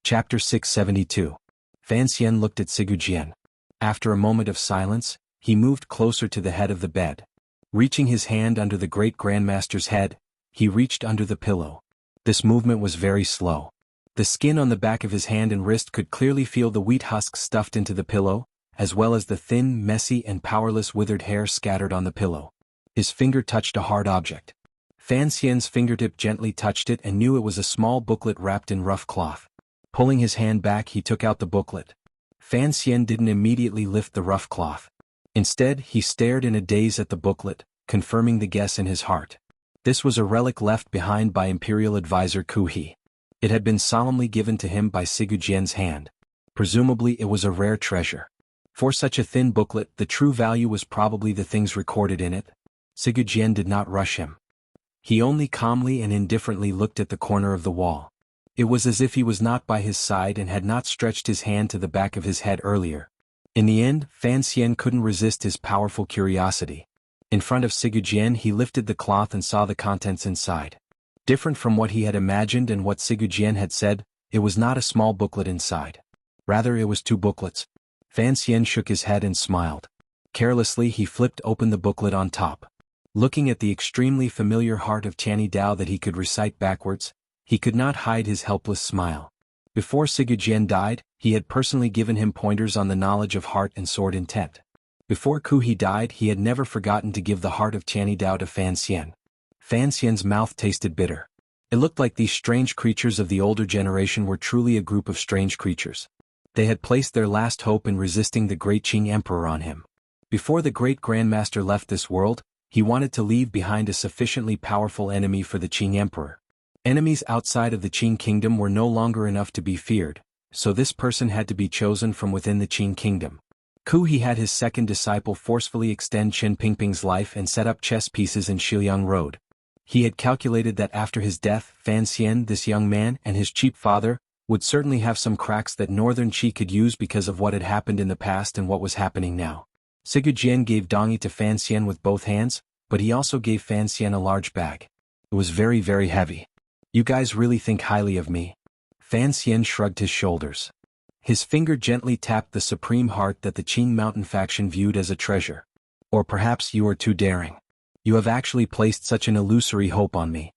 Chapter 672. Fan Xian looked at Sigujien. After a moment of silence, he moved closer to the head of the bed. Reaching his hand under the great grandmaster's head, he reached under the pillow. This movement was very slow. The skin on the back of his hand and wrist could clearly feel the wheat husks stuffed into the pillow, as well as the thin, messy and powerless withered hair scattered on the pillow. His finger touched a hard object. Fan Xian's fingertip gently touched it and knew it was a small booklet wrapped in rough cloth. Pulling his hand back, he took out the booklet. Fan Xian didn't immediately lift the rough cloth. Instead, he stared in a daze at the booklet, confirming the guess in his heart. This was a relic left behind by Imperial Advisor Ku He. It had been solemnly given to him by Sigujian's hand. Presumably it was a rare treasure. For such a thin booklet, the true value was probably the things recorded in it. Sigujien did not rush him. He only calmly and indifferently looked at the corner of the wall. It was as if he was not by his side and had not stretched his hand to the back of his head earlier. In the end, Fan Xian couldn't resist his powerful curiosity. In front of Sigujien, he lifted the cloth and saw the contents inside. Different from what he had imagined and what Sigujien had said, it was not a small booklet inside. Rather, it was two booklets. Fan Xian shook his head and smiled. Carelessly, he flipped open the booklet on top. Looking at the extremely familiar heart of Tianyi Dao that he could recite backwards, he could not hide his helpless smile. Before Sigujien died, he had personally given him pointers on the knowledge of heart and sword intent. Before Ku He died, he had never forgotten to give the heart of Tianyi Dao to Fan Xian. Fan Xian's mouth tasted bitter. It looked like these strange creatures of the older generation were truly a group of strange creatures. They had placed their last hope in resisting the great Qing Emperor on him. Before the great Grandmaster left this world, he wanted to leave behind a sufficiently powerful enemy for the Qing Emperor. Enemies outside of the Qing Kingdom were no longer enough to be feared, so this person had to be chosen from within the Qing Kingdom. Ku He had his second disciple forcefully extend Chen Pingping's life and set up chess pieces in Shiliang Road. He had calculated that after his death, Fan Xian, this young man, and his cheap father, would certainly have some cracks that Northern Qi could use because of what had happened in the past and what was happening now. Sigujien gave Dongyi to Fan Xian with both hands, but he also gave Fan Xian a large bag. It was very, very heavy. You guys really think highly of me? Fan Xian shrugged his shoulders. His finger gently tapped the supreme heart that the Qing Mountain faction viewed as a treasure. Or perhaps you are too daring. You have actually placed such an illusory hope on me.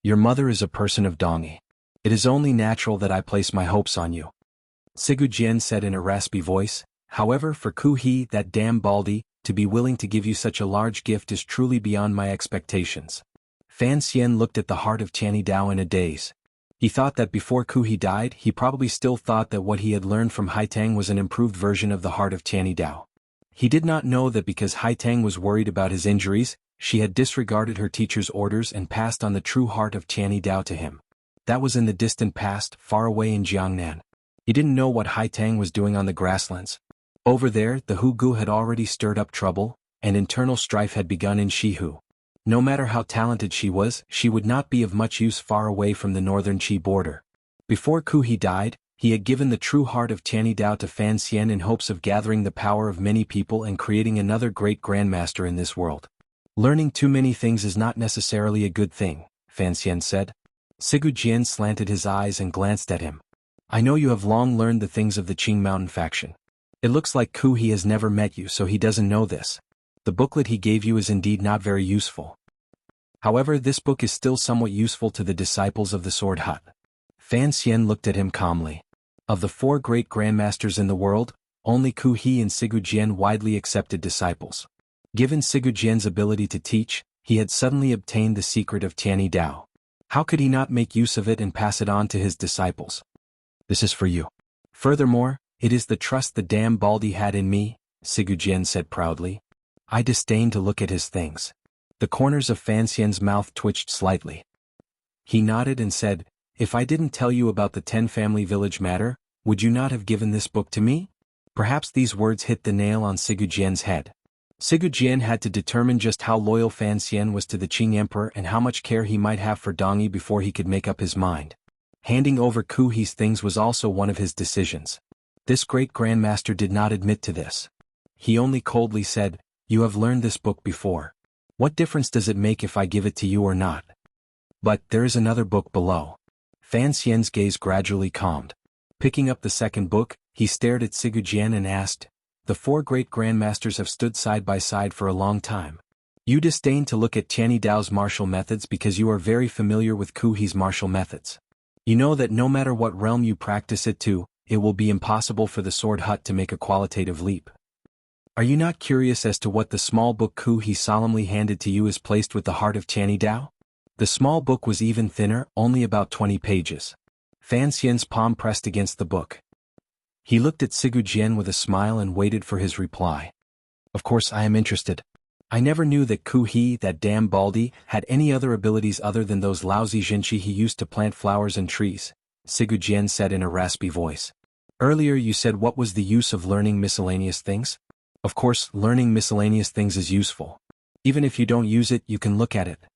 Your mother is a person of Dongyi. It is only natural that I place my hopes on you. Sigujien said in a raspy voice. However, for Ku He, that damn baldy, to be willing to give you such a large gift is truly beyond my expectations. Fan Xian looked at the heart of Tianyi Dao in a daze. He thought that before Ku He died, he probably still thought that what he had learned from Haitang was an improved version of the heart of Tianyi Dao. He did not know that because Haitang was worried about his injuries, she had disregarded her teacher's orders and passed on the true heart of Tianyi Dao to him. That was in the distant past, far away in Jiangnan. He didn't know what Haitang was doing on the grasslands. Over there, the Hugu had already stirred up trouble, and internal strife had begun in Shihu. No matter how talented she was, she would not be of much use far away from the northern Qi border. Before Ku He died, he had given the true heart of Tianyi Dao to Fan Xian in hopes of gathering the power of many people and creating another great grandmaster in this world. Learning too many things is not necessarily a good thing, Fan Xian said. Sigujien slanted his eyes and glanced at him. I know you have long learned the things of the Qing Mountain faction. It looks like Ku He has never met you, so he doesn't know this. The booklet he gave you is indeed not very useful. However, this book is still somewhat useful to the disciples of the Sword Hut. Fan Xian looked at him calmly. Of the 4 great grandmasters in the world, only Ku He and Sigujien widely accepted disciples. Given Sigujien's ability to teach, he had suddenly obtained the secret of Tianyi Dao. How could he not make use of it and pass it on to his disciples? This is for you. Furthermore, it is the trust the damn baldy had in me, Sigujien said proudly. I disdain to look at his things. The corners of Fan Xian's mouth twitched slightly. He nodded and said, If I didn't tell you about the 10 family village matter, would you not have given this book to me? Perhaps these words hit the nail on Sigujien's head. Sigujien had to determine just how loyal Fan Xian was to the Qing Emperor and how much care he might have for Dongyi before he could make up his mind. Handing over Ku He's things was also one of his decisions. This great grandmaster did not admit to this. He only coldly said, You have learned this book before. What difference does it make if I give it to you or not? But there is another book below. Fan Xian's gaze gradually calmed. Picking up the second book, he stared at Sigu Jian and asked, "The four great grandmasters have stood side by side for a long time. You disdain to look at Tianyi Dao's martial methods because you are very familiar with Ku He's martial methods. You know that no matter what realm you practice it to, it will be impossible for the sword hut to make a qualitative leap. Are you not curious as to what the small book Ku He solemnly handed to you is placed with the heart of Tianyi Dao?" The small book was even thinner, only about 20 pages. Fan Xian's palm pressed against the book. He looked at Sigu Jian with a smile and waited for his reply. "Of course I am interested. I never knew that Ku He, that damn Baldy, had any other abilities other than those lousy Jinchi he used to plant flowers and trees," Sigu Jian said in a raspy voice. "Earlier you said what was the use of learning miscellaneous things? Of course, learning miscellaneous things is useful. Even if you don't use it, you can look at it.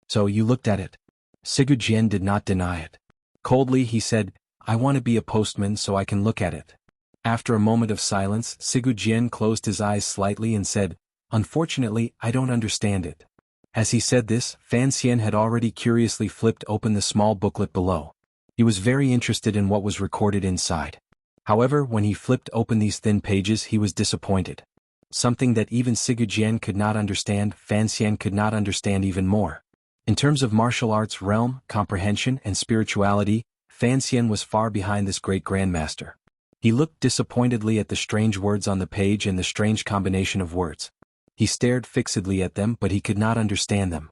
So you looked at it." Sigu Jian did not deny it. Coldly he said, "I want to be a postman so I can look at it." After a moment of silence, Sigu Jian closed his eyes slightly and said, "Unfortunately, I don't understand it." As he said this, Fan Xian had already curiously flipped open the small booklet below. He was very interested in what was recorded inside. However, when he flipped open these thin pages he was disappointed. Something that even Sigu Jian could not understand, Fan Xian could not understand even more. In terms of martial arts realm, comprehension, and spirituality, Fan Xian was far behind this great grandmaster. He looked disappointedly at the strange words on the page and the strange combination of words. He stared fixedly at them but he could not understand them.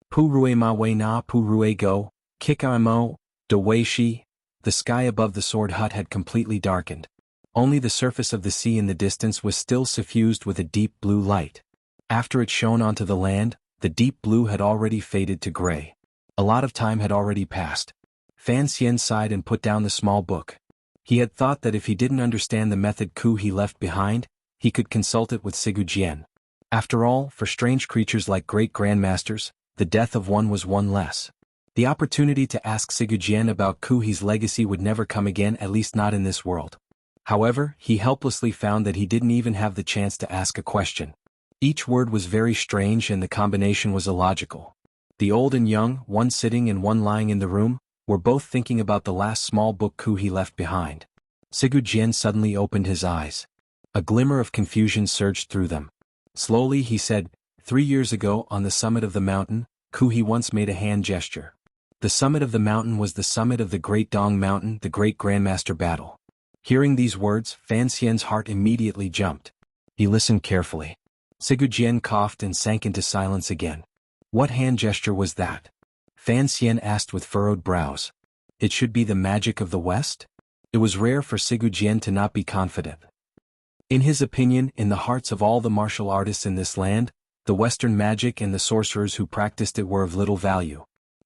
Pu rui ma wei na pu rui go, kika mo, de wei shi. The sky above the sword hut had completely darkened. Only the surface of the sea in the distance was still suffused with a deep blue light. After it shone onto the land, the deep blue had already faded to gray. A lot of time had already passed. Fan Xian sighed and put down the small book. He had thought that if he didn't understand the method Ku he left behind, he could consult it with Sigu Jian. After all, for strange creatures like great grandmasters, the death of one was one less. The opportunity to ask Sigu Jian about Ku He's legacy would never come again, at least not in this world. However, he helplessly found that he didn't even have the chance to ask a question. Each word was very strange and the combination was illogical. The old and young, one sitting and one lying in the room, were both thinking about the last small book Ku he left behind. Sigu Jian suddenly opened his eyes. A glimmer of confusion surged through them. Slowly he said, 3 years ago on the summit of the mountain, Ku he once made a hand gesture. The summit of the mountain was the summit of the Great Dong Mountain, the Great Grandmaster battle. Hearing these words, Fan Xian's heart immediately jumped. He listened carefully. Sigu Jian coughed and sank into silence again. What hand gesture was that? Fan Xian asked with furrowed brows. It should be the magic of the West? It was rare for Sigu Jian to not be confident. In his opinion, in the hearts of all the martial artists in this land, the Western magic and the sorcerers who practiced it were of little value.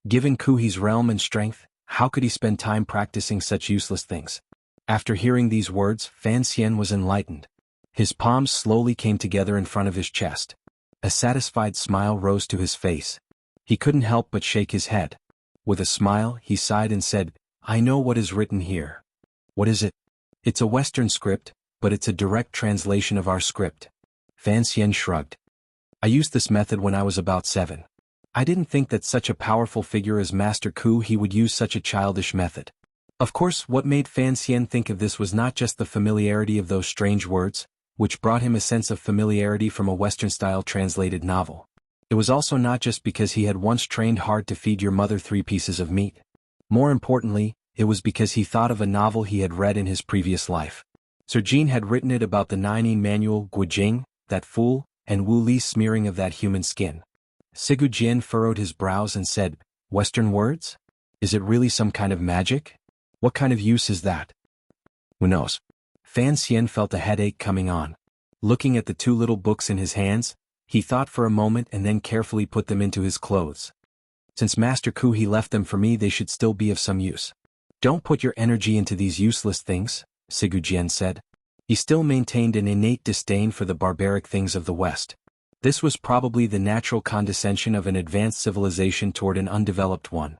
Given Ku He's realm and strength, how could he spend time practicing such useless things? After hearing these words, Fan Xian was enlightened. His palms slowly came together in front of his chest. A satisfied smile rose to his face. He couldn't help but shake his head. With a smile, he sighed and said, "I know what is written here." "What is it?" "It's a Western script, but it's a direct translation of our script." Fan Xian shrugged. "I used this method when I was about 7. I didn't think that such a powerful figure as Master Ku he would use such a childish method." Of course, what made Fan Xian think of this was not just the familiarity of those strange words, which brought him a sense of familiarity from a Western-style translated novel. It was also not just because he had once trained hard to feed your mother 3 pieces of meat. More importantly, it was because he thought of a novel he had read in his previous life. Sir Jean had written it about the Nining manual Guijing, that fool, and Wu Li's smearing of that human skin. Sigu Jian furrowed his brows and said, "Western words? Is it really some kind of magic? What kind of use is that?" "Who knows?" Fan Xian felt a headache coming on. Looking at the 2 little books in his hands, he thought for a moment and then carefully put them into his clothes. "Since Master Ku he left them for me, they should still be of some use." "Don't put your energy into these useless things," Sigu Jian said. He still maintained an innate disdain for the barbaric things of the West. This was probably the natural condescension of an advanced civilization toward an undeveloped one.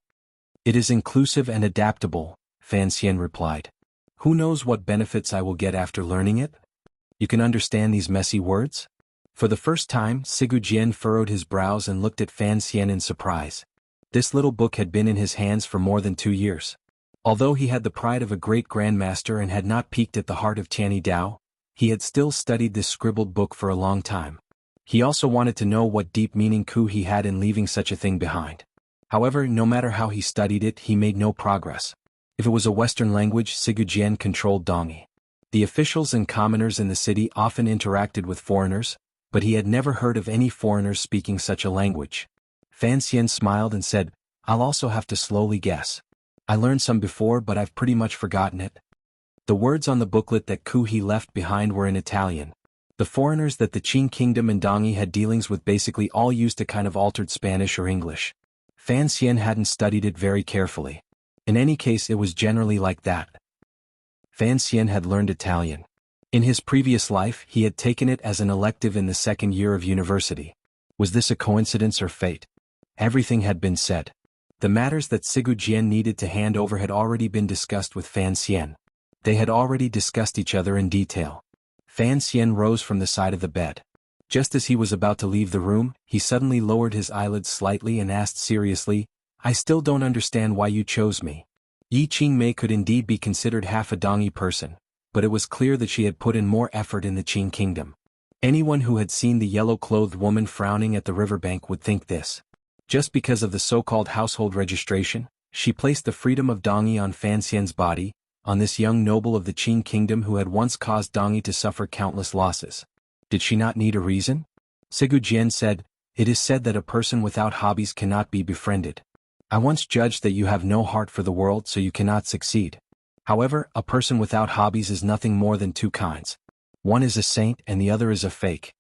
"It is inclusive and adaptable," Fan Xian replied. "Who knows what benefits I will get after learning it? You can understand these messy words?" For the first time, Sigu Jian furrowed his brows and looked at Fan Xian in surprise. This little book had been in his hands for more than 2 years. Although he had the pride of a great grandmaster and had not peeked at the heart of Tianyi Dao, he had still studied this scribbled book for a long time. He also wanted to know what deep meaning he had in leaving such a thing behind. However, no matter how he studied it, he made no progress. If it was a Western language, Sigujien controlled Dongyi. The officials and commoners in the city often interacted with foreigners, but he had never heard of any foreigners speaking such a language. Fan Xian smiled and said, "I'll also have to slowly guess. I learned some before, but I've pretty much forgotten it." The words on the booklet that he left behind were in Italian. The foreigners that the Qing kingdom and Dongyi had dealings with basically all used a kind of altered Spanish or English. Fan Xian hadn't studied it very carefully. In any case, it was generally like that. Fan Xian had learned Italian. In his previous life, he had taken it as an elective in the second year of university. Was this a coincidence or fate? Everything had been said. The matters that Sigujien needed to hand over had already been discussed with Fan Xian. They had already discussed each other in detail. Fan Xian rose from the side of the bed. Just as he was about to leave the room, he suddenly lowered his eyelids slightly and asked seriously, "I still don't understand why you chose me." Yi Qingmei could indeed be considered half a Dongyi person, but it was clear that she had put in more effort in the Qing kingdom. Anyone who had seen the yellow-clothed woman frowning at the riverbank would think this. Just because of the so-called household registration, she placed the freedom of Dongyi on Fan Xian's body, on this young noble of the Qing kingdom who had once caused Dongyi to suffer countless losses. Did she not need a reason? Sigujien said, "It is said that a person without hobbies cannot be befriended. I once judged that you have no heart for the world, so you cannot succeed. However, a person without hobbies is nothing more than two kinds. One is a saint and the other is a fake."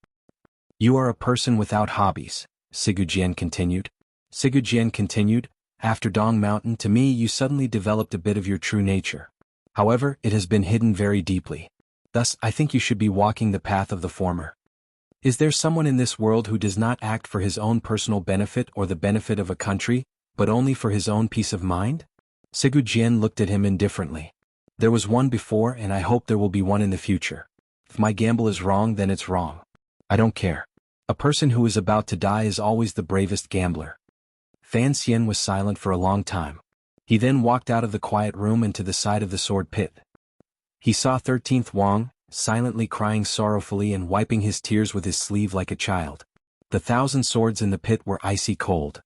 "You are a person without hobbies," Sigujien continued. "After Dong Mountain, to me you suddenly developed a bit of your true nature. However, it has been hidden very deeply. Thus, I think you should be walking the path of the former. Is there someone in this world who does not act for his own personal benefit or the benefit of a country, but only for his own peace of mind?" Sigujien looked at him indifferently. "There was one before and I hope there will be one in the future. If my gamble is wrong, then it's wrong. I don't care. A person who is about to die is always the bravest gambler." Fan Xian was silent for a long time. He then walked out of the quiet room and to the side of the sword pit. He saw 13th Wang, silently crying sorrowfully and wiping his tears with his sleeve like a child. The 1,000 swords in the pit were icy cold.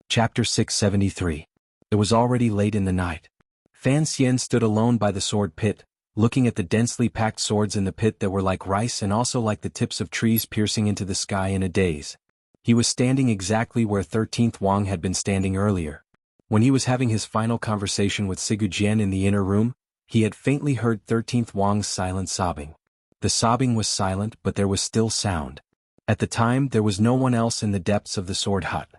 Chapter 673. It was already late in the night. Fan Xian stood alone by the sword pit, looking at the densely packed swords in the pit that were like rice and also like the tips of trees piercing into the sky in a daze. He was standing exactly where 13th Wang had been standing earlier. When he was having his final conversation with Sigujien in the inner room, he had faintly heard 13th Wang's silent sobbing. The sobbing was silent, but there was still sound. At the time, there was no one else in the depths of the sword hut.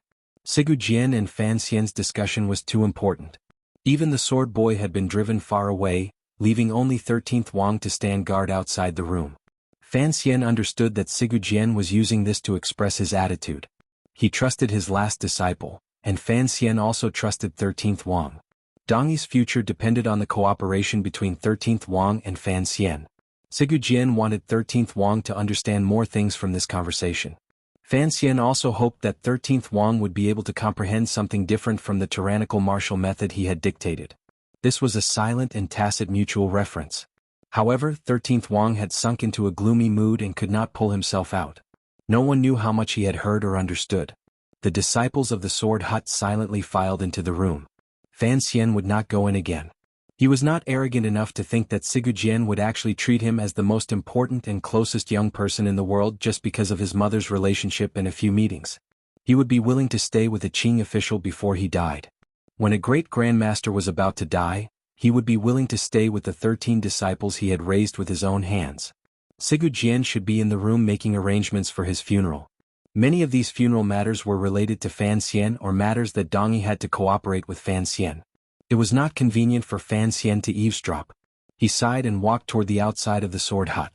Sigujien and Fan Xian's discussion was too important. Even the sword boy had been driven far away, leaving only 13th Wang to stand guard outside the room. Fan Xian understood that Sigujien was using this to express his attitude. He trusted his last disciple, and Fan Xian also trusted 13th Wang. Dongyi's future depended on the cooperation between 13th Wang and Fan Xian. Sigujien wanted 13th Wang to understand more things from this conversation. Fan Xian also hoped that 13th Wang would be able to comprehend something different from the tyrannical martial method he had dictated. This was a silent and tacit mutual reference. However, 13th Wang had sunk into a gloomy mood and could not pull himself out. No one knew how much he had heard or understood. The disciples of the sword hut silently filed into the room. Fan Xian would not go in again. He was not arrogant enough to think that Sigujien would actually treat him as the most important and closest young person in the world just because of his mother's relationship and a few meetings. He would be willing to stay with a Qing official before he died. When a great grandmaster was about to die, he would be willing to stay with the 13 disciples he had raised with his own hands. Sigujien should be in the room making arrangements for his funeral. Many of these funeral matters were related to Fan Xian or matters that Dongyi had to cooperate with Fan Xian. It was not convenient for Fan Xian to eavesdrop. He sighed and walked toward the outside of the sword hut.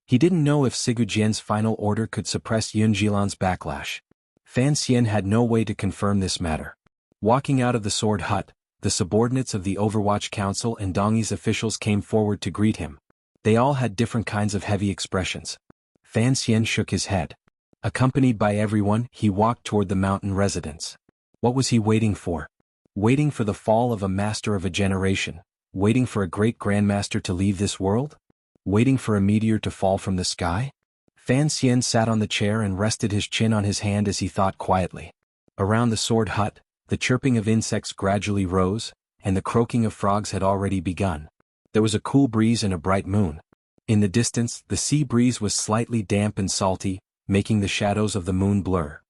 He didn't know if Sigujien's final order could suppress Yun Jilan's backlash. Fan Xian had no way to confirm this matter. Walking out of the sword hut, the subordinates of the Overwatch Council and Dongyi's officials came forward to greet him. They all had different kinds of heavy expressions. Fan Xian shook his head. Accompanied by everyone, he walked toward the mountain residence. What was he waiting for? Waiting for the fall of a master of a generation? Waiting for a great grandmaster to leave this world? Waiting for a meteor to fall from the sky? Fan Xian sat on the chair and rested his chin on his hand as he thought quietly. Around the sword hut, the chirping of insects gradually rose, and the croaking of frogs had already begun. There was a cool breeze and a bright moon. In the distance, the sea breeze was slightly damp and salty, making the shadows of the moon blur.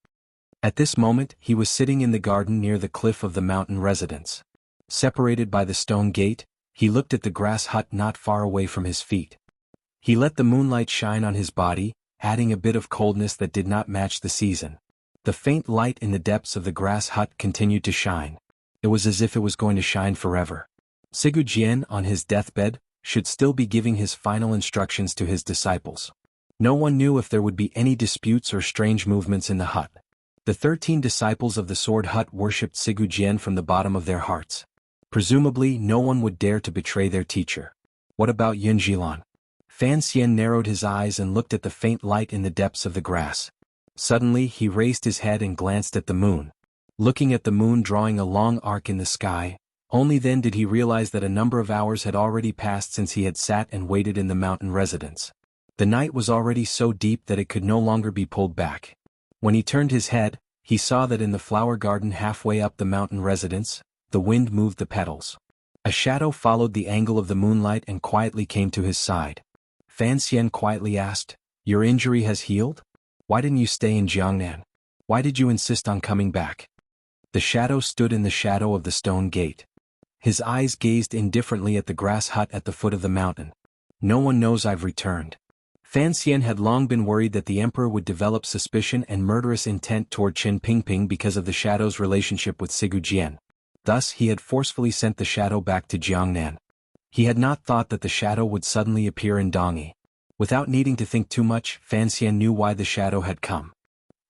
At this moment, he was sitting in the garden near the cliff of the mountain residence. Separated by the stone gate, he looked at the grass hut not far away from his feet. He let the moonlight shine on his body, adding a bit of coldness that did not match the season. The faint light in the depths of the grass hut continued to shine. It was as if it was going to shine forever. Sigu Jian, on his deathbed, should still be giving his final instructions to his disciples. No one knew if there would be any disputes or strange movements in the hut. The 13 disciples of the sword hut worshipped Sigu Jian from the bottom of their hearts. Presumably, no one would dare to betray their teacher. What about Yun Jilan? Fan Xian narrowed his eyes and looked at the faint light in the depths of the grass. Suddenly, he raised his head and glanced at the moon. Looking at the moon drawing a long arc in the sky, only then did he realize that a number of hours had already passed since he had sat and waited in the mountain residence. The night was already so deep that it could no longer be pulled back. When he turned his head, he saw that in the flower garden halfway up the mountain residence, the wind moved the petals. A shadow followed the angle of the moonlight and quietly came to his side. Fan Xian quietly asked, "Your injury has healed? Why didn't you stay in Jiangnan? Why did you insist on coming back?" The shadow stood in the shadow of the stone gate. His eyes gazed indifferently at the grass hut at the foot of the mountain. "No one knows I've returned." Fan Xian had long been worried that the emperor would develop suspicion and murderous intent toward Qin Pingping because of the shadow's relationship with Sigu Jian. Thus he had forcefully sent the shadow back to Jiangnan. He had not thought that the shadow would suddenly appear in Dongyi. Without needing to think too much, Fan Xian knew why the shadow had come.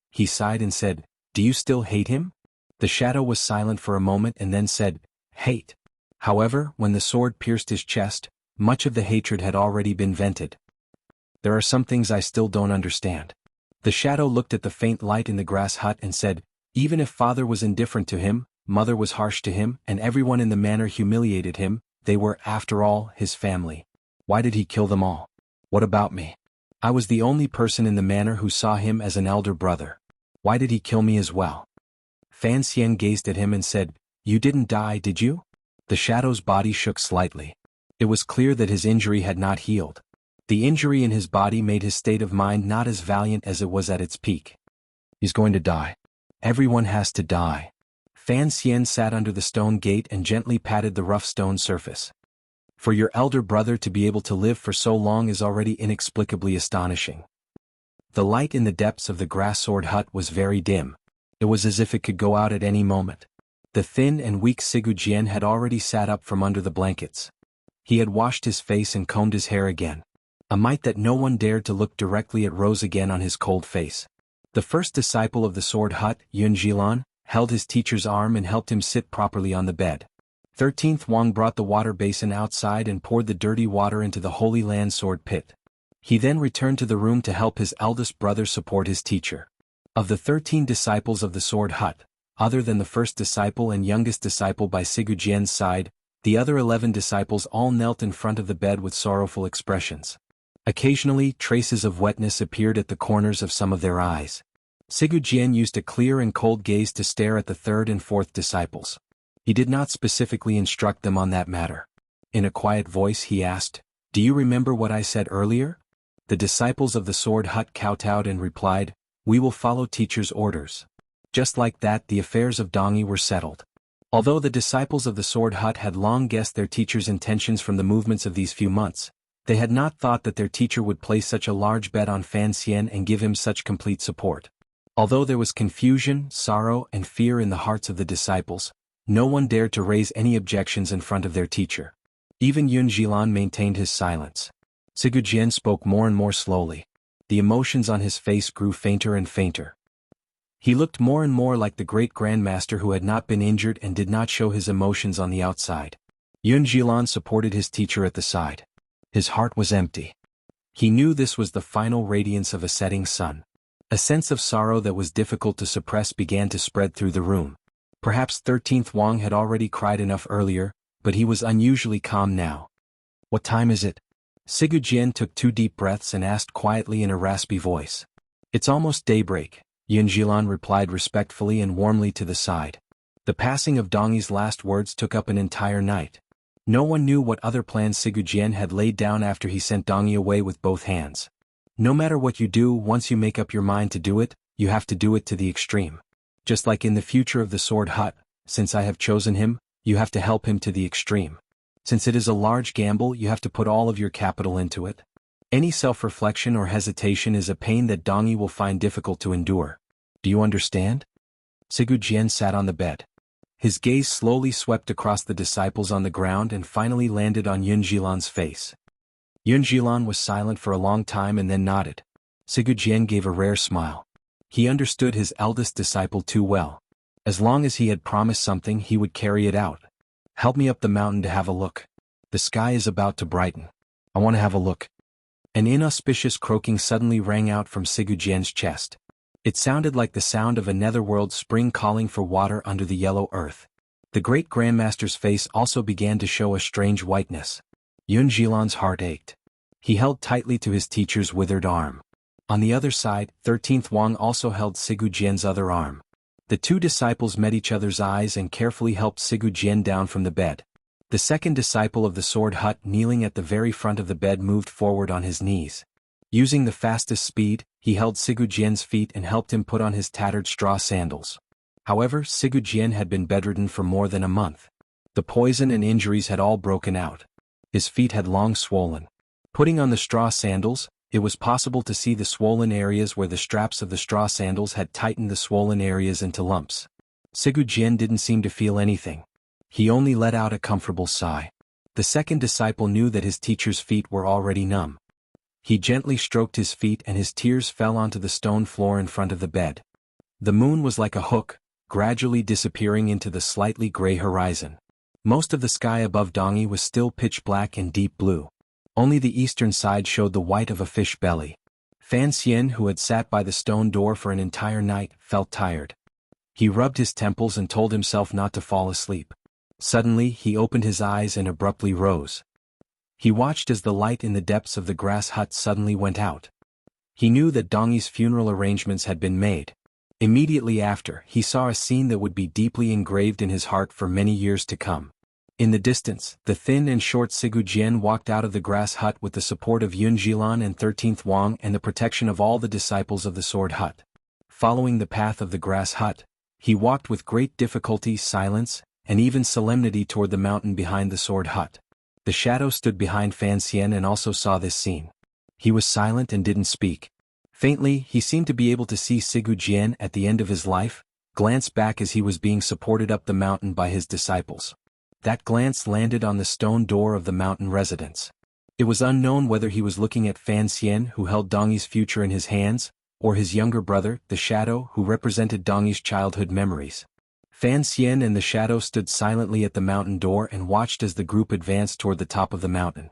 He sighed and said, "Do you still hate him?" The shadow was silent for a moment and then said, "Hate." However, when the sword pierced his chest, much of the hatred had already been vented. "There are some things I still don't understand." The shadow looked at the faint light in the grass hut and said, "Even if father was indifferent to him, mother was harsh to him, and everyone in the manor humiliated him, they were, after all, his family. Why did he kill them all? What about me? I was the only person in the manor who saw him as an elder brother. Why did he kill me as well?" Fan Xian gazed at him and said, "You didn't die, did you?" The shadow's body shook slightly. It was clear that his injury had not healed. The injury in his body made his state of mind not as valiant as it was at its peak. "He's going to die. Everyone has to die." Fan Xian sat under the stone gate and gently patted the rough stone surface. "For your elder brother to be able to live for so long is already inexplicably astonishing." The light in the depths of the grass sword hut was very dim. It was as if it could go out at any moment. The thin and weak Sigu Jian had already sat up from under the blankets. He had washed his face and combed his hair again. A might that no one dared to look directly at rose again on his cold face. The first disciple of the sword hut, Yun Jilan, held his teacher's arm and helped him sit properly on the bed. 13th Wang brought the water basin outside and poured the dirty water into the Holy Land sword pit. He then returned to the room to help his eldest brother support his teacher. Of the 13 disciples of the sword hut, other than the first disciple and youngest disciple by Sigu Jian's side, the other 11 disciples all knelt in front of the bed with sorrowful expressions. Occasionally, traces of wetness appeared at the corners of some of their eyes. Sigu Jian used a clear and cold gaze to stare at the third and fourth disciples. He did not specifically instruct them on that matter. In a quiet voice he asked, "Do you remember what I said earlier?" The disciples of the sword hut kowtowed and replied, "We will follow teacher's orders." Just like that, the affairs of Dongyi were settled. Although the disciples of the sword hut had long guessed their teacher's intentions from the movements of these few months, they had not thought that their teacher would place such a large bet on Fan Xian and give him such complete support. Although there was confusion, sorrow, and fear in the hearts of the disciples, no one dared to raise any objections in front of their teacher. Even Yun Jilan maintained his silence. Sigu Jian spoke more and more slowly. The emotions on his face grew fainter and fainter. He looked more and more like the great grandmaster who had not been injured and did not show his emotions on the outside. Yun Jilan supported his teacher at the side. His heart was empty. He knew this was the final radiance of a setting sun. A sense of sorrow that was difficult to suppress began to spread through the room. Perhaps 13th Wang had already cried enough earlier, but he was unusually calm now. What time is it? Sigurd took 2 deep breaths and asked quietly in a raspy voice. It's almost daybreak, Yunjilan replied respectfully and warmly to the side. The passing of Dongyi's last words took up an entire night. No one knew what other plans Sigurd had laid down after he sent Dongyi away with both hands. No matter what you do, once you make up your mind to do it, you have to do it to the extreme. Just like in the future of the Sword Hut, since I have chosen him, you have to help him to the extreme. Since it is a large gamble, you have to put all of your capital into it. Any self-reflection or hesitation is a pain that Dongyi will find difficult to endure. Do you understand? Sigurd sat on the bed. His gaze slowly swept across the disciples on the ground and finally landed on Yunjilan's face. Yunjilan was silent for a long time and then nodded. Sigurd gave a rare smile. He understood his eldest disciple too well. As long as he had promised something, he would carry it out. Help me up the mountain to have a look. The sky is about to brighten. I want to have a look. An inauspicious croaking suddenly rang out from Sigurd chest. It sounded like the sound of a netherworld spring calling for water under the yellow earth. The great grandmaster's face also began to show a strange whiteness. Yunjilan's heart ached. He held tightly to his teacher's withered arm. On the other side, 13th Wang also held Sigurd other arm. The 2 disciples met each other's eyes and carefully helped Sigurd down from the bed. The second disciple of the Sword Hut, kneeling at the very front of the bed, moved forward on his knees. Using the fastest speed, he held Sigurd feet and helped him put on his tattered straw sandals. However, Sigurd had been bedridden for more than a month. The poison and injuries had all broken out. His feet had long swollen. Putting on the straw sandals, it was possible to see the swollen areas where the straps of the straw sandals had tightened the swollen areas into lumps. Sigurd didn't seem to feel anything. He only let out a comfortable sigh. The second disciple knew that his teacher's feet were already numb. He gently stroked his feet and his tears fell onto the stone floor in front of the bed. The moon was like a hook, gradually disappearing into the slightly gray horizon. Most of the sky above Dongyi was still pitch black and deep blue. Only the eastern side showed the white of a fish belly. Fan Xian, who had sat by the stone door for an entire night, felt tired. He rubbed his temples and told himself not to fall asleep. Suddenly, he opened his eyes and abruptly rose. He watched as the light in the depths of the grass hut suddenly went out. He knew that Dongyi's funeral arrangements had been made. Immediately after, he saw a scene that would be deeply engraved in his heart for many years to come. In the distance, the thin and short Sigurd walked out of the grass hut with the support of Yunjilan and 13th Wang and the protection of all the disciples of the Sword Hut. Following the path of the grass hut, he walked with great difficulty, silence, and even solemnity toward the mountain behind the Sword Hut. The shadow stood behind Fan Xian and also saw this scene. He was silent and didn't speak. Faintly, he seemed to be able to see Sigurd at the end of his life, glance back as he was being supported up the mountain by his disciples. That glance landed on the stone door of the mountain residence. It was unknown whether he was looking at Fan Xian, who held Dongyi's future in his hands, or his younger brother, the Shadow, who represented Dongyi's childhood memories. Fan Xian and the Shadow stood silently at the mountain door and watched as the group advanced toward the top of the mountain.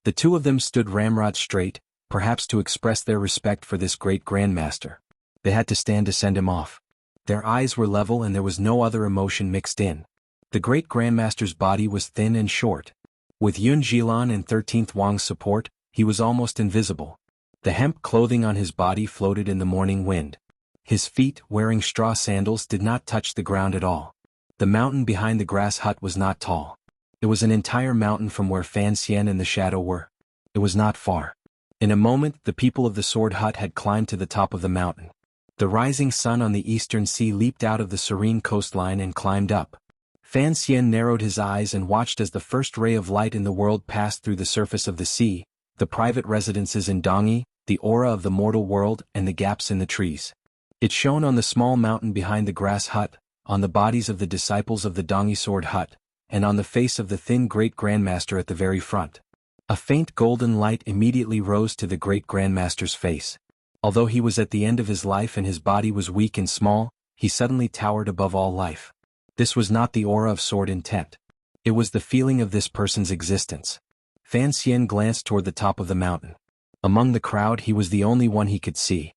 The 2 of them stood ramrod straight, perhaps to express their respect for this great grandmaster. They had to stand to send him off. Their eyes were level and there was no other emotion mixed in. The great grandmaster's body was thin and short. With Yunjilan and 13th Wang's support, he was almost invisible. The hemp clothing on his body floated in the morning wind. His feet, wearing straw sandals, did not touch the ground at all. The mountain behind the grass hut was not tall. It was an entire mountain from where Fan Xian and the Shadow were. It was not far. In a moment, the people of the Sword Hut had climbed to the top of the mountain. The rising sun on the eastern sea leaped out of the serene coastline and climbed up. Fan Xian narrowed his eyes and watched as the first ray of light in the world passed through the surface of the sea, the private residences in Dongyi, the aura of the mortal world, and the gaps in the trees. It shone on the small mountain behind the grass hut, on the bodies of the disciples of the Dongyi Sword Hut, and on the face of the thin great grandmaster at the very front. A faint golden light immediately rose to the great grandmaster's face. Although he was at the end of his life and his body was weak and small, he suddenly towered above all life. This was not the aura of sword intent. It was the feeling of this person's existence. Fan Xian glanced toward the top of the mountain. Among the crowd he was the only one he could see.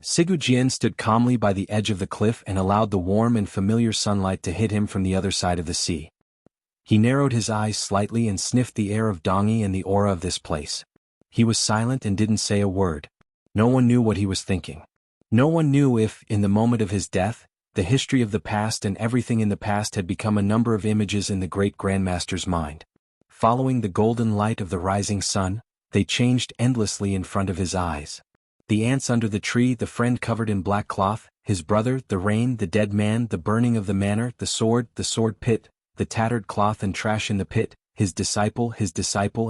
Jian stood calmly by the edge of the cliff and allowed the warm and familiar sunlight to hit him from the other side of the sea. He narrowed his eyes slightly and sniffed the air of Dongyi and the aura of this place. He was silent and didn't say a word. No one knew what he was thinking. No one knew if, in the moment of his death, the history of the past and everything in the past had become a number of images in the great Grandmaster's mind. Following the golden light of the rising sun, they changed endlessly in front of his eyes. The ants under the tree, the friend covered in black cloth, his brother, the rain, the dead man, the burning of the manor, the sword pit, the tattered cloth and trash in the pit, his disciple,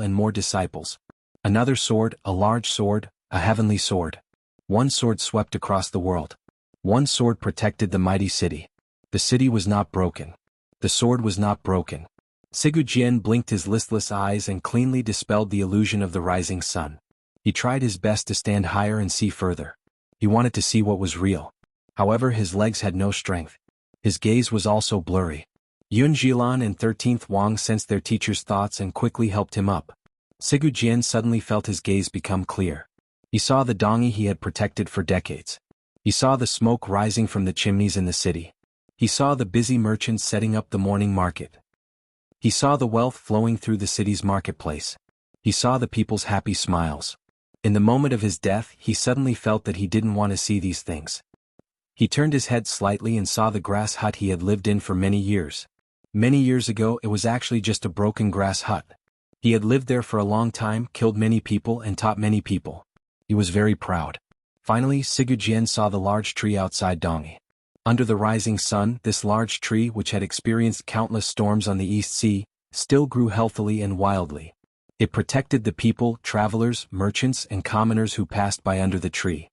and more disciples. Another sword, a large sword, a heavenly sword. One sword swept across the world. One sword protected the mighty city. The city was not broken. The sword was not broken. Jian blinked his listless eyes and cleanly dispelled the illusion of the rising sun. He tried his best to stand higher and see further. He wanted to see what was real. However, his legs had no strength. His gaze was also blurry. Yun Jilan and 13th Wang sensed their teacher's thoughts and quickly helped him up. Jian suddenly felt his gaze become clear. He saw the Dongyi he had protected for decades. He saw the smoke rising from the chimneys in the city. He saw the busy merchants setting up the morning market. He saw the wealth flowing through the city's marketplace. He saw the people's happy smiles. In the moment of his death, he suddenly felt that he didn't want to see these things. He turned his head slightly and saw the grass hut he had lived in for many years. Many years ago, it was actually just a broken grass hut. He had lived there for a long time, killed many people and taught many people. He was very proud. Finally, Jian saw the large tree outside Dongyi. Under the rising sun, this large tree, which had experienced countless storms on the East Sea, still grew healthily and wildly. It protected the people, travelers, merchants, and commoners who passed by under the tree.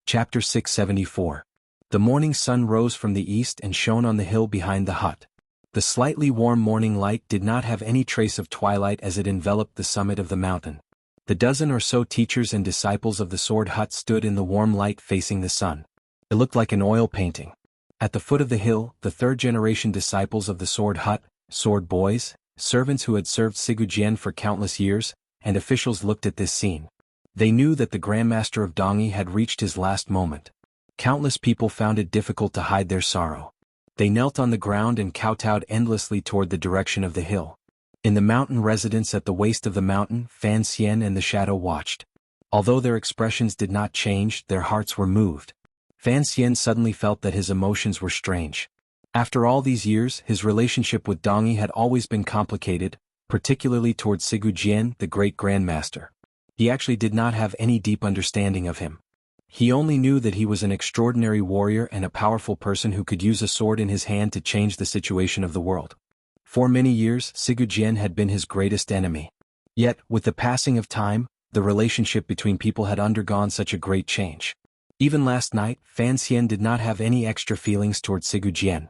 Chapter 674. The morning sun rose from the east and shone on the hill behind the hut. The slightly warm morning light did not have any trace of twilight as it enveloped the summit of the mountain. The dozen or so teachers and disciples of the sword hut stood in the warm light facing the sun. It looked like an oil painting. At the foot of the hill, the third-generation disciples of the sword hut, sword boys, servants who had served Jian for countless years, and officials looked at this scene. They knew that the Grandmaster of Dongyi had reached his last moment. Countless people found it difficult to hide their sorrow. They knelt on the ground and kowtowed endlessly toward the direction of the hill. In the mountain residence at the waist of the mountain, Fan Xian and the Shadow watched. Although their expressions did not change, their hearts were moved. Fan Xian suddenly felt that his emotions were strange. After all these years, his relationship with Dongyi had always been complicated, particularly towards Jian, the great Grandmaster. He actually did not have any deep understanding of him. He only knew that he was an extraordinary warrior and a powerful person who could use a sword in his hand to change the situation of the world. For many years, Jian had been his greatest enemy. Yet, with the passing of time, the relationship between people had undergone such a great change. Even last night, Fan Xian did not have any extra feelings towards Jian.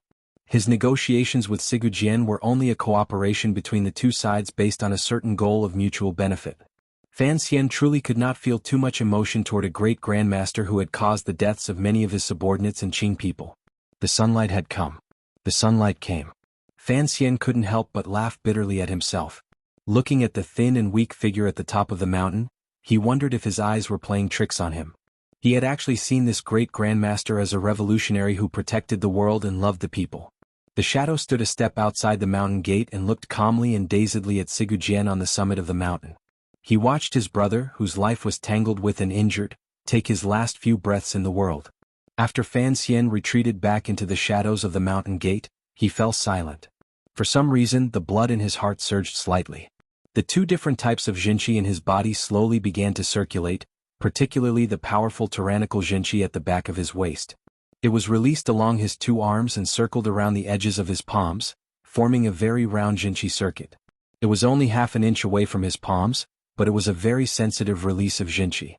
His negotiations with Jian were only a cooperation between the two sides based on a certain goal of mutual benefit. Fan Xian truly could not feel too much emotion toward a great grandmaster who had caused the deaths of many of his subordinates and Qing people. The sunlight had come. The sunlight came. Fan Xian couldn't help but laugh bitterly at himself. Looking at the thin and weak figure at the top of the mountain, he wondered if his eyes were playing tricks on him. He had actually seen this great grandmaster as a revolutionary who protected the world and loved the people. The Shadow stood a step outside the mountain gate and looked calmly and dazedly at Jian on the summit of the mountain. He watched his brother, whose life was tangled with and injured, take his last few breaths in the world. After Fan Xian retreated back into the shadows of the mountain gate, he fell silent. For some reason, the blood in his heart surged slightly. The two different types of Jinqi in his body slowly began to circulate, particularly the powerful tyrannical Jinqi at the back of his waist. It was released along his two arms and circled around the edges of his palms, forming a very round Jinqi circuit. It was only half an inch away from his palms, but it was a very sensitive release of Jinqi.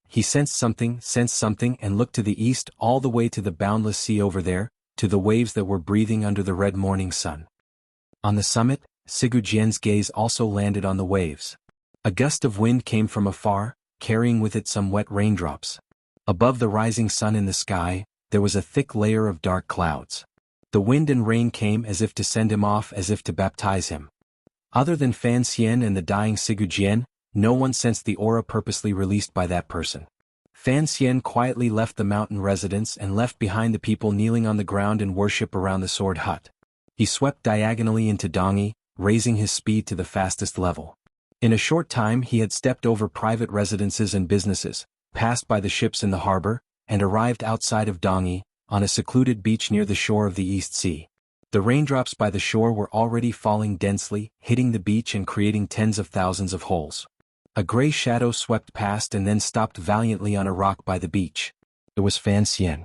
He sensed something and looked to the east all the way to the boundless sea over there, to the waves that were breathing under the red morning sun. On the summit, Jian's gaze also landed on the waves. A gust of wind came from afar, carrying with it some wet raindrops. Above the rising sun in the sky, there was a thick layer of dark clouds. The wind and rain came as if to send him off, as if to baptize him. Other than Fan Xian and the dying Jian, no one sensed the aura purposely released by that person. Fan Xian quietly left the mountain residence and left behind the people kneeling on the ground in worship around the sword hut. He swept diagonally into Dongyi, raising his speed to the fastest level. In a short time he had stepped over private residences and businesses, passed by the ships in the harbor, and arrived outside of Dongyi, on a secluded beach near the shore of the East Sea. The raindrops by the shore were already falling densely, hitting the beach and creating tens of thousands of holes. A gray shadow swept past and then stopped valiantly on a rock by the beach. It was Fan Xian.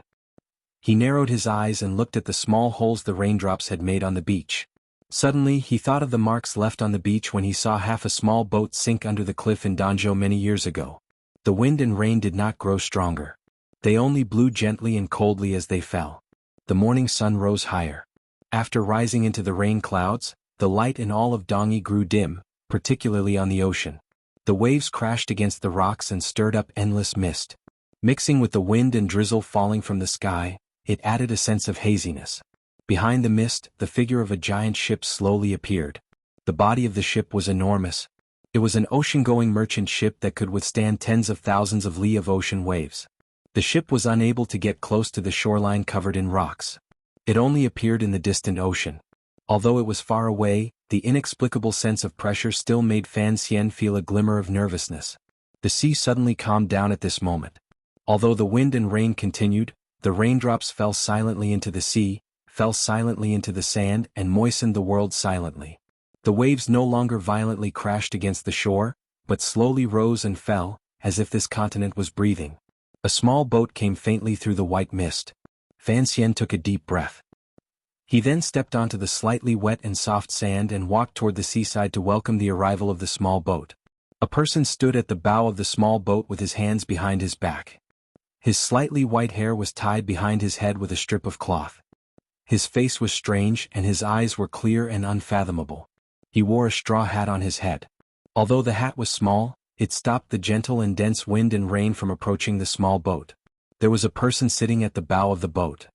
He narrowed his eyes and looked at the small holes the raindrops had made on the beach. Suddenly he thought of the marks left on the beach when he saw half a small boat sink under the cliff in Danzhou many years ago. The wind and rain did not grow stronger. They only blew gently and coldly as they fell. The morning sun rose higher. After rising into the rain clouds, the light in all of Dongyi grew dim, particularly on the ocean. The waves crashed against the rocks and stirred up endless mist. Mixing with the wind and drizzle falling from the sky, it added a sense of haziness. Behind the mist, the figure of a giant ship slowly appeared. The body of the ship was enormous. It was an ocean-going merchant ship that could withstand tens of thousands of li of ocean waves. The ship was unable to get close to the shoreline covered in rocks. It only appeared in the distant ocean. Although it was far away, the inexplicable sense of pressure still made Fan Xian feel a glimmer of nervousness. The sea suddenly calmed down at this moment. Although the wind and rain continued, the raindrops fell silently into the sea, fell silently into the sand and moistened the world silently. The waves no longer violently crashed against the shore, but slowly rose and fell, as if this continent was breathing. A small boat came faintly through the white mist. Fan Xian took a deep breath. He then stepped onto the slightly wet and soft sand and walked toward the seaside to welcome the arrival of the small boat. A person stood at the bow of the small boat with his hands behind his back. His slightly white hair was tied behind his head with a strip of cloth. His face was strange and his eyes were clear and unfathomable. He wore a straw hat on his head. Although the hat was small, it stopped the gentle and dense wind and rain from approaching the small boat. There was a person sitting at the bow of the boat.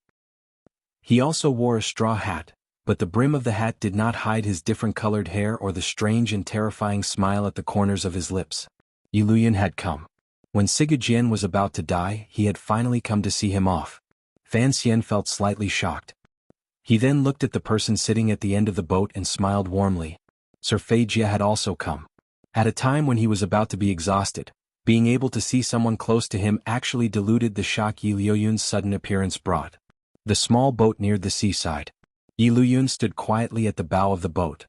He also wore a straw hat, but the brim of the hat did not hide his different-colored hair or the strange and terrifying smile at the corners of his lips. Yi Luyan had come. When Sigurjian was about to die, he had finally come to see him off. Fan Xian felt slightly shocked. He then looked at the person sitting at the end of the boat and smiled warmly. Sir Feijia had also come. At a time when he was about to be exhausted, being able to see someone close to him actually diluted the shock Yi Luyan's sudden appearance brought. The small boat neared the seaside. Yi Luyan stood quietly at the bow of the boat.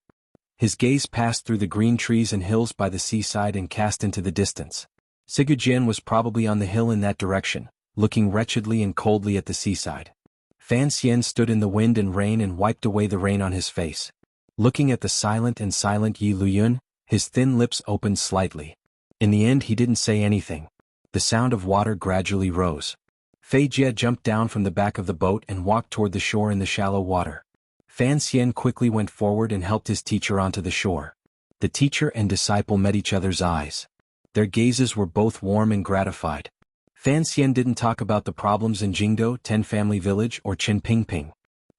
His gaze passed through the green trees and hills by the seaside and cast into the distance. Sigurjian was probably on the hill in that direction, looking wretchedly and coldly at the seaside. Fan Xian stood in the wind and rain and wiped away the rain on his face. Looking at the silent Yi Luyan, his thin lips opened slightly. In the end he didn't say anything. The sound of water gradually rose. Feijia jumped down from the back of the boat and walked toward the shore in the shallow water. Fan Xian quickly went forward and helped his teacher onto the shore. The teacher and disciple met each other's eyes. Their gazes were both warm and gratified. Fan Xian didn't talk about the problems in Jingdo, Ten Family Village or Qinpingping.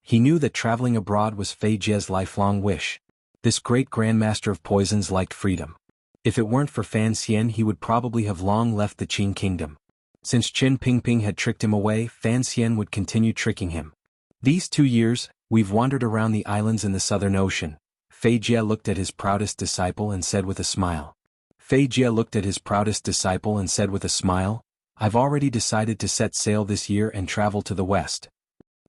He knew that traveling abroad was Feijia's lifelong wish. This great grandmaster of poisons liked freedom. If it weren't for Fan Xian he would probably have long left the Qin kingdom. Since Qin Pingping had tricked him away, Fan Xian would continue tricking him. These 2 years, we've wandered around the islands in the Southern Ocean. Feijia looked at his proudest disciple and said with a smile. I've already decided to set sail this year and travel to the west.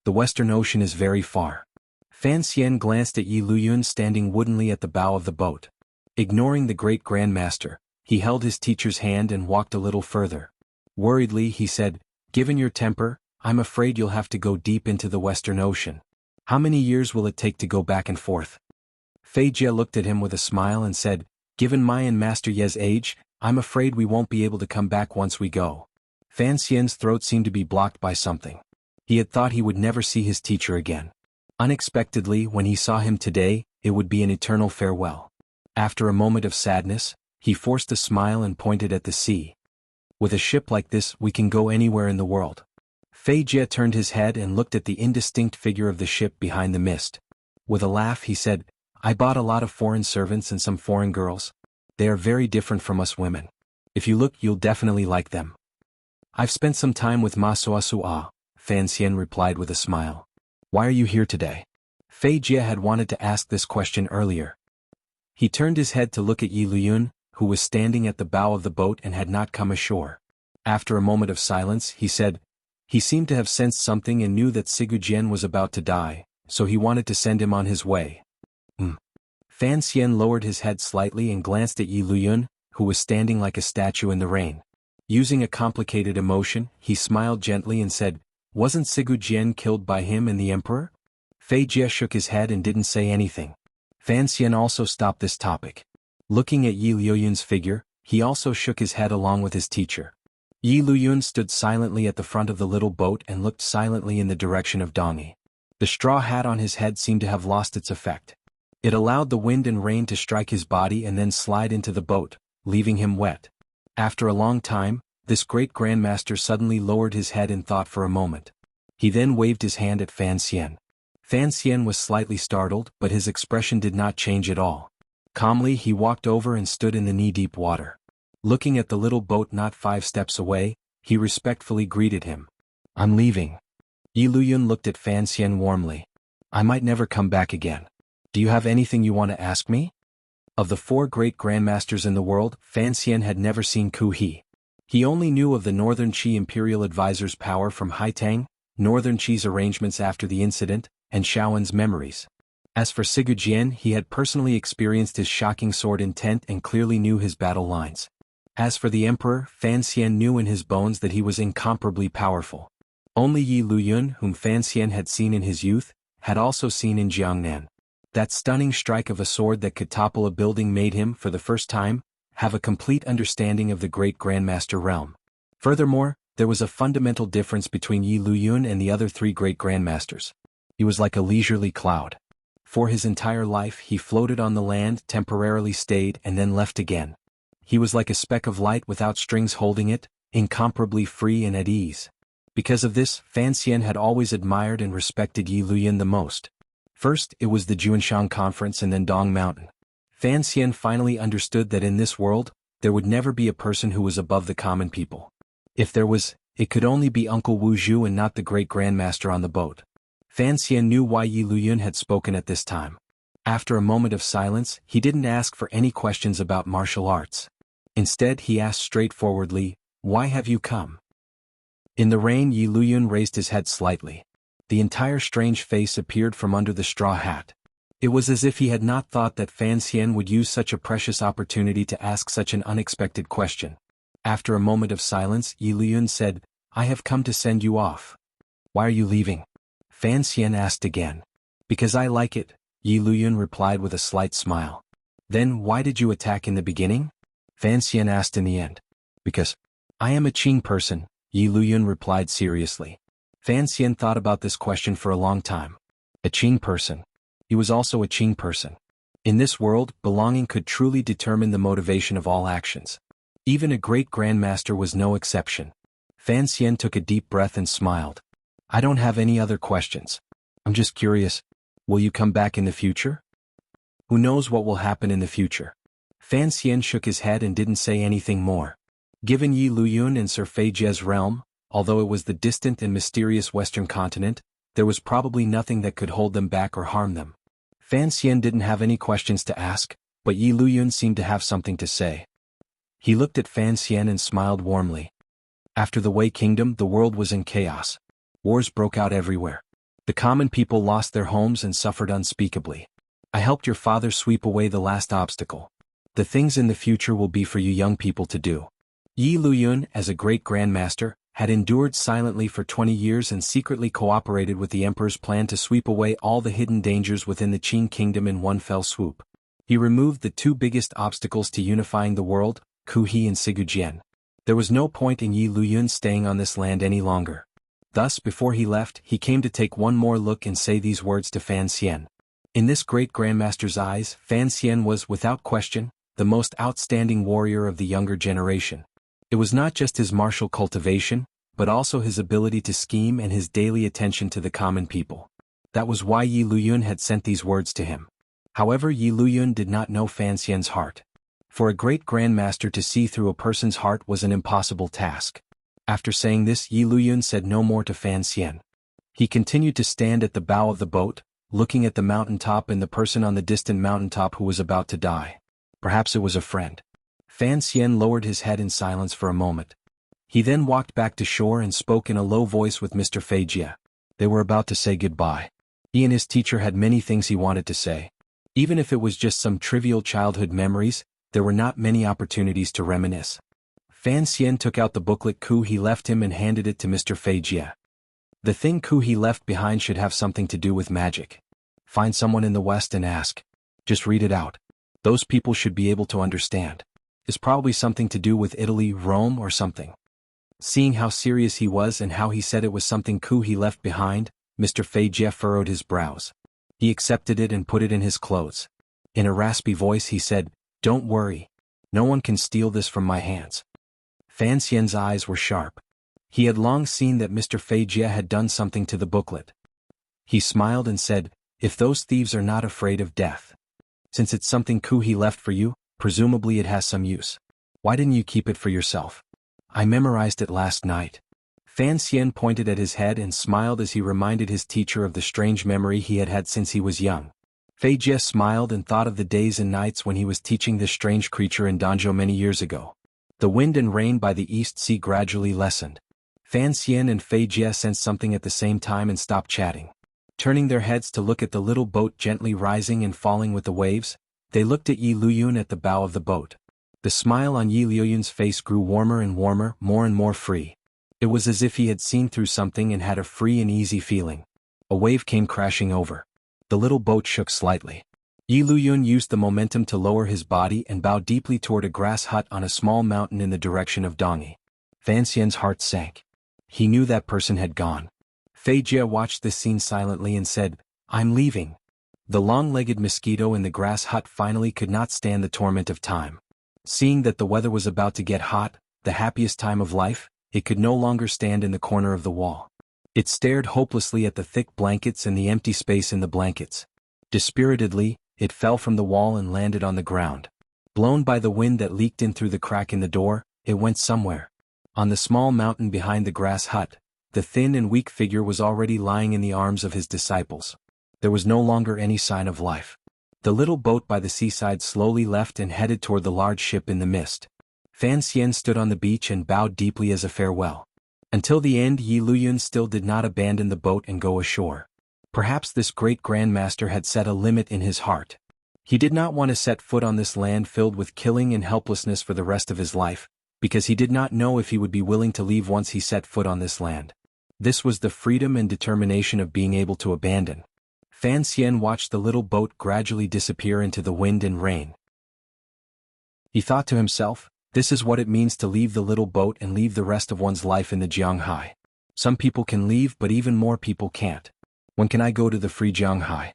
The Western Ocean is very far. Fan Xian glanced at Yi Luyan standing woodenly at the bow of the boat. Ignoring the great grandmaster, he held his teacher's hand and walked a little further. Worriedly he said, "Given your temper, I'm afraid you'll have to go deep into the Western Ocean. How many years will it take to go back and forth?" Feijia looked at him with a smile and said, "Given my and Master Ye's age, I'm afraid we won't be able to come back once we go." Fan Xian's throat seemed to be blocked by something. He had thought he would never see his teacher again. Unexpectedly, when he saw him today, it would be an eternal farewell. After a moment of sadness, he forced a smile and pointed at the sea. "With a ship like this we can go anywhere in the world." Feijia turned his head and looked at the indistinct figure of the ship behind the mist. With a laugh he said, "I bought a lot of foreign servants and some foreign girls. They are very different from us women. If you look you'll definitely like them." I've spent some time with Ma Suasua, Fan Xian replied with a smile. Why are you here today? Fei Jie had wanted to ask this question earlier. He turned his head to look at Yi Luyun, who was standing at the bow of the boat and had not come ashore. After a moment of silence, he said, he seemed to have sensed something and knew that Sigu Jian was about to die, so he wanted to send him on his way. Fan Xian lowered his head slightly and glanced at Yi Luyun, who was standing like a statue in the rain. Using a complicated emotion, he smiled gently and said, wasn't Sigu Jian killed by him and the emperor? Fei Jie shook his head and didn't say anything. Fan Xian also stopped this topic. Looking at Yi Luyun's figure, he also shook his head along with his teacher. Yi Luyun stood silently at the front of the little boat and looked silently in the direction of Dongyi. The straw hat on his head seemed to have lost its effect. It allowed the wind and rain to strike his body and then slide into the boat, leaving him wet. After a long time, this great grandmaster suddenly lowered his head in thought for a moment. He then waved his hand at Fan Xian. Fan Xian was slightly startled, but his expression did not change at all. Calmly he walked over and stood in the knee-deep water. Looking at the little boat not 5 steps away, he respectfully greeted him. I'm leaving. Yi Luyun looked at Fan Xian warmly. I might never come back again. Do you have anything you want to ask me? Of the 4 great grandmasters in the world, Fan Xian had never seen Ku He. He only knew of the Northern Qi Imperial Advisor's power from Haitang, Northern Qi's arrangements after the incident, and Shaowen's memories. As for Sigu Jian, he had personally experienced his shocking sword intent and clearly knew his battle lines. As for the emperor, Fan Xian knew in his bones that he was incomparably powerful. Only Yi Luyun, whom Fan Xian had seen in his youth, had also seen in Jiangnan. That stunning strike of a sword that could topple a building made him, for the first time, have a complete understanding of the great grandmaster realm. Furthermore, there was a fundamental difference between Yi Luyun and the other 3 great grandmasters. He was like a leisurely cloud. For his entire life he floated on the land, temporarily stayed and then left again. He was like a speck of light without strings holding it, incomparably free and at ease. Because of this, Fan Xian had always admired and respected Yi Luyun the most. First, it was the Juanshan Conference and then Dong Mountain. Fan Xian finally understood that in this world, there would never be a person who was above the common people. If there was, it could only be Uncle Wu Zhu and not the great grandmaster on the boat. Fan Xian knew why Yi Luyun had spoken at this time. After a moment of silence, he didn't ask for any questions about martial arts. Instead he asked straightforwardly, why have you come? In the rain Yi Luyun raised his head slightly. The entire strange face appeared from under the straw hat. It was as if he had not thought that Fan Xian would use such a precious opportunity to ask such an unexpected question. After a moment of silence, Yi Luyun said, I have come to send you off. Why are you leaving? Fan Xian asked again. Because I like it, Yi Luyun replied with a slight smile. Then why did you attack in the beginning? Fan Xian asked in the end. Because I am a Qing person, Yi Luyun replied seriously. Fan Xian thought about this question for a long time. A Qing person. He was also a Qing person. In this world, belonging could truly determine the motivation of all actions. Even a great grandmaster was no exception. Fan Xian took a deep breath and smiled. I don't have any other questions. I'm just curious, will you come back in the future? Who knows what will happen in the future? Fan Xian shook his head and didn't say anything more. Given Yi Luyun and Sir Fei Jie's realm, although it was the distant and mysterious western continent, there was probably nothing that could hold them back or harm them. Fan Xian didn't have any questions to ask, but Yi Luyun seemed to have something to say. He looked at Fan Xian and smiled warmly. After the Wei Kingdom, the world was in chaos. Wars broke out everywhere. The common people lost their homes and suffered unspeakably. I helped your father sweep away the last obstacle. The things in the future will be for you young people to do. Yi Luyun, as a great grandmaster, had endured silently for 20 years and secretly cooperated with the emperor's plan to sweep away all the hidden dangers within the Qing kingdom in one fell swoop. He removed the 2 biggest obstacles to unifying the world, Ku He and Sigu Jian. There was no point in Yi Luyun staying on this land any longer. Thus, before he left, he came to take one more look and say these words to Fan Xian. In this great grandmaster's eyes, Fan Xian was, without question, the most outstanding warrior of the younger generation. It was not just his martial cultivation, but also his ability to scheme and his daily attention to the common people. That was why Yi Luyun had sent these words to him. However, Yi Luyun did not know Fan Xian's heart. For a great grandmaster to see through a person's heart was an impossible task. After saying this, Yi Luyun said no more to Fan Xian. He continued to stand at the bow of the boat, looking at the mountaintop and the person on the distant mountaintop who was about to die. Perhaps it was a friend. Fan Xian lowered his head in silence for a moment. He then walked back to shore and spoke in a low voice with Mr. Fei Jie. They were about to say goodbye. He and his teacher had many things he wanted to say. Even if it was just some trivial childhood memories, there were not many opportunities to reminisce. Fan Xian took out the booklet Ku he left him and handed it to Mr. Fei Jie. The thing Ku he left behind should have something to do with magic. Find someone in the West and ask. Just read it out. Those people should be able to understand. It's probably something to do with Italy, Rome, or something. Seeing how serious he was and how he said it was something Ku he left behind, Mr. Fei Jie furrowed his brows. He accepted it and put it in his clothes. In a raspy voice he said, "Don't worry. No one can steal this from my hands." Fan Xian's eyes were sharp. He had long seen that Mr. Fei Jie had done something to the booklet. He smiled and said, "If those thieves are not afraid of death. Since it's something Ku he left for you, presumably it has some use. Why didn't you keep it for yourself?" "I memorized it last night." Fan Xian pointed at his head and smiled as he reminded his teacher of the strange memory he had had since he was young. Fei Jie smiled and thought of the days and nights when he was teaching this strange creature in Danzhou many years ago. The wind and rain by the East Sea gradually lessened. Fan Xian and Fei Jie sensed something at the same time and stopped chatting. Turning their heads to look at the little boat gently rising and falling with the waves, they looked at Yi Luyun at the bow of the boat. The smile on Yi Luyun's face grew warmer and warmer, more and more free. It was as if he had seen through something and had a free and easy feeling. A wave came crashing over. The little boat shook slightly. Yi Luyun used the momentum to lower his body and bow deeply toward a grass hut on a small mountain in the direction of Dongyi. Fan Xian's heart sank. He knew that person had gone. Fei Jie watched this scene silently and said, "I'm leaving." The long-legged mosquito in the grass hut finally could not stand the torment of time. Seeing that the weather was about to get hot, the happiest time of life, it could no longer stand in the corner of the wall. It stared hopelessly at the thick blankets and the empty space in the blankets. Dispiritedly, it fell from the wall and landed on the ground. Blown by the wind that leaked in through the crack in the door, it went somewhere. On the small mountain behind the grass hut, the thin and weak figure was already lying in the arms of his disciples. There was no longer any sign of life. The little boat by the seaside slowly left and headed toward the large ship in the mist. Fan Xian stood on the beach and bowed deeply as a farewell. Until the end, Yi Luyun still did not abandon the boat and go ashore. Perhaps this great grandmaster had set a limit in his heart. He did not want to set foot on this land filled with killing and helplessness for the rest of his life, because he did not know if he would be willing to leave once he set foot on this land. This was the freedom and determination of being able to abandon. Fan Xian watched the little boat gradually disappear into the wind and rain. He thought to himself, this is what it means to leave the little boat and leave the rest of one's life in the Jianghai. Some people can leave, but even more people can't. When can I go to the free Jianghai?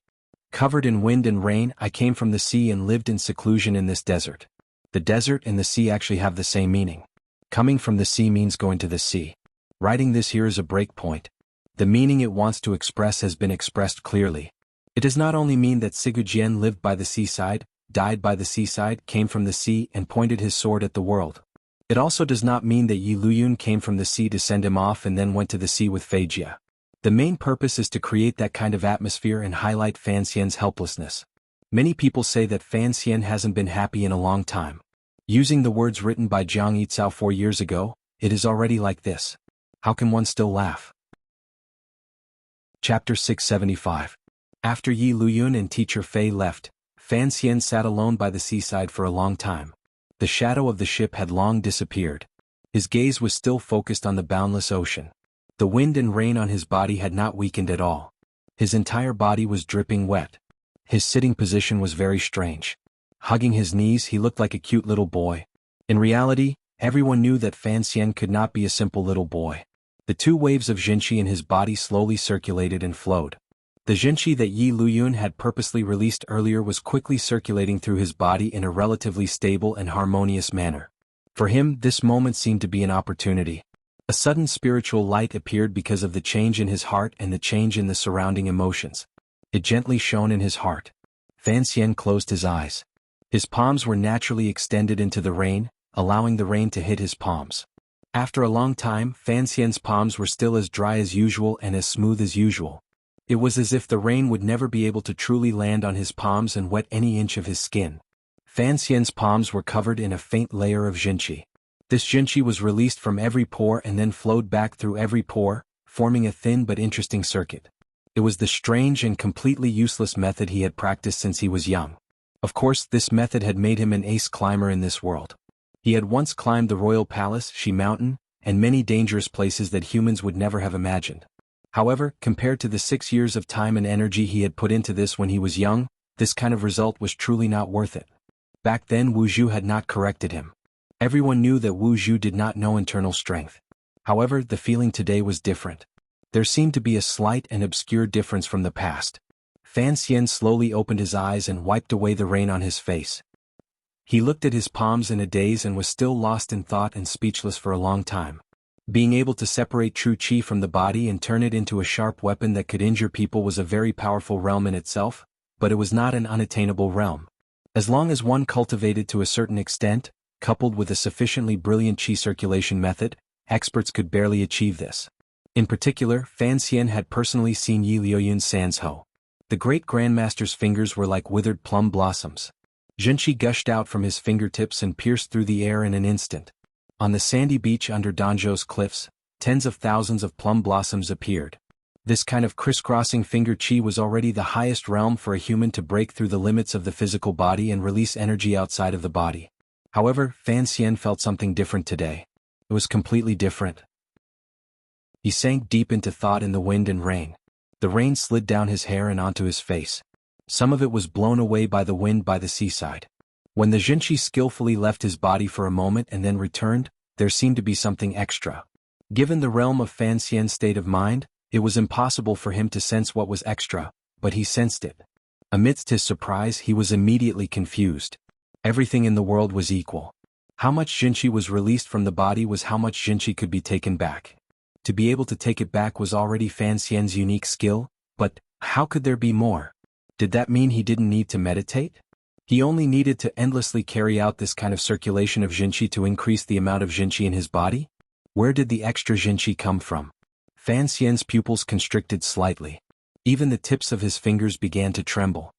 Covered in wind and rain, I came from the sea and lived in seclusion in this desert. The desert and the sea actually have the same meaning. Coming from the sea means going to the sea. Writing this here is a break point. The meaning it wants to express has been expressed clearly. It does not only mean that Sigu Jian lived by the seaside, died by the seaside, came from the sea, and pointed his sword at the world. It also does not mean that Yi Luyun came from the sea to send him off and then went to the sea with Fei Jie. The main purpose is to create that kind of atmosphere and highlight Fan Xian's helplessness. Many people say that Fan Xian hasn't been happy in a long time. Using the words written by Jiang Yizhao 4 years ago, it is already like this. How can one still laugh? Chapter 675. After Yi Luyun and teacher Fei left, Fan Xian sat alone by the seaside for a long time. The shadow of the ship had long disappeared. His gaze was still focused on the boundless ocean. The wind and rain on his body had not weakened at all. His entire body was dripping wet. His sitting position was very strange. Hugging his knees, he looked like a cute little boy. In reality, everyone knew that Fan Xian could not be a simple little boy. The 2 waves of Jinqi in his body slowly circulated and flowed. The Jinqi that Yi Luyun had purposely released earlier was quickly circulating through his body in a relatively stable and harmonious manner. For him, this moment seemed to be an opportunity. A sudden spiritual light appeared because of the change in his heart and the change in the surrounding emotions. It gently shone in his heart. Fan Xian closed his eyes. His palms were naturally extended into the rain, allowing the rain to hit his palms. After a long time, Fan Xian's palms were still as dry as usual and as smooth as usual. It was as if the rain would never be able to truly land on his palms and wet any inch of his skin. Fan Xian's palms were covered in a faint layer of jinqi. This jinqi was released from every pore and then flowed back through every pore, forming a thin but interesting circuit. It was the strange and completely useless method he had practiced since he was young. Of course, this method had made him an ace climber in this world. He had once climbed the royal palace, Shi Mountain, and many dangerous places that humans would never have imagined. However, compared to the 6 years of time and energy he had put into this when he was young, this kind of result was truly not worth it. Back then Wu Zhu had not corrected him. Everyone knew that Wu Zhu did not know internal strength. However, the feeling today was different. There seemed to be a slight and obscure difference from the past. Fan Xian slowly opened his eyes and wiped away the rain on his face. He looked at his palms in a daze and was still lost in thought and speechless for a long time. Being able to separate true qi from the body and turn it into a sharp weapon that could injure people was a very powerful realm in itself, but it was not an unattainable realm. As long as one cultivated to a certain extent, coupled with a sufficiently brilliant qi circulation method, experts could barely achieve this. In particular, Fan Xian had personally seen Yi Liuyun's Sanzhou. The great grandmaster's fingers were like withered plum blossoms. Jinqi gushed out from his fingertips and pierced through the air in an instant. On the sandy beach under Danzhou's cliffs, tens of thousands of plum blossoms appeared. This kind of crisscrossing finger qi was already the highest realm for a human to break through the limits of the physical body and release energy outside of the body. However, Fan Xian felt something different today. It was completely different. He sank deep into thought in the wind and rain. The rain slid down his hair and onto his face. Some of it was blown away by the wind by the seaside. When the jinqi skillfully left his body for a moment and then returned, there seemed to be something extra. Given the realm of Fan Xian's state of mind, it was impossible for him to sense what was extra, but he sensed it. Amidst his surprise, he was immediately confused. Everything in the world was equal. How much jinqi was released from the body was how much jinqi could be taken back. To be able to take it back was already Fan Xian's unique skill, but how could there be more? Did that mean he didn't need to meditate? He only needed to endlessly carry out this kind of circulation of jinqi to increase the amount of jinqi in his body? Where did the extra jinqi come from? Fan Xian's pupils constricted slightly. Even the tips of his fingers began to tremble.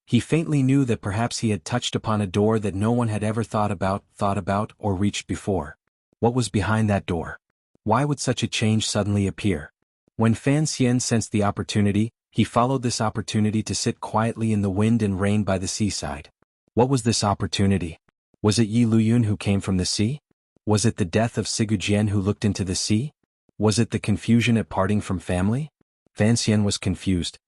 He faintly knew that perhaps he had touched upon a door that no one had ever thought about, or reached before. What was behind that door? Why would such a change suddenly appear? When Fan Xian sensed the opportunity, he followed this opportunity to sit quietly in the wind and rain by the seaside. What was this opportunity? Was it Yi Luyun who came from the sea? Was it the death of Sigujien who looked into the sea? Was it the confusion at parting from family? Fan Xian was confused.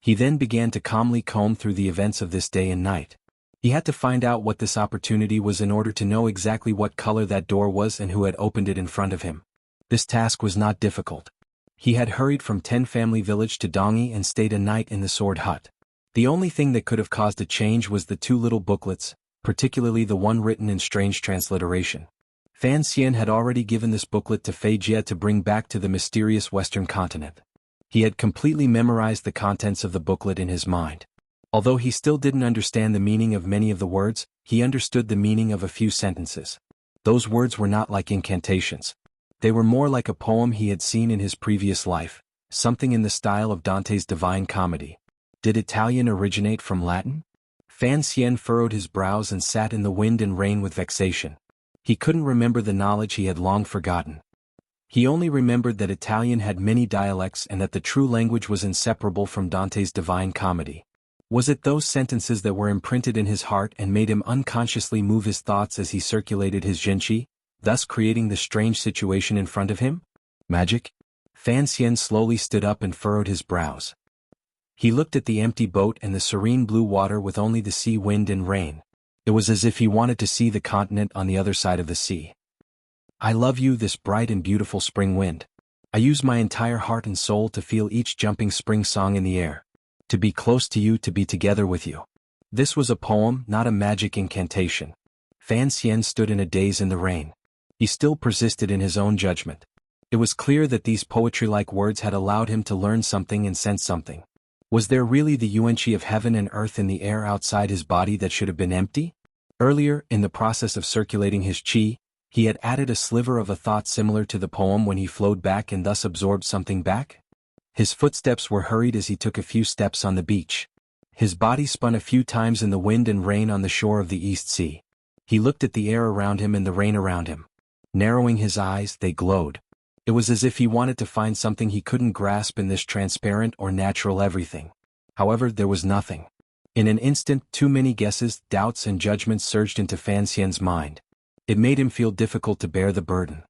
He then began to calmly comb through the events of this day and night. He had to find out what this opportunity was in order to know exactly what color that door was and who had opened it in front of him. This task was not difficult. He had hurried from Ten Family Village to Dongyi and stayed a night in the Sword Hut. The only thing that could have caused a change was the 2 little booklets, particularly the one written in strange transliteration. Fan Xian had already given this booklet to Fei Jie to bring back to the mysterious Western continent. He had completely memorized the contents of the booklet in his mind. Although he still didn't understand the meaning of many of the words, he understood the meaning of a few sentences. Those words were not like incantations. They were more like a poem he had seen in his previous life, something in the style of Dante's Divine Comedy. Did Italian originate from Latin? Fan Xian furrowed his brows and sat in the wind and rain with vexation. He couldn't remember the knowledge he had long forgotten. He only remembered that Italian had many dialects and that the true language was inseparable from Dante's Divine Comedy. Was it those sentences that were imprinted in his heart and made him unconsciously move his thoughts as he circulated his jinqi, thus creating the strange situation in front of him? Magic? Fan Xian slowly stood up and furrowed his brows. He looked at the empty boat and the serene blue water with only the sea wind and rain. It was as if he wanted to see the continent on the other side of the sea. I love you, this bright and beautiful spring wind. I use my entire heart and soul to feel each jumping spring song in the air. To be close to you, to be together with you. This was a poem, not a magic incantation. Fan Xian stood in a daze in the rain. He still persisted in his own judgment. It was clear that these poetry-like words had allowed him to learn something and sense something. Was there really the yuanqi of heaven and earth in the air outside his body that should have been empty? Earlier, in the process of circulating his qi, He had added a sliver of a thought similar to the poem when he flowed back and thus absorbed something back? His footsteps were hurried as he took a few steps on the beach. His body spun a few times in the wind and rain on the shore of the East Sea. He looked at the air around him and the rain around him. Narrowing his eyes, they glowed. It was as if he wanted to find something he couldn't grasp in this transparent or natural everything. However, there was nothing. In an instant, too many guesses, doubts and judgments surged into Fan Xian's mind. It made him feel difficult to bear the burden.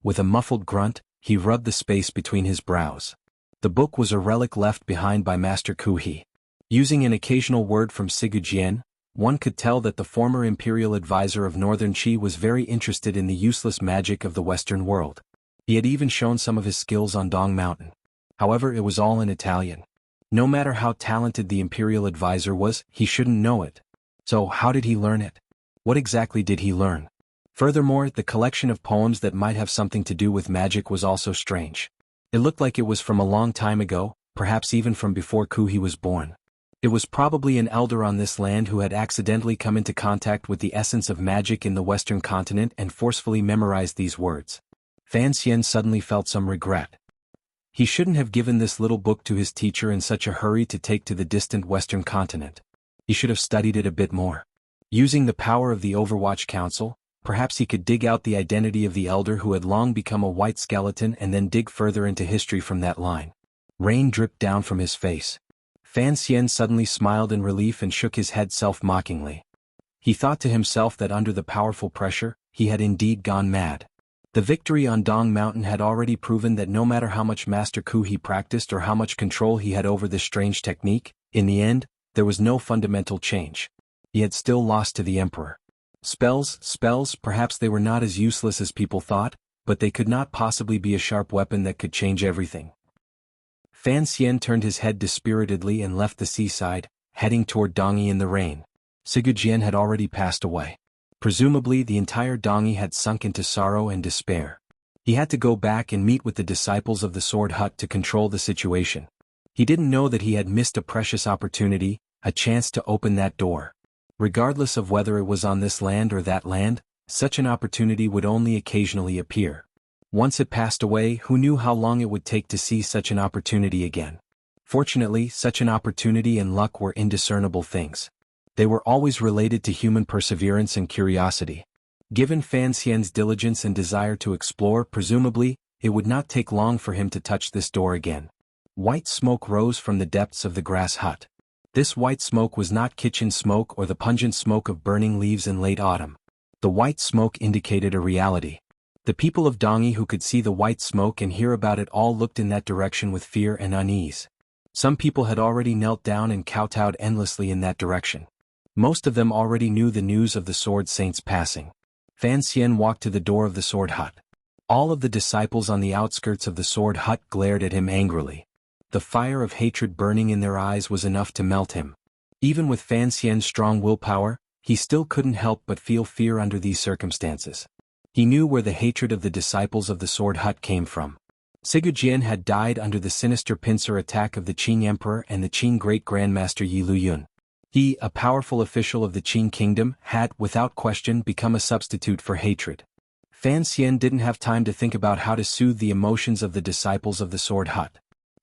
With a muffled grunt, he rubbed the space between his brows. The book was a relic left behind by Master Ku He. Using an occasional word from Sigujien, one could tell that the former imperial advisor of Northern Qi was very interested in the useless magic of the Western world. He had even shown some of his skills on Dong Mountain. However, it was all in Italian. No matter how talented the imperial advisor was, he shouldn't know it. So how did he learn it? What exactly did he learn? Furthermore, the collection of poems that might have something to do with magic was also strange. It looked like it was from a long time ago, perhaps even from before Ku He was born. It was probably an elder on this land who had accidentally come into contact with the essence of magic in the Western continent and forcefully memorized these words. Fan Xian suddenly felt some regret. He shouldn't have given this little book to his teacher in such a hurry to take to the distant Western continent. He should have studied it a bit more. Using the power of the Overwatch Council, perhaps he could dig out the identity of the elder who had long become a white skeleton and then dig further into history from that line. Rain dripped down from his face. Fan Xian suddenly smiled in relief and shook his head self-mockingly. He thought to himself that under the powerful pressure, he had indeed gone mad. The victory on Dong Mountain had already proven that no matter how much Master Ku he practiced or how much control he had over this strange technique, in the end, there was no fundamental change. He had still lost to the Emperor. Spells, perhaps they were not as useless as people thought, but they could not possibly be a sharp weapon that could change everything. Fan Xian turned his head dispiritedly and left the seaside, heading toward Dongyi in the rain. Sigujien had already passed away. Presumably the entire Dongyi had sunk into sorrow and despair. He had to go back and meet with the disciples of the Sword Hut to control the situation. He didn't know that he had missed a precious opportunity, a chance to open that door. Regardless of whether it was on this land or that land, such an opportunity would only occasionally appear. Once it passed away, who knew how long it would take to see such an opportunity again? Fortunately, such an opportunity and luck were indiscernible things. They were always related to human perseverance and curiosity. Given Fan Xian's diligence and desire to explore, presumably, it would not take long for him to touch this door again. White smoke rose from the depths of the grass hut. This white smoke was not kitchen smoke or the pungent smoke of burning leaves in late autumn. The white smoke indicated a reality. The people of Dongyi who could see the white smoke and hear about it all looked in that direction with fear and unease. Some people had already knelt down and kowtowed endlessly in that direction. Most of them already knew the news of the Sword Saint's passing. Fan Xian walked to the door of the Sword Hut. All of the disciples on the outskirts of the Sword Hut glared at him angrily. The fire of hatred burning in their eyes was enough to melt him. Even with Fan Xian's strong willpower, he still couldn't help but feel fear under these circumstances. He knew where the hatred of the disciples of the Sword Hut came from. Sigujien had died under the sinister pincer attack of the Qing Emperor and the Qing Great Grandmaster Yi Luyun. He, a powerful official of the Qing kingdom, had, without question, become a substitute for hatred. Fan Xian didn't have time to think about how to soothe the emotions of the disciples of the Sword Hut.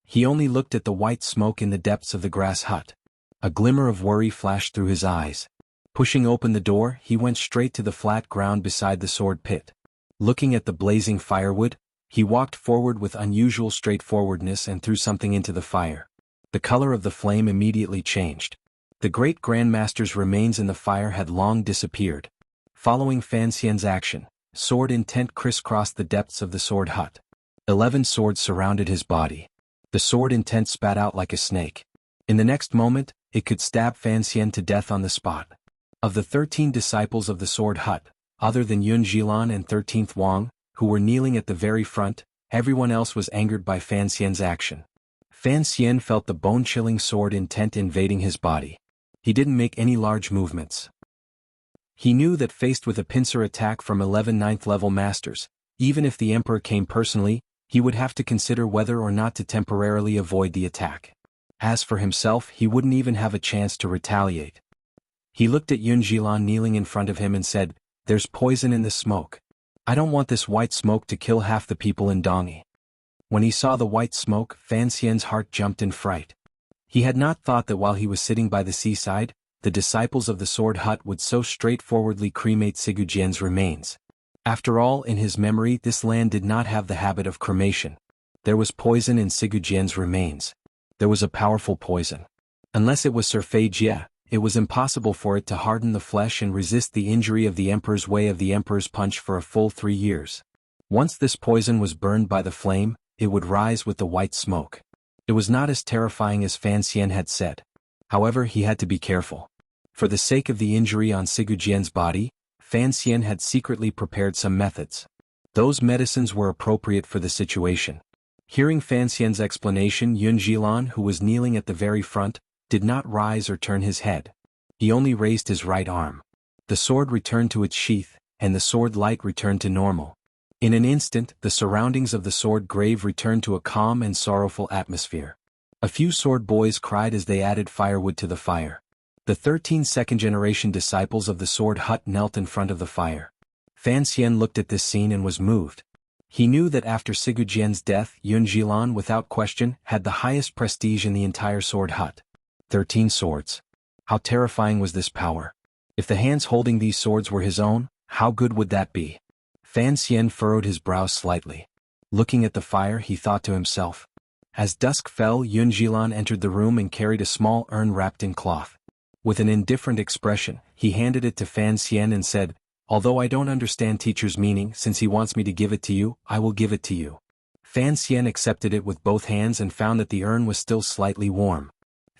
He only looked at the white smoke in the depths of the grass hut. A glimmer of worry flashed through his eyes. Pushing open the door, he went straight to the flat ground beside the sword pit. Looking at the blazing firewood, he walked forward with unusual straightforwardness and threw something into the fire. The color of the flame immediately changed. The great Grandmaster's remains in the fire had long disappeared. Following Fan Xian's action, sword intent crisscrossed the depths of the sword hut. 11 swords surrounded his body. The sword intent spat out like a snake. In the next moment, it could stab Fan Xian to death on the spot. Of the 13 disciples of the Sword Hut, other than Yun Zhilan and 13th Wang, who were kneeling at the very front, everyone else was angered by Fan Xian's action. Fan Xian felt the bone-chilling sword intent invading his body. He didn't make any large movements. He knew that faced with a pincer attack from 11 ninth-level masters, even if the Emperor came personally, he would have to consider whether or not to temporarily avoid the attack. As for himself, he wouldn't even have a chance to retaliate. He looked at Yun Zhilan kneeling in front of him and said, "There's poison in the smoke. I don't want this white smoke to kill half the people in Dongi. When he saw the white smoke, Fan Xian's heart jumped in fright. He had not thought that while he was sitting by the seaside, the disciples of the Sword Hut would so straightforwardly cremate Sigu Jian's remains. After all, in his memory, this land did not have the habit of cremation. There was poison in Sigu Jian's remains. There was a powerful poison. Unless it was Surfei Jia, it was impossible for it to harden the flesh and resist the injury of the Emperor's way of the Emperor's punch for a full 3 years. Once this poison was burned by the flame, it would rise with the white smoke. It was not as terrifying as Fan Xian had said. However, he had to be careful. For the sake of the injury on Sigu Jian's body, Fan Xian had secretly prepared some methods. Those medicines were appropriate for the situation. Hearing Fan Xian's explanation, Yun Jilan, who was kneeling at the very front, did not rise or turn his head. He only raised his right arm. The sword returned to its sheath, and the sword light returned to normal. In an instant, the surroundings of the sword grave returned to a calm and sorrowful atmosphere. A few sword boys cried as they added firewood to the fire. The 13 second-generation disciples of the Sword Hut knelt in front of the fire. Fan Xian looked at this scene and was moved. He knew that after Sigu Jian's death, Yun Jilan, without question, had the highest prestige in the entire Sword Hut. 13 swords. How terrifying was this power? If the hands holding these swords were his own, how good would that be? Fan Xian furrowed his brows slightly. Looking at the fire, he thought to himself. As dusk fell, Yun Jilan entered the room and carried a small urn wrapped in cloth. With an indifferent expression, he handed it to Fan Xian and said, "Although I don't understand teacher's meaning, since he wants me to give it to you, I will give it to you." Fan Xian accepted it with both hands and found that the urn was still slightly warm.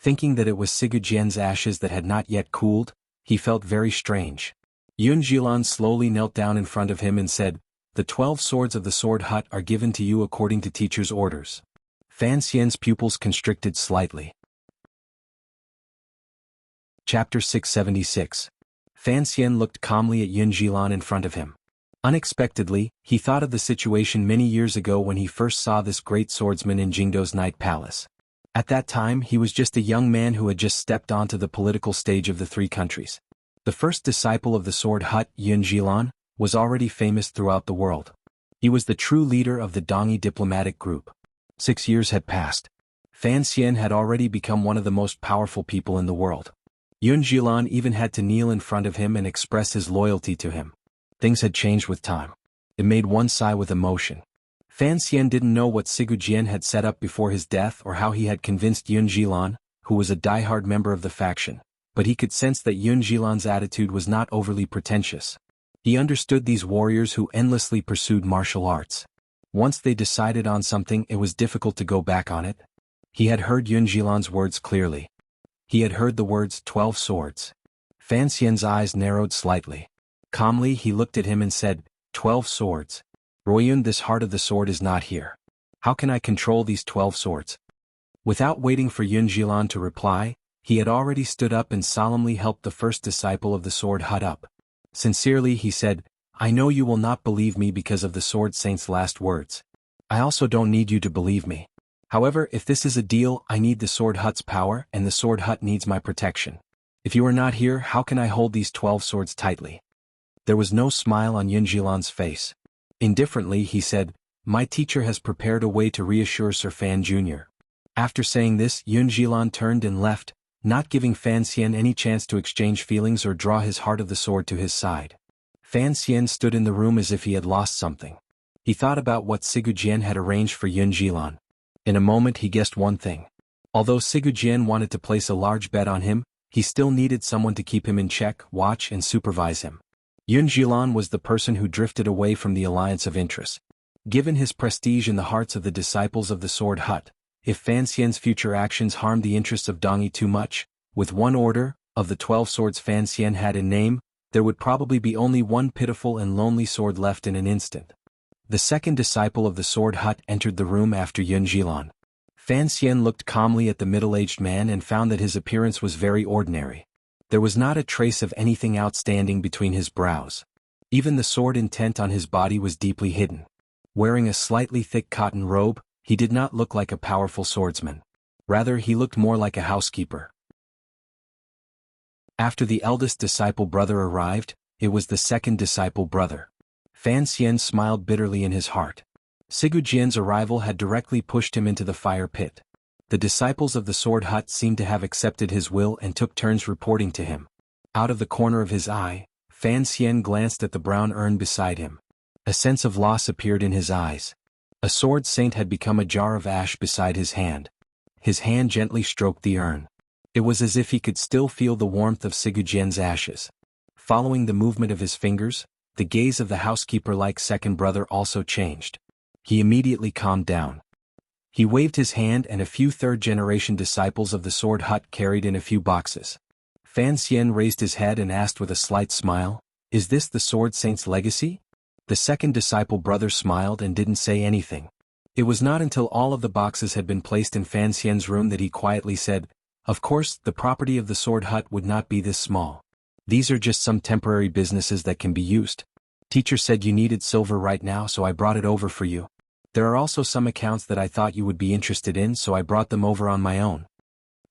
Thinking that it was Sigu Jian's ashes that had not yet cooled, he felt very strange. Yun Jilan slowly knelt down in front of him and said, "The 12 swords of the Sword Hut are given to you according to teacher's orders." Fan Xian's pupils constricted slightly. Chapter 676. Fan Xian looked calmly at Yun Jilan in front of him. Unexpectedly, he thought of the situation many years ago when he first saw this great swordsman in Jingdo's night palace. At that time, he was just a young man who had just stepped onto the political stage of the 3 countries. The first disciple of the Sword Hut, Yun Jilan, was already famous throughout the world. He was the true leader of the Dongi diplomatic group. 6 years had passed. Fan Xian had already become one of the most powerful people in the world. Yun Jilan even had to kneel in front of him and express his loyalty to him. Things had changed with time. It made one sigh with emotion. Fan Xian didn't know what Sigu Jian had set up before his death or how he had convinced Yun Jilan, who was a die-hard member of the faction, but he could sense that Yun Jilan's attitude was not overly pretentious. He understood these warriors who endlessly pursued martial arts. Once they decided on something, it was difficult to go back on it. He had heard Yun Jilan's words clearly. He had heard the words 12 swords. Fan Xian's eyes narrowed slightly. Calmly he looked at him and said, 12 swords. Royun, this heart of the sword is not here. How can I control these 12 swords? Without waiting for Yun Jilan to reply, he had already stood up and solemnly helped the first disciple of the Sword Hut up. Sincerely he said, I know you will not believe me because of the Sword Saint's last words. I also don't need you to believe me. However, if this is a deal, I need the Sword Hut's power and the Sword Hut needs my protection. If you are not here, how can I hold these 12 swords tightly? There was no smile on Yun Jilan's face. Indifferently he said, my teacher has prepared a way to reassure Sir Fan Jr. After saying this, Yun Jilan turned and left, not giving Fan Xian any chance to exchange feelings or draw his heart of the sword to his side. Fan Xian stood in the room as if he had lost something. He thought about what Sigu Jian had arranged for Yun Jilan. In a moment he guessed one thing. Although Sigu Jian wanted to place a large bet on him, he still needed someone to keep him in check, watch and supervise him. Yun Jilan was the person who drifted away from the alliance of interest. Given his prestige in the hearts of the disciples of the Sword Hut, if Fan Xian's future actions harmed the interests of Dongi too much, with one order, of the 12 swords Fan Xian had in name, there would probably be only one pitiful and lonely sword left in an instant. The second disciple of the Sword Hut entered the room after Yun Jilan. Fan Xian looked calmly at the middle-aged man and found that his appearance was very ordinary. There was not a trace of anything outstanding between his brows. Even the sword intent on his body was deeply hidden. Wearing a slightly thick cotton robe, he did not look like a powerful swordsman. Rather, he looked more like a housekeeper. After the eldest disciple brother arrived, it was the second disciple brother. Fan Xian smiled bitterly in his heart. Sigu Jian's arrival had directly pushed him into the fire pit. The disciples of the Sword Hut seemed to have accepted his will and took turns reporting to him. Out of the corner of his eye, Fan Xian glanced at the brown urn beside him. A sense of loss appeared in his eyes. A sword saint had become a jar of ash beside his hand. His hand gently stroked the urn. It was as if he could still feel the warmth of Sigu Jian's ashes. Following the movement of his fingers, the gaze of the housekeeper-like second brother also changed. He immediately calmed down. He waved his hand and a few third-generation disciples of the Sword Hut carried in a few boxes. Fan Xian raised his head and asked with a slight smile, "Is this the Sword Saint's legacy?" The second disciple brother smiled and didn't say anything. It was not until all of the boxes had been placed in Fan Xian's room that he quietly said, "Of course, the property of the Sword Hut would not be this small. These are just some temporary businesses that can be used. Teacher said you needed silver right now, so I brought it over for you. There are also some accounts that I thought you would be interested in, so I brought them over on my own."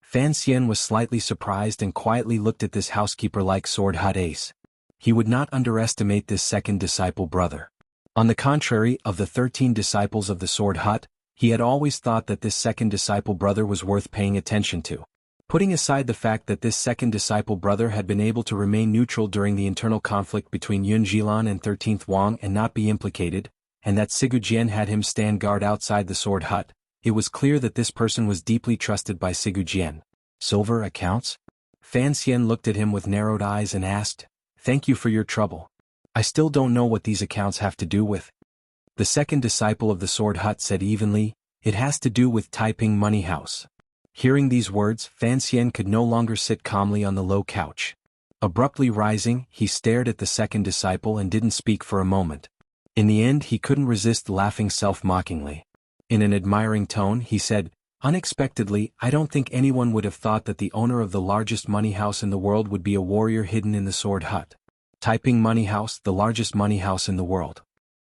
Fan Xian was slightly surprised and quietly looked at this housekeeper-like Sword Hut ace. He would not underestimate this second disciple brother. On the contrary, of the 13 disciples of the Sword Hut, he had always thought that this second disciple brother was worth paying attention to. Putting aside the fact that this second disciple brother had been able to remain neutral during the internal conflict between Yun Jilan and 13th Wang and not be implicated, and that Sigu Jian had him stand guard outside the Sword Hut, it was clear that this person was deeply trusted by Sigu Jian. "Silver accounts?" Fan Xian looked at him with narrowed eyes and asked, "Thank you for your trouble. I still don't know what these accounts have to do with." The second disciple of the Sword Hut said evenly, "It has to do with Taiping Money House." Hearing these words, Fan Xian could no longer sit calmly on the low couch. Abruptly rising, he stared at the second disciple and didn't speak for a moment. In the end, he couldn't resist laughing self-mockingly. In an admiring tone, he said, "Unexpectedly, I don't think anyone would have thought that the owner of the largest money house in the world would be a warrior hidden in the Sword Hut. Taiping Money House, the largest money house in the world."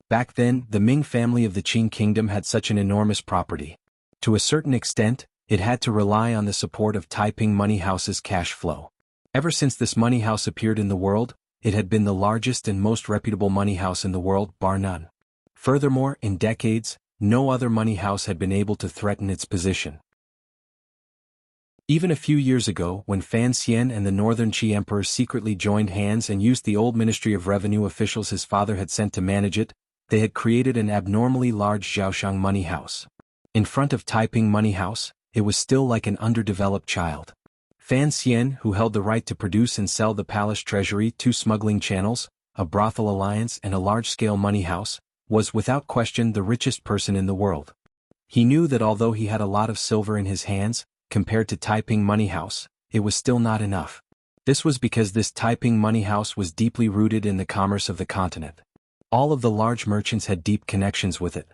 Back then, the Ming family of the Qing Kingdom had such an enormous property. To a certain extent, it had to rely on the support of Taiping Money House's cash flow. Ever since this money house appeared in the world, it had been the largest and most reputable money house in the world, bar none. Furthermore, in decades, no other money house had been able to threaten its position. Even a few years ago, when Fan Xian and the Northern Qi Emperor secretly joined hands and used the old Ministry of Revenue officials his father had sent to manage it, they had created an abnormally large Zhaoshang money house. In front of Taiping Money House, it was still like an underdeveloped child. Fan Xian, who held the right to produce and sell the palace treasury, 2 smuggling channels, a brothel alliance and a large-scale money house, was without question the richest person in the world. He knew that although he had a lot of silver in his hands, compared to Taiping Money House, it was still not enough. This was because this Taiping Money House was deeply rooted in the commerce of the continent. All of the large merchants had deep connections with it.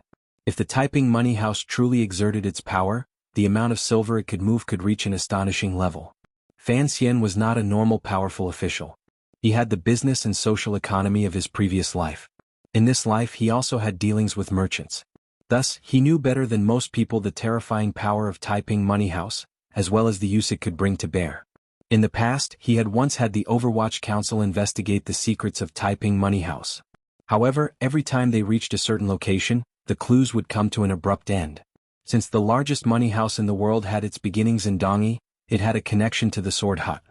If the Taiping Money House truly exerted its power, the amount of silver it could move could reach an astonishing level. Fan Xian was not a normal powerful official. He had the business and social economy of his previous life. In this life he also had dealings with merchants. Thus, he knew better than most people the terrifying power of Taiping Money House, as well as the use it could bring to bear. In the past, he had once had the Overwatch Council investigate the secrets of Taiping Money House. However, every time they reached a certain location, the clues would come to an abrupt end. Since the largest money house in the world had its beginnings in Dongyi, it had a connection to the Sword Hut.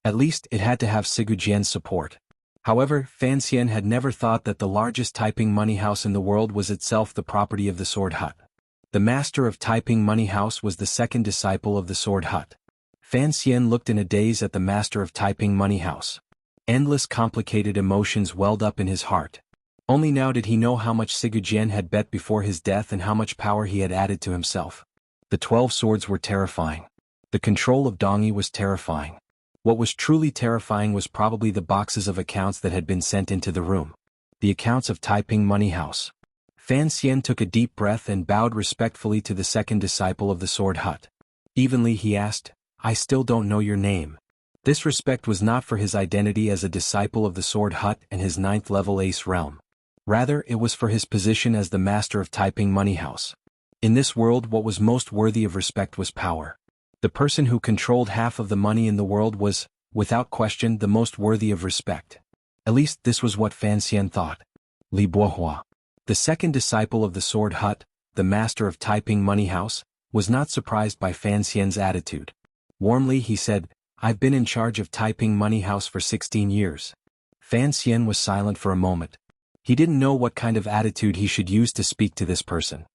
At least, it had to have Sigu Jian's support. However, Fan Xian had never thought that the largest Taiping money house in the world was itself the property of the Sword Hut. The master of Taiping Money House was the second disciple of the Sword Hut. Fan Xian looked in a daze at the master of Taiping Money House. Endless complicated emotions welled up in his heart. Only now did he know how much Sigu Jian had bet before his death and how much power he had added to himself. The 12 swords were terrifying. The control of Dongyi was terrifying. What was truly terrifying was probably the boxes of accounts that had been sent into the room. The accounts of Taiping Money House. Fan Xian took a deep breath and bowed respectfully to the second disciple of the Sword Hut. Evenly he asked, "I still don't know your name." This respect was not for his identity as a disciple of the Sword Hut and his 9th level ace realm. Rather, it was for his position as the master of Taiping Money House. In this world, what was most worthy of respect was power. The person who controlled half of the money in the world was, without question, the most worthy of respect. At least this was what Fan Xian thought. Li Bohua. The second disciple of the Sword Hut, the master of Taiping Money House, was not surprised by Fan Xian's attitude. Warmly he said, "I've been in charge of Taiping Money House for 16 years. Fan Xian was silent for a moment. He didn't know what kind of attitude he should use to speak to this person.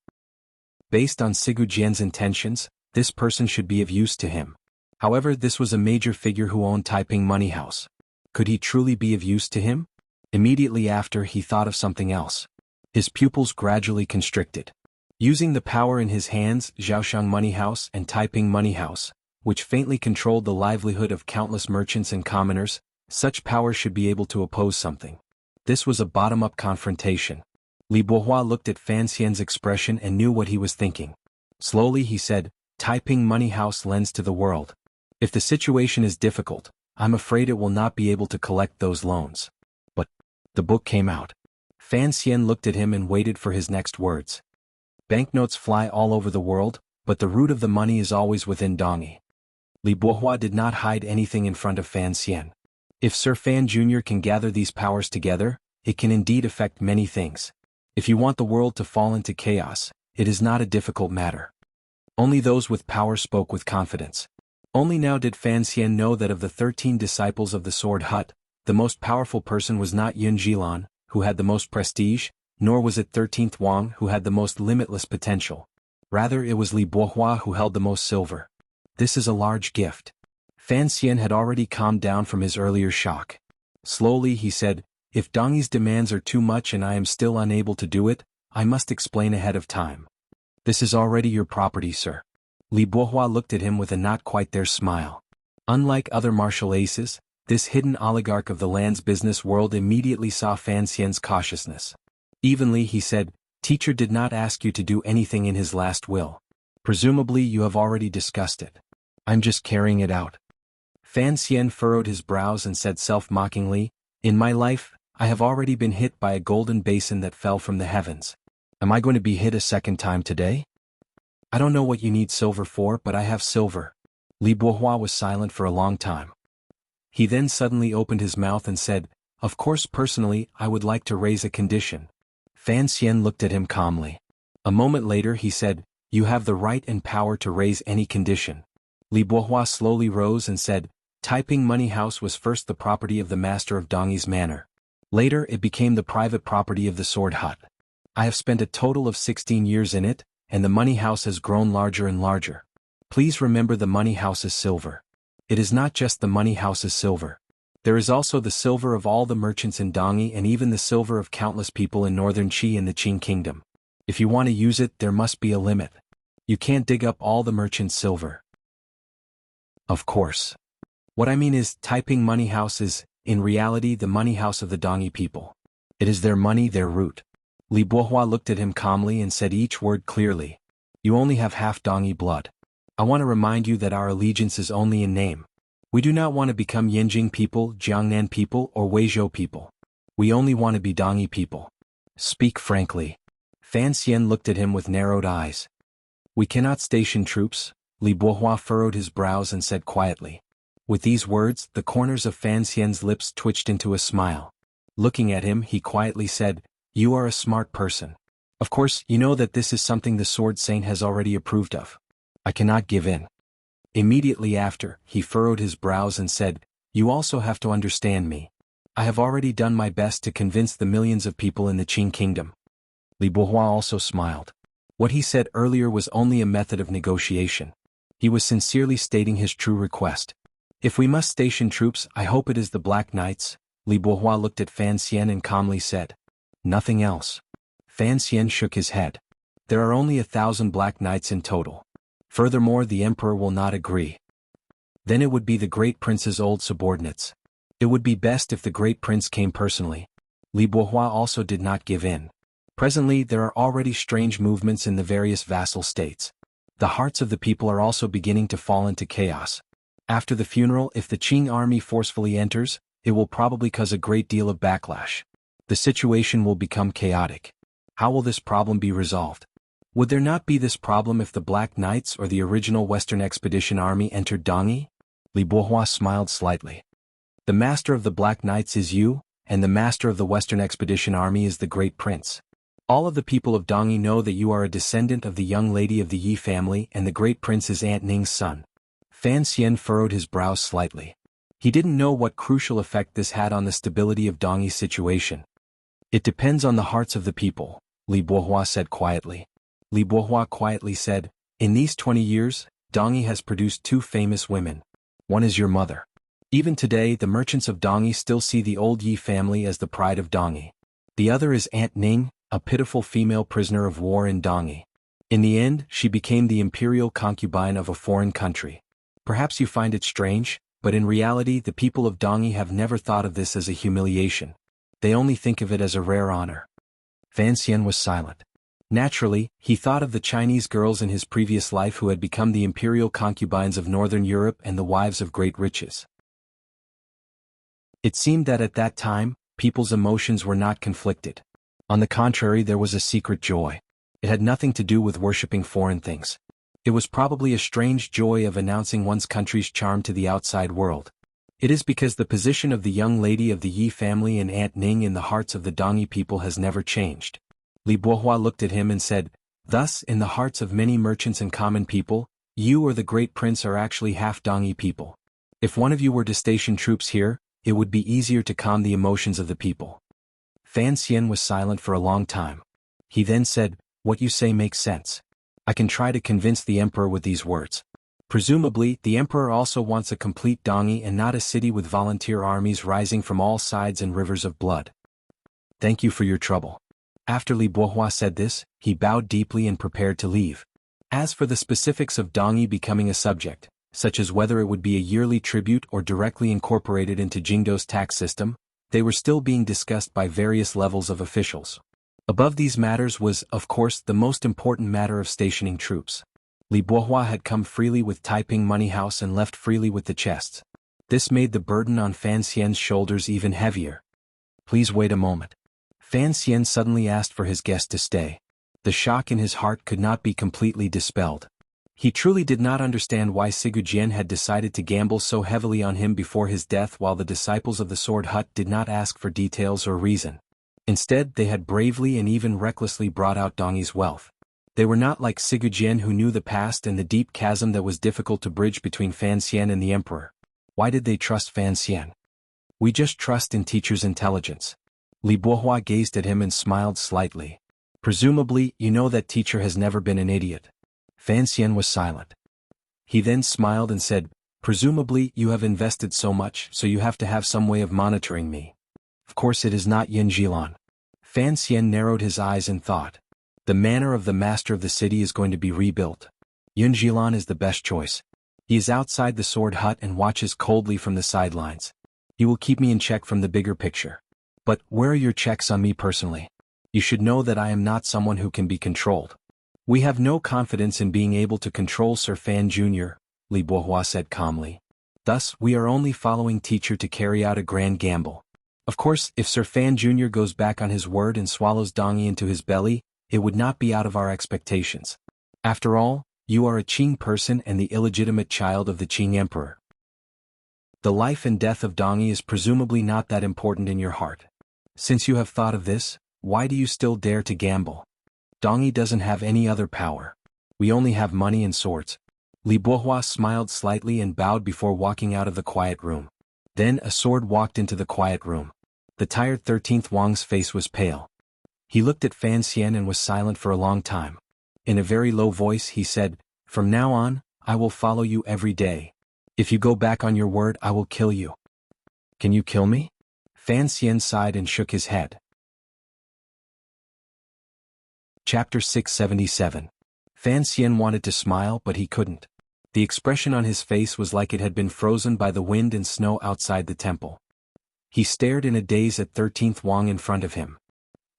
Based on Sigu Jian's intentions, this person should be of use to him. However, this was a major figure who owned Taiping Money House. Could he truly be of use to him? Immediately after, he thought of something else. His pupils gradually constricted. Using the power in his hands, Zhaoshang Money House and Taiping Money House, which faintly controlled the livelihood of countless merchants and commoners, such power should be able to oppose something. This was a bottom-up confrontation. Li Bohua looked at Fan Xian's expression and knew what he was thinking. Slowly he said, "Taiping Money House lends to the world. If the situation is difficult, I'm afraid it will not be able to collect those loans." But the book came out. Fan Xian looked at him and waited for his next words. Banknotes fly all over the world, but the root of the money is always within Dongyi. Li Bohua did not hide anything in front of Fan Xian. If Sir Fan Jr. can gather these powers together, it can indeed affect many things. If you want the world to fall into chaos, it is not a difficult matter. Only those with power spoke with confidence. Only now did Fan Xian know that of the 13 disciples of the Sword Hut, the most powerful person was not Yun Jilan, who had the most prestige, nor was it 13th Wang who had the most limitless potential. Rather, it was Li Bohua who held the most silver. This is a large gift. Fan Xian had already calmed down from his earlier shock. Slowly he said, "If Dongyi's demands are too much and I am still unable to do it, I must explain ahead of time. This is already your property, sir." Li Bohua looked at him with a not-quite-there smile. Unlike other martial aces, this hidden oligarch of the land's business world immediately saw Fan Xian's cautiousness. Evenly he said, "Teacher did not ask you to do anything in his last will. Presumably you have already discussed it. I'm just carrying it out." Fan Xian furrowed his brows and said self-mockingly, "In my life, I have already been hit by a golden basin that fell from the heavens. Am I going to be hit a second time today? I don't know what you need silver for, but I have silver." Li Bohua was silent for a long time. He then suddenly opened his mouth and said, "Of course, personally, I would like to raise a condition." Fan Xian looked at him calmly. A moment later he said, "You have the right and power to raise any condition." Li Bohua slowly rose and said, "Taiping Money House was first the property of the master of Dongyi's manor. Later it became the private property of the Sword Hut. I have spent a total of 16 years in it, and the money house has grown larger and larger. Please remember the money house is silver. It is not just the money house's silver. There is also the silver of all the merchants in Dongyi and even the silver of countless people in northern Qi and the Qing kingdom. If you want to use it, there must be a limit. You can't dig up all the merchants' silver." "Of course. What I mean is, Taiping Money House is, in reality, the money house of the Dongyi people. It is their money, their root." Li Bohua looked at him calmly and said each word clearly. "You only have half Dongyi blood. I want to remind you that our allegiance is only in name. We do not want to become Yanjing people, Jiangnan people, or Weizhou people. We only want to be Dongyi people. Speak frankly." Fan Xian looked at him with narrowed eyes. "We cannot station troops," Li Bohua furrowed his brows and said quietly. With these words, the corners of Fan Xian's lips twitched into a smile. Looking at him, he quietly said, "You are a smart person. Of course, you know that this is something the Sword Saint has already approved of. I cannot give in." Immediately after, he furrowed his brows and said, "You also have to understand me. I have already done my best to convince the millions of people in the Qing kingdom." Li Bohua also smiled. What he said earlier was only a method of negotiation. He was sincerely stating his true request. "If we must station troops, I hope it is the Black Knights." Li Bohua looked at Fan Xian and calmly said, "Nothing else." Fan Xian shook his head. "There are only 1,000 Black Knights in total. Furthermore, the Emperor will not agree. Then it would be the Great Prince's old subordinates. It would be best if the Great Prince came personally." Li Bohua also did not give in. Presently there are already strange movements in the various vassal states. The hearts of the people are also beginning to fall into chaos. After the funeral, if the Qing army forcefully enters, it will probably cause a great deal of backlash. The situation will become chaotic. How will this problem be resolved? Would there not be this problem if the Black Knights or the original Western Expedition Army entered Dongyi? Li Bohua smiled slightly. "The master of the Black Knights is you?" and the master of the Western Expedition Army is the Great Prince. All of the people of Dongyi know that you are a descendant of the young lady of the Yi family and the Great Prince is Aunt Ning's son. Fan Xian furrowed his brows slightly. He didn't know what crucial effect this had on the stability of Dongyi's situation. It depends on the hearts of the people, Li Bohua said quietly. Li Bohua quietly said, in these 20 years, Dongyi has produced two famous women. One is your mother. Even today the merchants of Dongyi still see the old Yi family as the pride of Dongyi. The other is Aunt Ning, a pitiful female prisoner of war in Dongyi. In the end, she became the imperial concubine of a foreign country. Perhaps you find it strange, but in reality the people of Dongyi have never thought of this as a humiliation. They only think of it as a rare honor. Fan Xian was silent. Naturally, he thought of the Chinese girls in his previous life who had become the imperial concubines of Northern Europe and the wives of great riches. It seemed that at that time, people's emotions were not conflicted. On the contrary, there was a secret joy. It had nothing to do with worshipping foreign things. It was probably a strange joy of announcing one's country's charm to the outside world. It is because the position of the young lady of the Yi family and Aunt Ning in the hearts of the Dongyi people has never changed. Li Bohua looked at him and said, thus, in the hearts of many merchants and common people, you or the Great Prince are actually half Dongyi people. If one of you were to station troops here, it would be easier to calm the emotions of the people. Fan Xian was silent for a long time. He then said, what you say makes sense. I can try to convince the emperor with these words. Presumably, the emperor also wants a complete Dongyi and not a city with volunteer armies rising from all sides and rivers of blood. Thank you for your trouble. After Li Bohua said this, he bowed deeply and prepared to leave. As for the specifics of Dongyi becoming a subject, such as whether it would be a yearly tribute or directly incorporated into Jingdo's tax system, they were still being discussed by various levels of officials. Above these matters was, of course, the most important matter of stationing troops. Li Bohua had come freely with Taiping Money House and left freely with the chests. This made the burden on Fan Xian's shoulders even heavier. Please wait a moment. Fan Xian suddenly asked for his guest to stay. The shock in his heart could not be completely dispelled. He truly did not understand why Sigujian had decided to gamble so heavily on him before his death while the disciples of the Sword Hut did not ask for details or reason. Instead, they had bravely and even recklessly brought out Dongyi's wealth. They were not like Sigujian who knew the past and the deep chasm that was difficult to bridge between Fan Xian and the emperor. Why did they trust Fan Xian? We just trust in teacher's intelligence. Li Bohua gazed at him and smiled slightly. Presumably, you know that teacher has never been an idiot. Fan Xian was silent. He then smiled and said, presumably you have invested so much, so you have to have some way of monitoring me. Of course it is not Yin Jilan. Fan Xian narrowed his eyes in thought. The manor of the master of the city is going to be rebuilt. Yin Jilan is the best choice. He is outside the Sword Hut and watches coldly from the sidelines. He will keep me in check from the bigger picture. But where are your checks on me personally? You should know that I am not someone who can be controlled. We have no confidence in being able to control Sir Fan Jr., Li Bohua said calmly. Thus, we are only following teacher to carry out a grand gamble. Of course, if Sir Fan Jr. goes back on his word and swallows Dongyi into his belly, it would not be out of our expectations. After all, you are a Qing person and the illegitimate child of the Qing emperor. The life and death of Dongyi is presumably not that important in your heart. Since you have thought of this, why do you still dare to gamble? Dongyi doesn't have any other power. We only have money and swords. Li Bohua smiled slightly and bowed before walking out of the quiet room. Then a sword walked into the quiet room. The tired 13th Wang's face was pale. He looked at Fan Xian and was silent for a long time. In a very low voice he said, from now on, I will follow you every day. If you go back on your word I will kill you. Can you kill me? Fan Xian sighed and shook his head. Chapter 677. Fan Xian wanted to smile but he couldn't. The expression on his face was like it had been frozen by the wind and snow outside the temple. He stared in a daze at 13th Wang in front of him.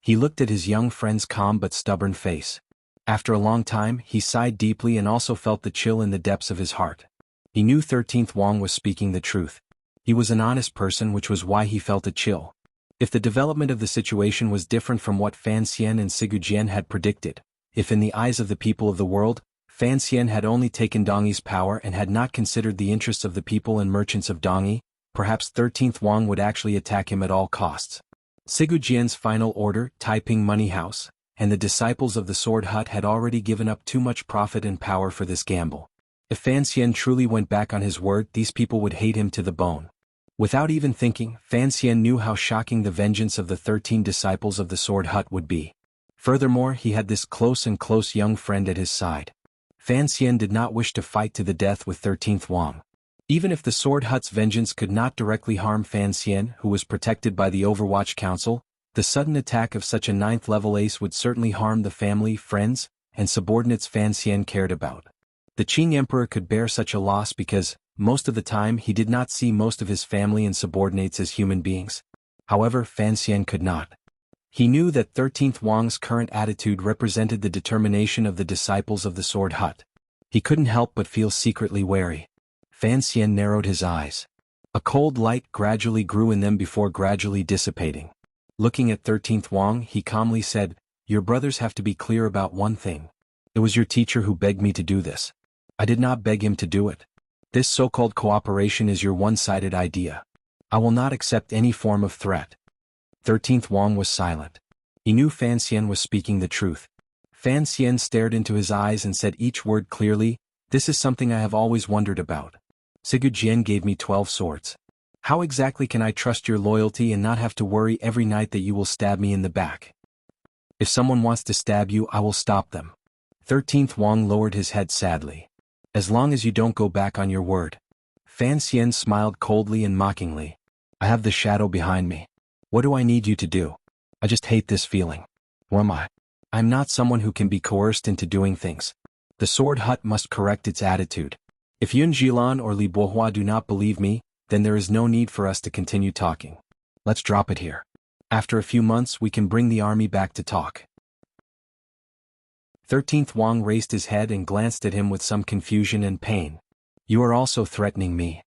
He looked at his young friend's calm but stubborn face. After a long time, he sighed deeply and also felt the chill in the depths of his heart. He knew 13th Wang was speaking the truth. He was an honest person, which was why he felt a chill. If the development of the situation was different from what Fan Xian and Sigujian had predicted, if in the eyes of the people of the world, Fan Xian had only taken Dongyi's power and had not considered the interests of the people and merchants of Dongyi, perhaps 13th Wang would actually attack him at all costs. Sigu Jian's final order, Taiping Money House, and the disciples of the Sword Hut had already given up too much profit and power for this gamble. If Fan Xian truly went back on his word, these people would hate him to the bone. Without even thinking, Fan Xian knew how shocking the vengeance of the 13 disciples of the Sword Hut would be. Furthermore, he had this close young friend at his side. Fan Xian did not wish to fight to the death with 13th Wang. Even if the Sword Hut's vengeance could not directly harm Fan Xian, who was protected by the Overwatch Council, the sudden attack of such a 9th-level ace would certainly harm the family, friends, and subordinates Fan Xian cared about. The Qing Emperor could bear such a loss because, most of the time, he did not see most of his family and subordinates as human beings. However, Fan Xian could not. He knew that 13th Wang's current attitude represented the determination of the disciples of the Sword Hut. He couldn't help but feel secretly wary. Fan Xian narrowed his eyes. A cold light gradually grew in them before gradually dissipating. Looking at 13th Wang, he calmly said, "Your brothers have to be clear about one thing. It was your teacher who begged me to do this. I did not beg him to do it. This so-called cooperation is your one-sided idea. I will not accept any form of threat." 13th Wang was silent. He knew Fan Xian was speaking the truth. Fan Xian stared into his eyes and said each word clearly, "This is something I have always wondered about. Sigu Jian gave me 12 swords. How exactly can I trust your loyalty and not have to worry every night that you will stab me in the back? If someone wants to stab you, I will stop them." 13th Wang lowered his head sadly. "As long as you don't go back on your word." Fan Xian smiled coldly and mockingly. "I have the shadow behind me. What do I need you to do? I just hate this feeling. Who am I? I'm not someone who can be coerced into doing things. The Sword Hut must correct its attitude. If Yun Jilan or Li Bohua do not believe me, then there is no need for us to continue talking. Let's drop it here. After a few months we can bring the army back to talk." 13th Wang raised his head and glanced at him with some confusion and pain. "You are also threatening me.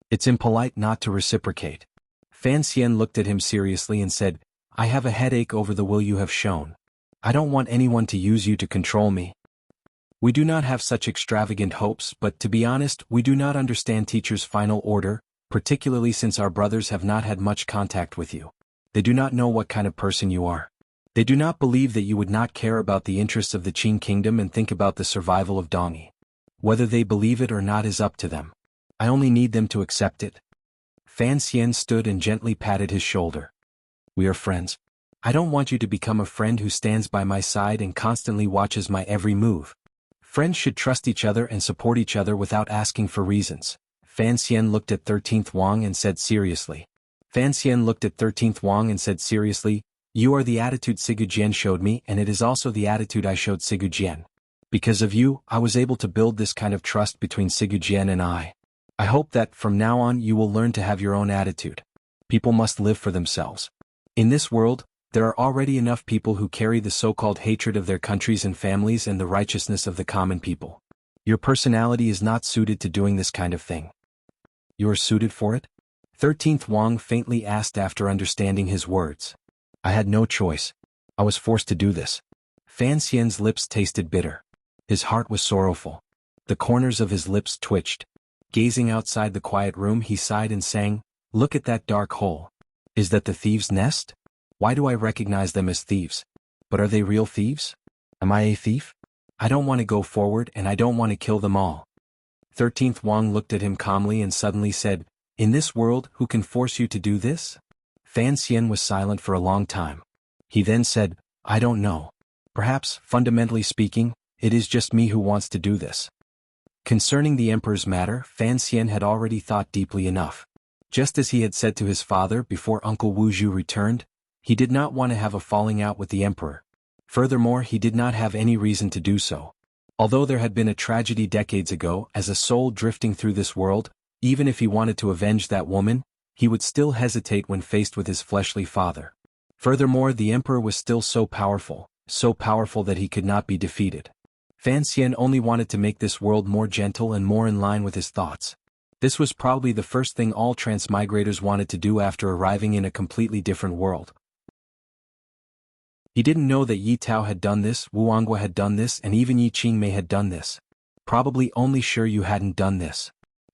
It's impolite not to reciprocate." Fan Xian looked at him seriously and said, "I have a headache over the will you have shown. I don't want anyone to use you to control me. We do not have such extravagant hopes, but to be honest, we do not understand teacher's final order, particularly since our brothers have not had much contact with you. They do not know what kind of person you are. They do not believe that you would not care about the interests of the Qing kingdom and think about the survival of Dongyi. Whether they believe it or not is up to them. I only need them to accept it." Fan Xian stood and gently patted his shoulder. "We are friends. I don't want you to become a friend who stands by my side and constantly watches my every move. Friends should trust each other and support each other without asking for reasons." Fan Xian looked at 13th Wang and said seriously. "You are the attitude Sigu Jian showed me, and it is also the attitude I showed Sigu Jian. Because of you, I was able to build this kind of trust between Sigu Jian and I. I hope that, from now on, you will learn to have your own attitude. People must live for themselves. In this world, there are already enough people who carry the so-called hatred of their countries and families and the righteousness of the common people. Your personality is not suited to doing this kind of thing." "You are suited for it?" 13th Wang faintly asked after understanding his words. "I had no choice. I was forced to do this." Fan Xian's lips tasted bitter. His heart was sorrowful. The corners of his lips twitched. Gazing outside the quiet room, he sighed and sang, "Look at that dark hole. Is that the thieves' nest? Why do I recognize them as thieves? But are they real thieves? Am I a thief? I don't want to go forward and I don't want to kill them all." 13th Wang looked at him calmly and suddenly said, "In this world, who can force you to do this?" Fan Xian was silent for a long time. He then said, "I don't know. Perhaps, fundamentally speaking, it is just me who wants to do this." Concerning the emperor's matter, Fan Xian had already thought deeply enough. Just as he had said to his father before Uncle Wu Zhu returned, he did not want to have a falling out with the emperor. Furthermore, he did not have any reason to do so. Although there had been a tragedy decades ago, as a soul drifting through this world, even if he wanted to avenge that woman, he would still hesitate when faced with his fleshly father. Furthermore, the emperor was still so powerful that he could not be defeated. Fan Xian only wanted to make this world more gentle and more in line with his thoughts. This was probably the first thing all transmigrators wanted to do after arriving in a completely different world. He didn't know that Yi Tao had done this, Wu Angua had done this, and even Yi Qingmei had done this. Probably only Shi Yu hadn't done this.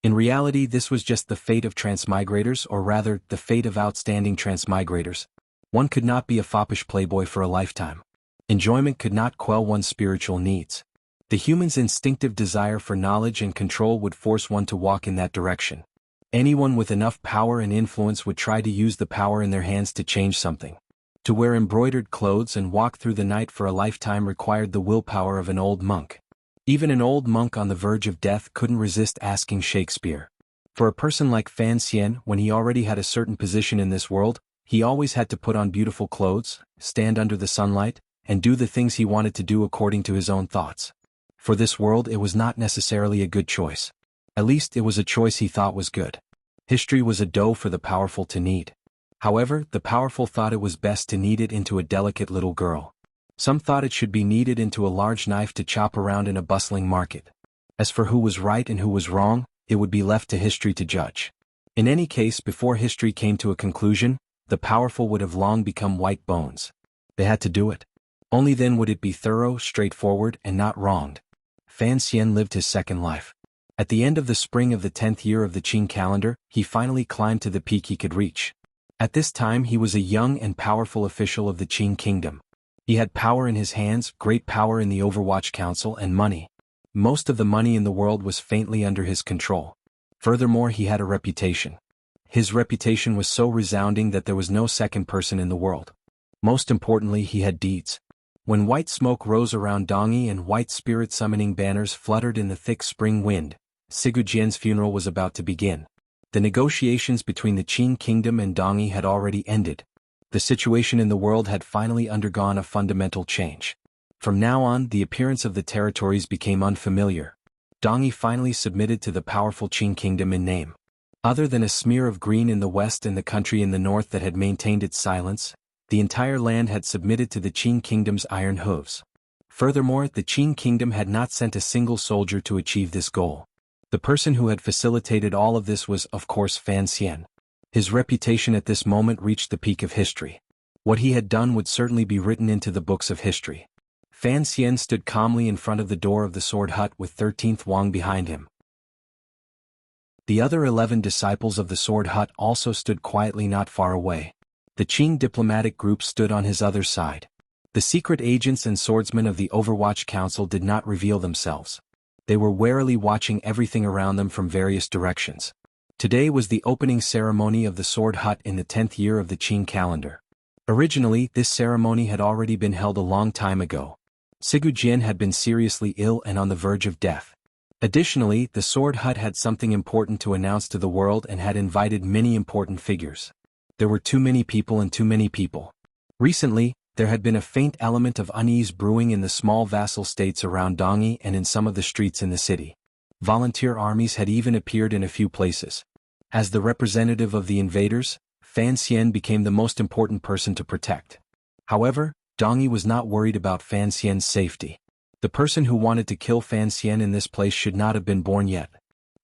In reality, this was just the fate of transmigrators, or rather, the fate of outstanding transmigrators. One could not be a foppish playboy for a lifetime. Enjoyment could not quell one's spiritual needs. The human's instinctive desire for knowledge and control would force one to walk in that direction. Anyone with enough power and influence would try to use the power in their hands to change something. To wear embroidered clothes and walk through the night for a lifetime required the willpower of an old monk. Even an old monk on the verge of death couldn't resist asking Shakespeare. For a person like Fan Xian, when he already had a certain position in this world, he always had to put on beautiful clothes, stand under the sunlight, and do the things he wanted to do according to his own thoughts. For this world, it was not necessarily a good choice. At least it was a choice he thought was good. History was a dough for the powerful to knead. However, the powerful thought it was best to knead it into a delicate little girl. Some thought it should be kneaded into a large knife to chop around in a bustling market. As for who was right and who was wrong, it would be left to history to judge. In any case, before history came to a conclusion, the powerful would have long become white bones. They had to do it. Only then would it be thorough, straightforward, and not wronged. Fan Xian lived his second life. At the end of the spring of the 10th year of the Qing calendar, he finally climbed to the peak he could reach. At this time he was a young and powerful official of the Qing kingdom. He had power in his hands, great power in the Overwatch Council, and money. Most of the money in the world was faintly under his control. Furthermore, he had a reputation. His reputation was so resounding that there was no second person in the world. Most importantly, he had deeds. When white smoke rose around Dongyi and white spirit summoning banners fluttered in the thick spring wind, Sigu Jian's funeral was about to begin. The negotiations between the Qing kingdom and Dongyi had already ended. The situation in the world had finally undergone a fundamental change. From now on, the appearance of the territories became unfamiliar. Dongyi finally submitted to the powerful Qing kingdom in name. Other than a smear of green in the west and the country in the north that had maintained its silence, the entire land had submitted to the Qing kingdom's iron hooves. Furthermore, the Qing kingdom had not sent a single soldier to achieve this goal. The person who had facilitated all of this was, of course, Fan Xian. His reputation at this moment reached the peak of history. What he had done would certainly be written into the books of history. Fan Xian stood calmly in front of the door of the sword hut with 13th Wang behind him. The other 11 disciples of the sword hut also stood quietly not far away. The Qing diplomatic group stood on his other side. The secret agents and swordsmen of the Overwatch Council did not reveal themselves. They were warily watching everything around them from various directions. Today was the opening ceremony of the sword hut in the 10th year of the Qing calendar. Originally, this ceremony had already been held a long time ago. Sigu Jian had been seriously ill and on the verge of death. Additionally, the sword hut had something important to announce to the world and had invited many important figures. There were too many people and too many people. Recently, there had been a faint element of unease brewing in the small vassal states around Dongyi and in some of the streets in the city. Volunteer armies had even appeared in a few places. As the representative of the invaders, Fan Xian became the most important person to protect. However, Dongyi was not worried about Fan Xian's safety. The person who wanted to kill Fan Xian in this place should not have been born yet.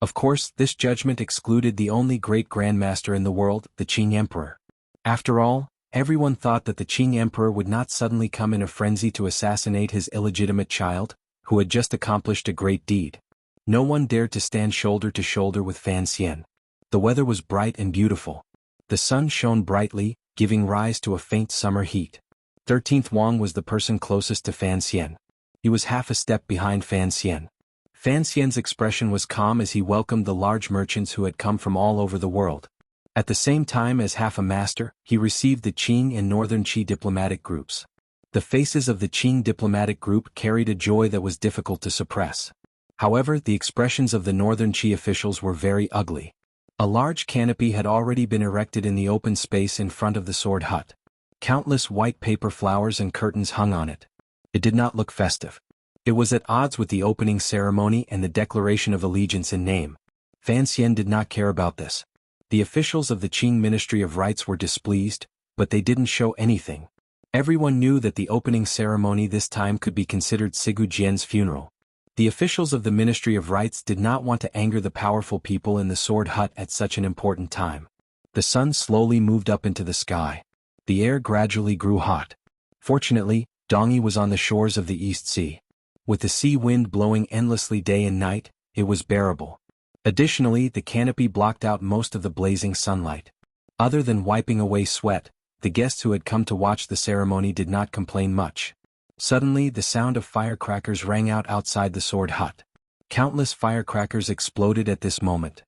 Of course, this judgment excluded the only great grandmaster in the world, the Qing Emperor. After all, everyone thought that the Qing Emperor would not suddenly come in a frenzy to assassinate his illegitimate child, who had just accomplished a great deed. No one dared to stand shoulder to shoulder with Fan Xian. The weather was bright and beautiful. The sun shone brightly, giving rise to a faint summer heat. 13th Wang was the person closest to Fan Xian. He was half a step behind Fan Xian. Fan Xian's expression was calm as he welcomed the large merchants who had come from all over the world. At the same time, as half a master, he received the Qing and Northern Qi diplomatic groups. The faces of the Qing diplomatic group carried a joy that was difficult to suppress. However, the expressions of the Northern Qi officials were very ugly. A large canopy had already been erected in the open space in front of the sword hut. Countless white paper flowers and curtains hung on it. It did not look festive. It was at odds with the opening ceremony and the declaration of allegiance in name. Fan Xian did not care about this. The officials of the Qing Ministry of Rites were displeased, but they didn't show anything. Everyone knew that the opening ceremony this time could be considered Sigu Jian's funeral. The officials of the Ministry of Rites did not want to anger the powerful people in the sword hut at such an important time. The sun slowly moved up into the sky. The air gradually grew hot. Fortunately, Dongyi was on the shores of the East Sea. With the sea wind blowing endlessly day and night, it was bearable. Additionally, the canopy blocked out most of the blazing sunlight. Other than wiping away sweat, the guests who had come to watch the ceremony did not complain much. Suddenly, the sound of firecrackers rang out outside the sword hut. Countless firecrackers exploded at this moment.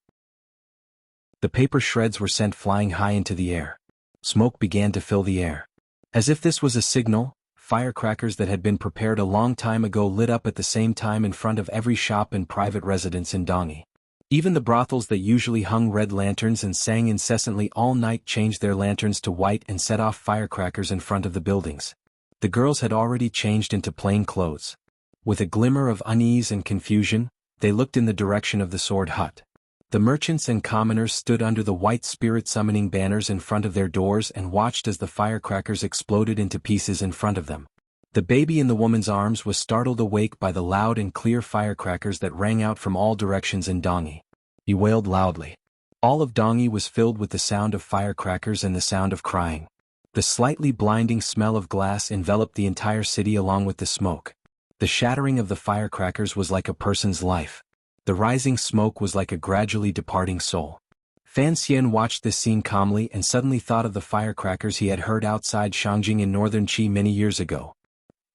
The paper shreds were sent flying high into the air. Smoke began to fill the air. As if this was a signal, firecrackers that had been prepared a long time ago lit up at the same time in front of every shop and private residence in Dongi. Even the brothels that usually hung red lanterns and sang incessantly all night changed their lanterns to white and set off firecrackers in front of the buildings. The girls had already changed into plain clothes. With a glimmer of unease and confusion, they looked in the direction of the sword hut. The merchants and commoners stood under the white spirit-summoning banners in front of their doors and watched as the firecrackers exploded into pieces in front of them. The baby in the woman's arms was startled awake by the loud and clear firecrackers that rang out from all directions in Dongi. He wailed loudly. All of Dongi was filled with the sound of firecrackers and the sound of crying. The slightly blinding smell of glass enveloped the entire city along with the smoke. The shattering of the firecrackers was like a person's life. The rising smoke was like a gradually departing soul. Fan Xian watched this scene calmly and suddenly thought of the firecrackers he had heard outside Shangjing in northern Qi many years ago.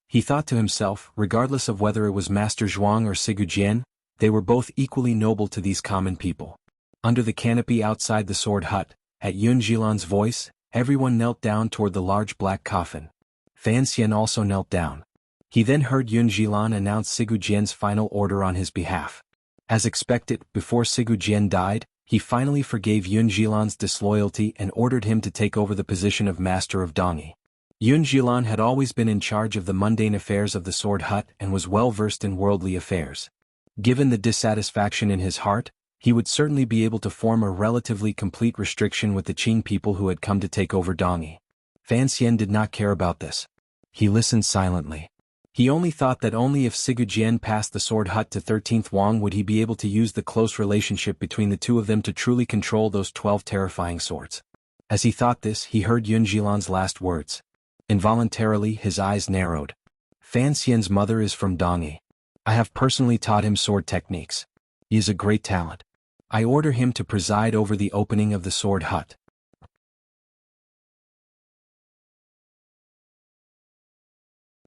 He thought to himself, regardless of whether it was Master Zhuang or Sigu Jian, they were both equally noble to these common people. Under the canopy outside the sword hut, at Yun Jilan's voice, everyone knelt down toward the large black coffin. Fan Xian also knelt down. He then heard Yun Jilan announce Sigu Jian's final order on his behalf. As expected, before Sigu Jian died, he finally forgave Yun Jilan's disloyalty and ordered him to take over the position of Master of Dongi. Yun Jilan had always been in charge of the mundane affairs of the sword hut and was well versed in worldly affairs. Given the dissatisfaction in his heart, he would certainly be able to form a relatively complete restriction with the Qing people who had come to take over Dongi. Fan Xian did not care about this. He listened silently. He only thought that only if Sigu Jian passed the sword hut to 13th Wang would he be able to use the close relationship between the two of them to truly control those 12 terrifying swords. As he thought this, he heard Yun Jilan's last words. Involuntarily, his eyes narrowed. Fan Xian's mother is from Dongi. I have personally taught him sword techniques. He is a great talent. I order him to preside over the opening of the sword hut.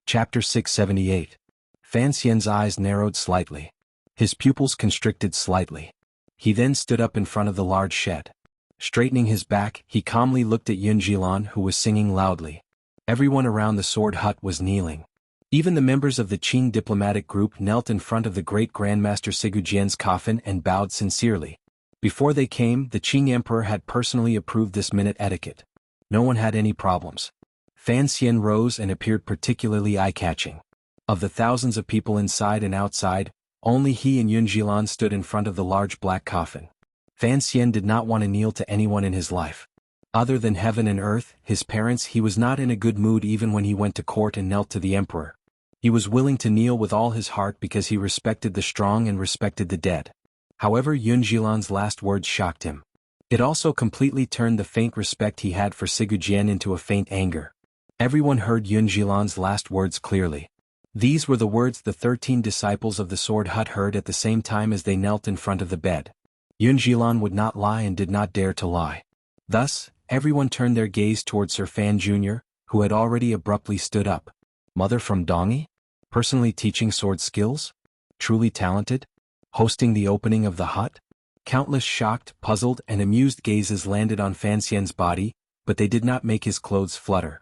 Chapter 678. Fan Xian's eyes narrowed slightly. His pupils constricted slightly. He then stood up in front of the large shed. Straightening his back, he calmly looked at Yun Jilan, who was singing loudly. Everyone around the sword hut was kneeling. Even the members of the Qing diplomatic group knelt in front of the great Grandmaster Sigu Jian's coffin and bowed sincerely. Before they came, the Qing emperor had personally approved this minute etiquette. No one had any problems. Fan Xian rose and appeared particularly eye-catching. Of the thousands of people inside and outside, only he and Yun Jilan stood in front of the large black coffin. Fan Xian did not want to kneel to anyone in his life. Other than heaven and earth, his parents, he was not in a good mood even when he went to court and knelt to the emperor. He was willing to kneel with all his heart because he respected the strong and respected the dead. However, Yun Jilan's last words shocked him. It also completely turned the faint respect he had for Sigu Jian into a faint anger. Everyone heard Yun Jilan's last words clearly. These were the words the 13 disciples of the sword hut heard at the same time as they knelt in front of the bed. Yun Jilan would not lie and did not dare to lie. Thus, everyone turned their gaze toward Sir Fan Jr., who had already abruptly stood up. Mother from Dongi? Personally teaching sword skills? Truly talented? Hosting the opening of the hut? Countless shocked, puzzled, and amused gazes landed on Fan Xian's body, but they did not make his clothes flutter.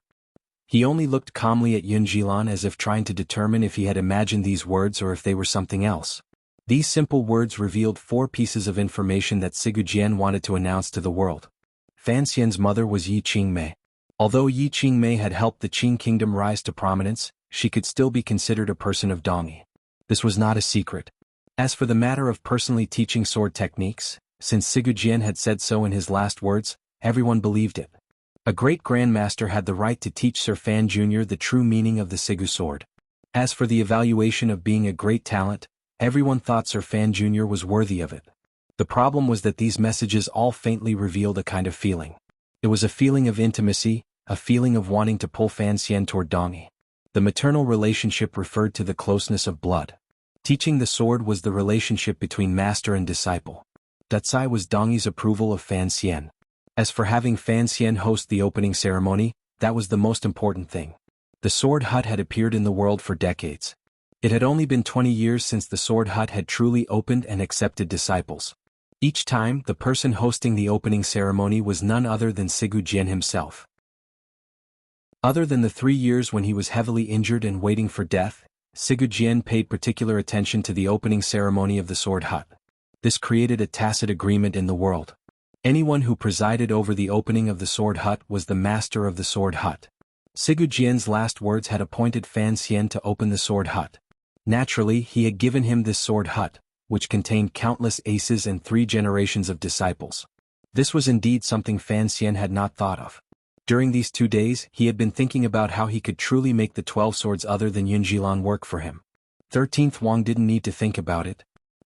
He only looked calmly at Yun Jilan as if trying to determine if he had imagined these words or if they were something else. These simple words revealed 4 pieces of information that Sigu Jian wanted to announce to the world. Fan Xian's mother was Yi Qingmei. Although Yi Qingmei had helped the Qing kingdom rise to prominence, she could still be considered a person of Dongi. This was not a secret. As for the matter of personally teaching sword techniques, since Sigu Jian had said so in his last words, everyone believed it. A great grandmaster had the right to teach Sir Fan Jr. the true meaning of the Sigu sword. As for the evaluation of being a great talent, everyone thought Sir Fan Jr. was worthy of it. The problem was that these messages all faintly revealed a kind of feeling. It was a feeling of intimacy, a feeling of wanting to pull Fan Xian toward Dongi. The maternal relationship referred to the closeness of blood. Teaching the sword was the relationship between master and disciple. Datsai was Dongyi's approval of Fan Xian. As for having Fan Xian host the opening ceremony, that was the most important thing. The Sword Hut had appeared in the world for decades. It had only been 20 years since the Sword Hut had truly opened and accepted disciples. Each time, the person hosting the opening ceremony was none other than Sigu Jian himself. Other than the 3 years when he was heavily injured and waiting for death, Sigu Jian paid particular attention to the opening ceremony of the Sword Hut. This created a tacit agreement in the world. Anyone who presided over the opening of the Sword Hut was the master of the Sword Hut. Sigu Jian's last words had appointed Fan Xian to open the Sword Hut. Naturally, he had given him this Sword Hut, which contained countless aces and 3 generations of disciples. This was indeed something Fan Xian had not thought of. During these 2 days, he had been thinking about how he could truly make the 12 swords other than Yunjilan work for him. 13th Wang didn't need to think about it.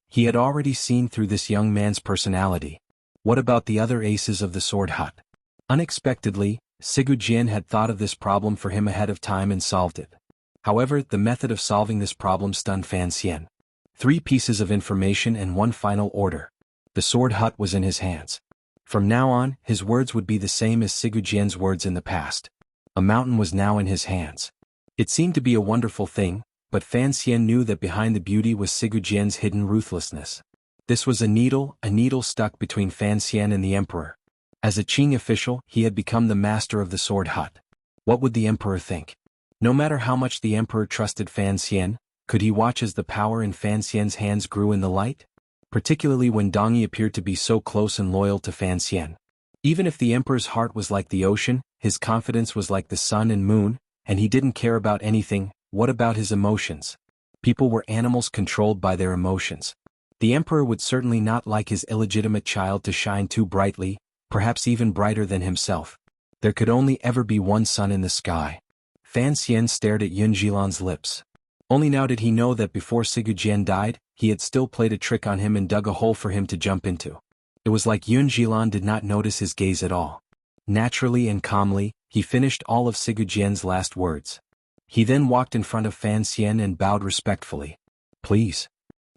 He had already seen through this young man's personality. What about the other aces of the Sword Hut? Unexpectedly, Sigu Jian had thought of this problem for him ahead of time and solved it. However, the method of solving this problem stunned Fan Xian. 3 pieces of information and 1 final order. The Sword Hut was in his hands. From now on, his words would be the same as Sigu Jian's words in the past. A mountain was now in his hands. It seemed to be a wonderful thing, but Fan Xian knew that behind the beauty was Sigu Jian's hidden ruthlessness. This was a needle stuck between Fan Xian and the emperor. As a Qing official, he had become the master of the Sword Hut. What would the emperor think? No matter how much the emperor trusted Fan Xian, could he watch as the power in Fan Xian's hands grew in the light? Particularly when Dongyi appeared to be so close and loyal to Fan Xian. Even if the emperor's heart was like the ocean, his confidence was like the sun and moon, and he didn't care about anything. What about his emotions? People were animals controlled by their emotions. The emperor would certainly not like his illegitimate child to shine too brightly, perhaps even brighter than himself. There could only ever be one sun in the sky. Fan Xian stared at Yunjilan's lips. Only now did he know that before Sigu Jian died, he had still played a trick on him and dug a hole for him to jump into. It was like Yunjilan did not notice his gaze at all. Naturally and calmly, he finished all of Sigu Jian's last words. He then walked in front of Fan Xian and bowed respectfully. Please.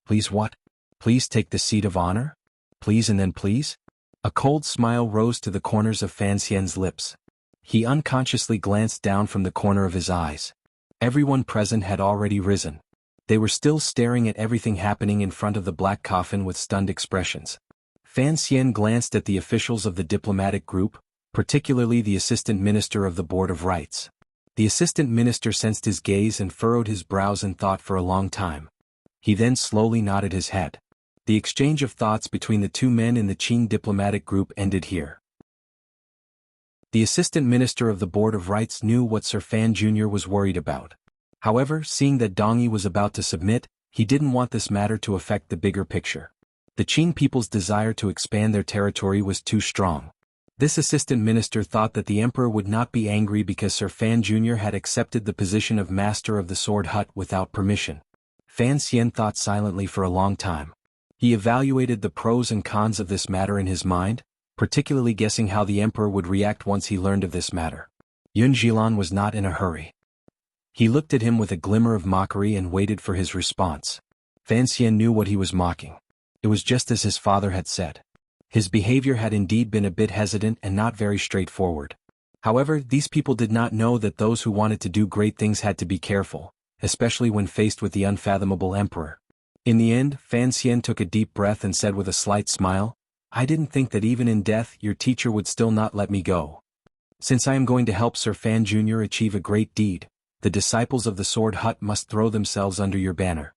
Please what? Please take the seat of honor? Please and then please? A cold smile rose to the corners of Fan Xian's lips. He unconsciously glanced down from the corner of his eyes. Everyone present had already risen. They were still staring at everything happening in front of the black coffin with stunned expressions. Fan Xian glanced at the officials of the diplomatic group, particularly the assistant minister of the Board of Rights. The assistant minister sensed his gaze and furrowed his brows in thought for a long time. He then slowly nodded his head. The exchange of thoughts between the 2 men in the Qing diplomatic group ended here. The assistant minister of the Board of Rights knew what Sir Fan Jr. was worried about. However, seeing that Dongyi was about to submit, he didn't want this matter to affect the bigger picture. The Qing people's desire to expand their territory was too strong. This assistant minister thought that the emperor would not be angry because Sir Fan Jr. had accepted the position of master of the Sword Hut without permission. Fan Xian thought silently for a long time. He evaluated the pros and cons of this matter in his mind, particularly guessing how the emperor would react once he learned of this matter. Yunjilan was not in a hurry. He looked at him with a glimmer of mockery and waited for his response. Fan Xian knew what he was mocking. It was just as his father had said. His behavior had indeed been a bit hesitant and not very straightforward. However, these people did not know that those who wanted to do great things had to be careful, especially when faced with the unfathomable emperor. In the end, Fan Xian took a deep breath and said with a slight smile, I didn't think that even in death your teacher would still not let me go. Since I am going to help Sir Fan Jr. achieve a great deed, the disciples of the Sword Hut must throw themselves under your banner.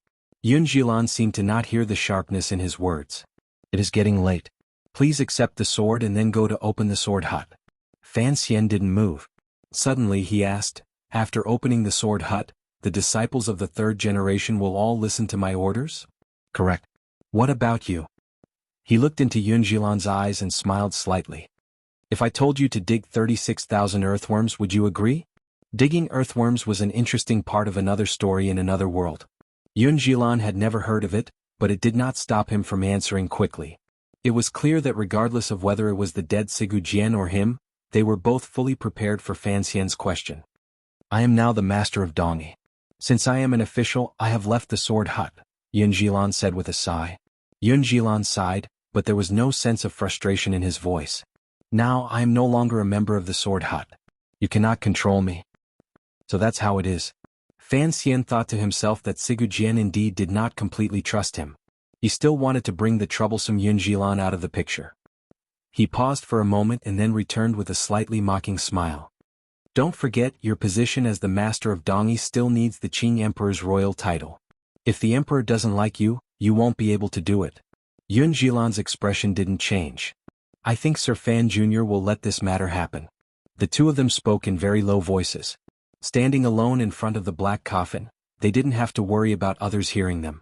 Yunjilan seemed to not hear the sharpness in his words. It is getting late. Please accept the sword and then go to open the Sword Hut. Fan Xian didn't move. Suddenly he asked, after opening the Sword Hut, the disciples of the 3rd generation will all listen to my orders? Correct. What about you? He looked into Yunjilan's eyes and smiled slightly. If I told you to dig 36,000 earthworms, would you agree? Digging earthworms was an interesting part of another story in another world. Yunjilan had never heard of it, but it did not stop him from answering quickly. It was clear that regardless of whether it was the dead Sigu Jian or him, they were both fully prepared for Fan Xian's question. I am now the master of Dongyi. Since I am an official, I have left the Sword Hut, Yunjilan said with a sigh. Yunjilan sighed, but there was no sense of frustration in his voice. Now I am no longer a member of the Sword Hut. You cannot control me. So that's how it is. Fan Xian thought to himself that Sigurjian indeed did not completely trust him. He still wanted to bring the troublesome Yun Jilan out of the picture. He paused for a moment and then returned with a slightly mocking smile. Don't forget, your position as the master of Dongyi still needs the Qing Emperor's royal title. If the Emperor doesn't like you, you won't be able to do it. Yun Jilan's expression didn't change. I think Sir Fan Jr. will let this matter happen. The two of them spoke in very low voices. Standing alone in front of the black coffin, they didn't have to worry about others hearing them.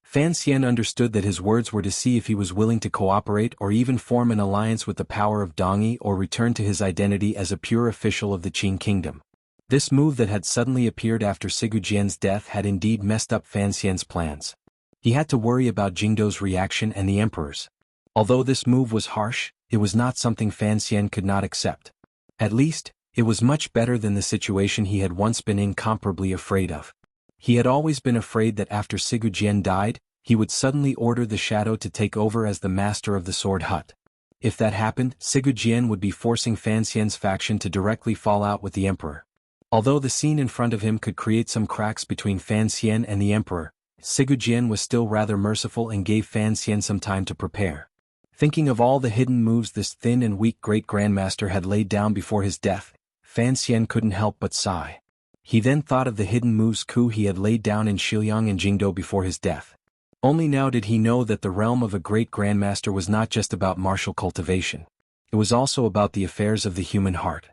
Fan Xian understood that his words were to see if he was willing to cooperate or even form an alliance with the power of Dongyi or return to his identity as a pure official of the Qing kingdom. This move that had suddenly appeared after Sigurjian's death had indeed messed up Fan Xian's plans. He had to worry about Jingdo's reaction and the Emperor's. Although this move was harsh, it was not something Fan Xian could not accept. At least, it was much better than the situation he had once been incomparably afraid of. He had always been afraid that after Sigurjian died, he would suddenly order the Shadow to take over as the master of the Sword Hut. If that happened, Sigurjian would be forcing Fan Xian's faction to directly fall out with the Emperor. Although the scene in front of him could create some cracks between Fan Xian and the Emperor, Sigurjian was still rather merciful and gave Fan Xian some time to prepare. Thinking of all the hidden moves this thin and weak great-grandmaster had laid down before his death, Fan Xian couldn't help but sigh. He then thought of the hidden moves he had laid down in Shiliang and Jingdo before his death. Only now did he know that the realm of a great grandmaster was not just about martial cultivation. It was also about the affairs of the human heart.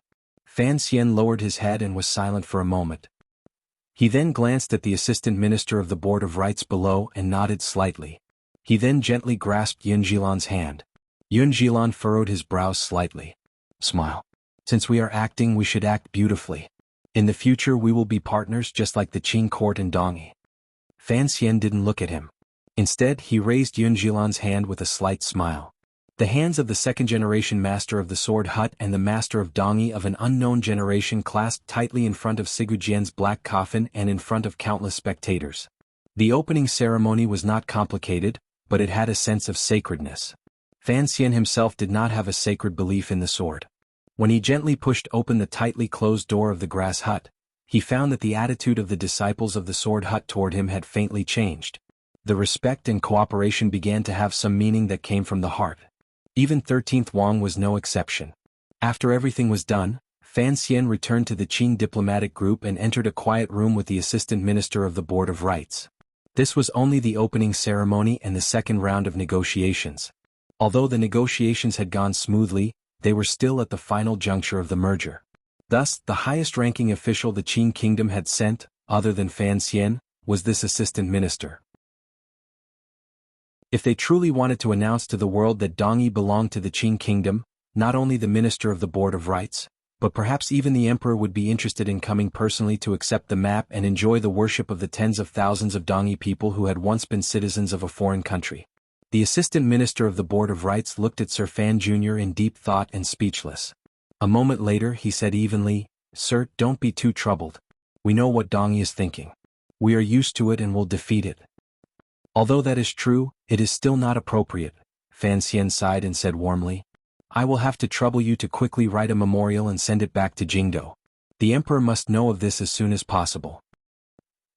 Fan Xian lowered his head and was silent for a moment. He then glanced at the assistant minister of the Board of Rites below and nodded slightly. He then gently grasped Yun Jilan's hand. Yun Jilan furrowed his brows slightly. Smile. Since we are acting, we should act beautifully. In the future we will be partners just like the Qing court and Dongyi. Fan Xian didn't look at him. Instead, he raised Yun Jilan's hand with a slight smile. The hands of the second-generation master of the Sword Hut and the master of Dongyi of an unknown generation clasped tightly in front of Sigurjian's black coffin and in front of countless spectators. The opening ceremony was not complicated, but it had a sense of sacredness. Fan Xian himself did not have a sacred belief in the sword. When he gently pushed open the tightly closed door of the grass hut, he found that the attitude of the disciples of the Sword Hut toward him had faintly changed. The respect and cooperation began to have some meaning that came from the heart. Even 13th Wang was no exception. After everything was done, Fan Xian returned to the Qing diplomatic group and entered a quiet room with the assistant minister of the Board of Rites. This was only the opening ceremony and the second round of negotiations. Although the negotiations had gone smoothly, they were still at the final juncture of the merger. Thus, the highest-ranking official the Qing kingdom had sent, other than Fan Xian, was this assistant minister. If they truly wanted to announce to the world that Dongyi belonged to the Qing kingdom, not only the minister of the Board of Rites, but perhaps even the emperor would be interested in coming personally to accept the map and enjoy the worship of the tens of thousands of Dongyi people who had once been citizens of a foreign country. The assistant minister of the Board of Rites looked at Sir Fan Jr. in deep thought and speechless. A moment later he said evenly, "Sir, don't be too troubled. We know what Dongyi is thinking. We are used to it and will defeat it." Although that is true, it is still not appropriate, Fan Xian sighed and said warmly. I will have to trouble you to quickly write a memorial and send it back to Jingdo. The emperor must know of this as soon as possible.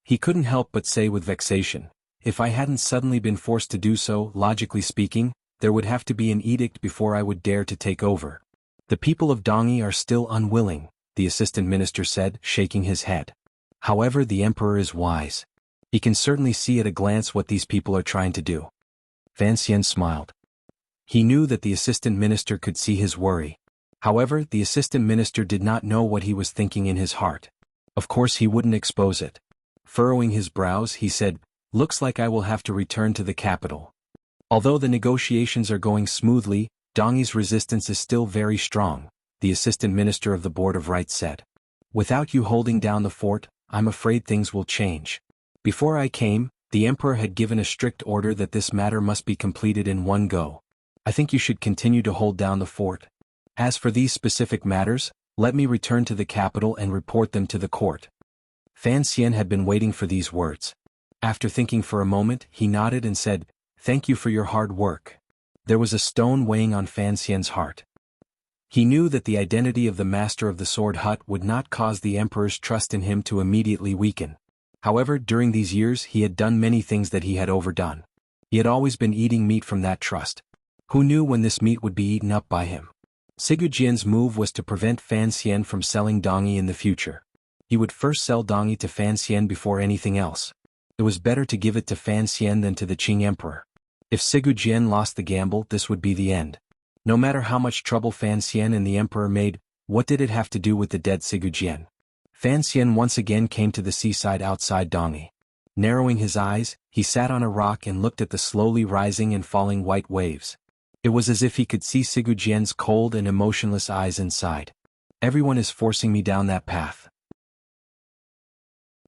He couldn't help but say with vexation, if I hadn't suddenly been forced to do so, logically speaking, there would have to be an edict before I would dare to take over. The people of Dongyi are still unwilling, the assistant minister said, shaking his head. However, the emperor is wise. He can certainly see at a glance what these people are trying to do. Fan Xian smiled. He knew that the assistant minister could see his worry. However, the assistant minister did not know what he was thinking in his heart. Of course he wouldn't expose it. Furrowing his brows, he said, "Looks like I will have to return to the capital." Although the negotiations are going smoothly, Dongyi's resistance is still very strong, the assistant minister of the Board of Rites said. Without you holding down the fort, I'm afraid things will change. Before I came, the emperor had given a strict order that this matter must be completed in one go. I think you should continue to hold down the fort. As for these specific matters, let me return to the capital and report them to the court. Fan Xian had been waiting for these words. After thinking for a moment, he nodded and said, Thank you for your hard work. There was a stone weighing on Fan Xian's heart. He knew that the identity of the master of the sword hut would not cause the emperor's trust in him to immediately weaken. However, during these years he had done many things that he had overdone. He had always been eating meat from that trust. Who knew when this meat would be eaten up by him? Sigu Jian's move was to prevent Fan Xian from selling Dongyi in the future. He would first sell Dongyi to Fan Xian before anything else. It was better to give it to Fan Xian than to the Qing emperor. If Sigu Jian lost the gamble, this would be the end. No matter how much trouble Fan Xian and the emperor made, what did it have to do with the dead Sigu Jian? Fan Xian once again came to the seaside outside Dongyi. Narrowing his eyes, he sat on a rock and looked at the slowly rising and falling white waves. It was as if he could see Sigu Jian's cold and emotionless eyes inside. Everyone is forcing me down that path.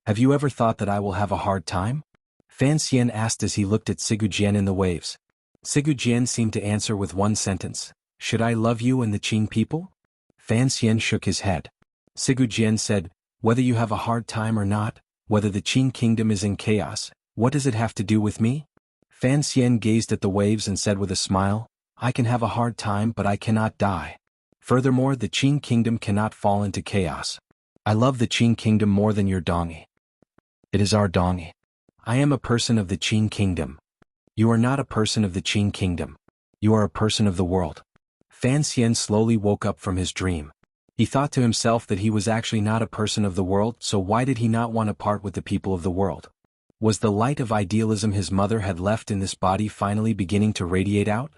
Have you ever thought that I will have a hard time? Fan Xian asked as he looked at Sigu Jian in the waves. Sigu Jian seemed to answer with one sentence, "Should I love you and the Qing people?" Fan Xian shook his head. Sigu Jian said, "Whether you have a hard time or not, whether the Qing kingdom is in chaos, what does it have to do with me?" Fan Xian gazed at the waves and said with a smile, "I can have a hard time but I cannot die. Furthermore, the Qing kingdom cannot fall into chaos. I love the Qing kingdom more than your Dongyi. It is our Dongyi. I am a person of the Qing kingdom. You are not a person of the Qing kingdom. You are a person of the world." Fan Xian slowly woke up from his dream. He thought to himself that he was actually not a person of the world, so why did he not want to part with the people of the world? Was the light of idealism his mother had left in this body finally beginning to radiate out?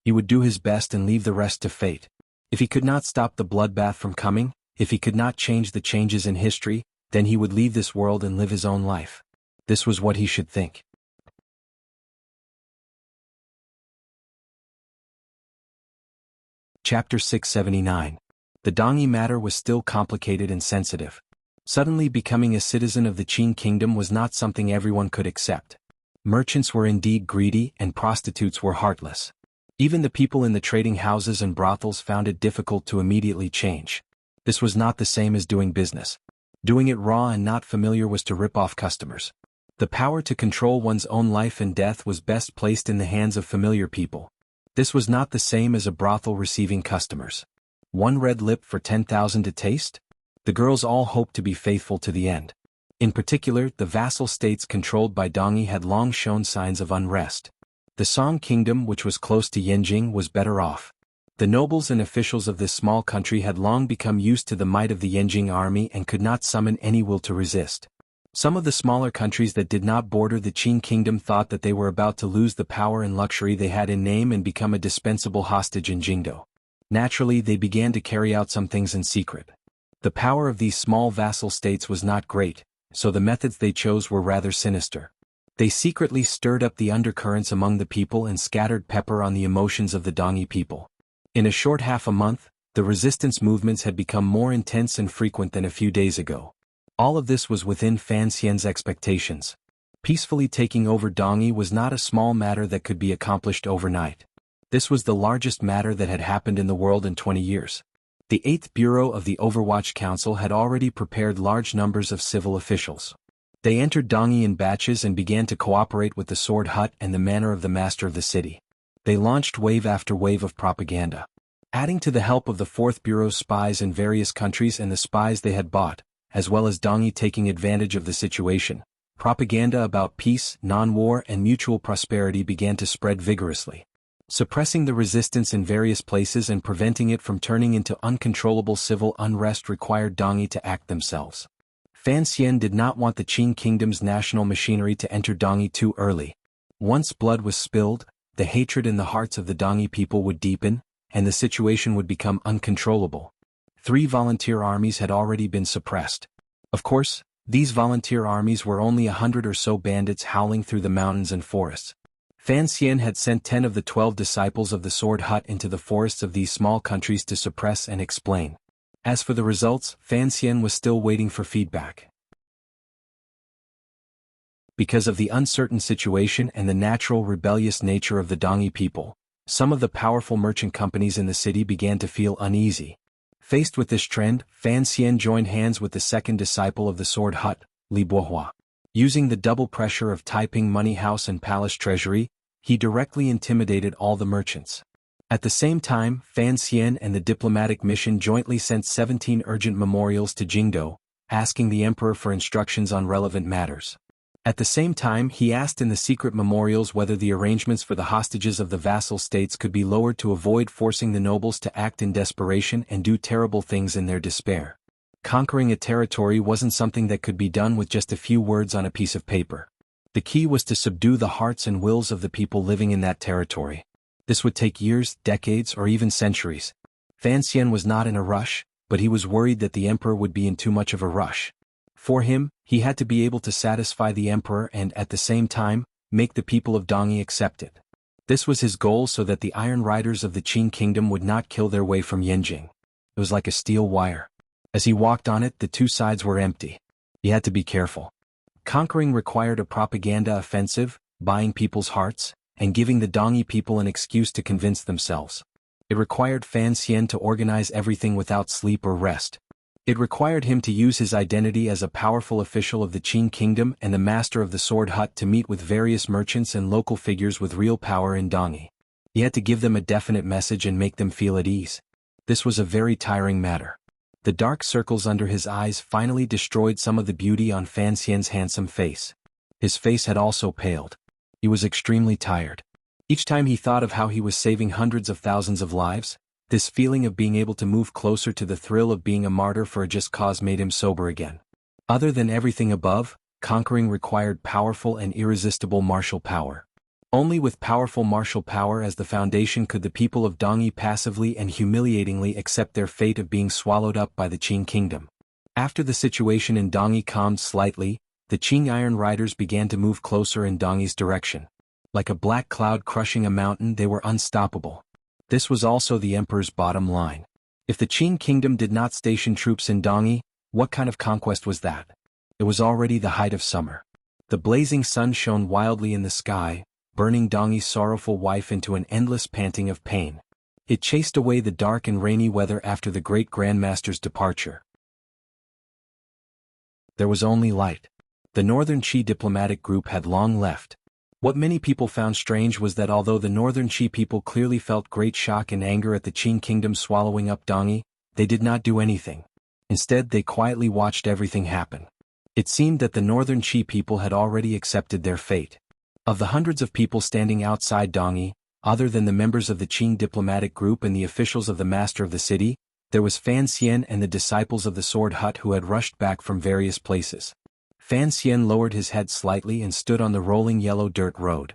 He would do his best and leave the rest to fate. If he could not stop the bloodbath from coming, if he could not change the changes in history, then he would leave this world and live his own life. This was what he should think. Chapter 679. The Dongyi matter was still complicated and sensitive. Suddenly becoming a citizen of the Qing kingdom was not something everyone could accept. Merchants were indeed greedy and prostitutes were heartless. Even the people in the trading houses and brothels found it difficult to immediately change. This was not the same as doing business. Doing it raw and not familiar was to rip off customers. The power to control one's own life and death was best placed in the hands of familiar people. This was not the same as a brothel receiving customers. One red lip for 10,000 to taste? The girls all hoped to be faithful to the end. In particular, the vassal states controlled by Dongyi had long shown signs of unrest. The Song kingdom, which was close to Yanjing, was better off. The nobles and officials of this small country had long become used to the might of the Yanjing army and could not summon any will to resist. Some of the smaller countries that did not border the Qing kingdom thought that they were about to lose the power and luxury they had in name and become a dispensable hostage in Jingdo. Naturally, they began to carry out some things in secret. The power of these small vassal states was not great, so the methods they chose were rather sinister. They secretly stirred up the undercurrents among the people and scattered pepper on the emotions of the Dongyi people. In a short half a month, the resistance movements had become more intense and frequent than a few days ago. All of this was within Fan Xian's expectations. Peacefully taking over Dongyi was not a small matter that could be accomplished overnight. This was the largest matter that had happened in the world in 20 years. The 8th Bureau of the Overwatch Council had already prepared large numbers of civil officials. They entered Dongyi in batches and began to cooperate with the sword hut and the manor of the master of the city. They launched wave after wave of propaganda. Adding to the help of the 4th Bureau's spies in various countries and the spies they had bought, as well as Dongyi taking advantage of the situation, propaganda about peace, non-war and mutual prosperity began to spread vigorously. Suppressing the resistance in various places and preventing it from turning into uncontrollable civil unrest required Dongyi to act themselves. Fan Xian did not want the Qing kingdom's national machinery to enter Dongyi too early. Once blood was spilled, the hatred in the hearts of the Dongyi people would deepen, and the situation would become uncontrollable. 3 volunteer armies had already been suppressed. Of course, these volunteer armies were only 100 or so bandits howling through the mountains and forests. Fan Xian had sent 10 of the 12 disciples of the sword hut into the forests of these small countries to suppress and explain. As for the results, Fan Xian was still waiting for feedback. Because of the uncertain situation and the natural rebellious nature of the Dongyi people, some of the powerful merchant companies in the city began to feel uneasy. Faced with this trend, Fan Xian joined hands with the second disciple of the sword hut, Li Bohua. Using the double pressure of Taiping Money House and Palace Treasury, he directly intimidated all the merchants. At the same time, Fan Xian and the diplomatic mission jointly sent 17 urgent memorials to Jingdo, asking the emperor for instructions on relevant matters. At the same time, he asked in the secret memorials whether the arrangements for the hostages of the vassal states could be lowered to avoid forcing the nobles to act in desperation and do terrible things in their despair. Conquering a territory wasn't something that could be done with just a few words on a piece of paper. The key was to subdue the hearts and wills of the people living in that territory. This would take years, decades, or even centuries. Fan Xian was not in a rush, but he was worried that the emperor would be in too much of a rush. For him, he had to be able to satisfy the emperor and, at the same time, make the people of Dongyi accept it. This was his goal so that the Iron Riders of the Qing Kingdom would not kill their way from Yanjing. It was like a steel wire. As he walked on it, the two sides were empty. He had to be careful. Conquering required a propaganda offensive, buying people's hearts, and giving the Dongyi people an excuse to convince themselves. It required Fan Xian to organize everything without sleep or rest. It required him to use his identity as a powerful official of the Qing Kingdom and the master of the Sword Hut to meet with various merchants and local figures with real power in Dongyi. He had to give them a definite message and make them feel at ease. This was a very tiring matter. The dark circles under his eyes finally destroyed some of the beauty on Fan Xian's handsome face. His face had also paled. He was extremely tired. Each time he thought of how he was saving hundreds of thousands of lives, this feeling of being able to move closer to the thrill of being a martyr for a just cause made him sober again. Other than everything above, conquering required powerful and irresistible martial power. Only with powerful martial power as the foundation could the people of Dongyi passively and humiliatingly accept their fate of being swallowed up by the Qing Kingdom. After the situation in Dongyi calmed slightly, the Qing Iron Riders began to move closer in Dongyi's direction. Like a black cloud crushing a mountain, they were unstoppable. This was also the emperor's bottom line. If the Qing Kingdom did not station troops in Dongyi, what kind of conquest was that? It was already the height of summer. The blazing sun shone wildly in the sky, burning Dongyi's sorrowful wife into an endless panting of pain. It chased away the dark and rainy weather after the great Grandmaster's departure. There was only light. The Northern Qi diplomatic group had long left. What many people found strange was that although the Northern Qi people clearly felt great shock and anger at the Qing Kingdom swallowing up Dongyi, they did not do anything. Instead, they quietly watched everything happen. It seemed that the Northern Qi people had already accepted their fate. Of the hundreds of people standing outside Dongyi, other than the members of the Qing diplomatic group and the officials of the master of the city, there was Fan Xian and the disciples of the Sword Hut who had rushed back from various places. Fan Xian lowered his head slightly and stood on the rolling yellow dirt road.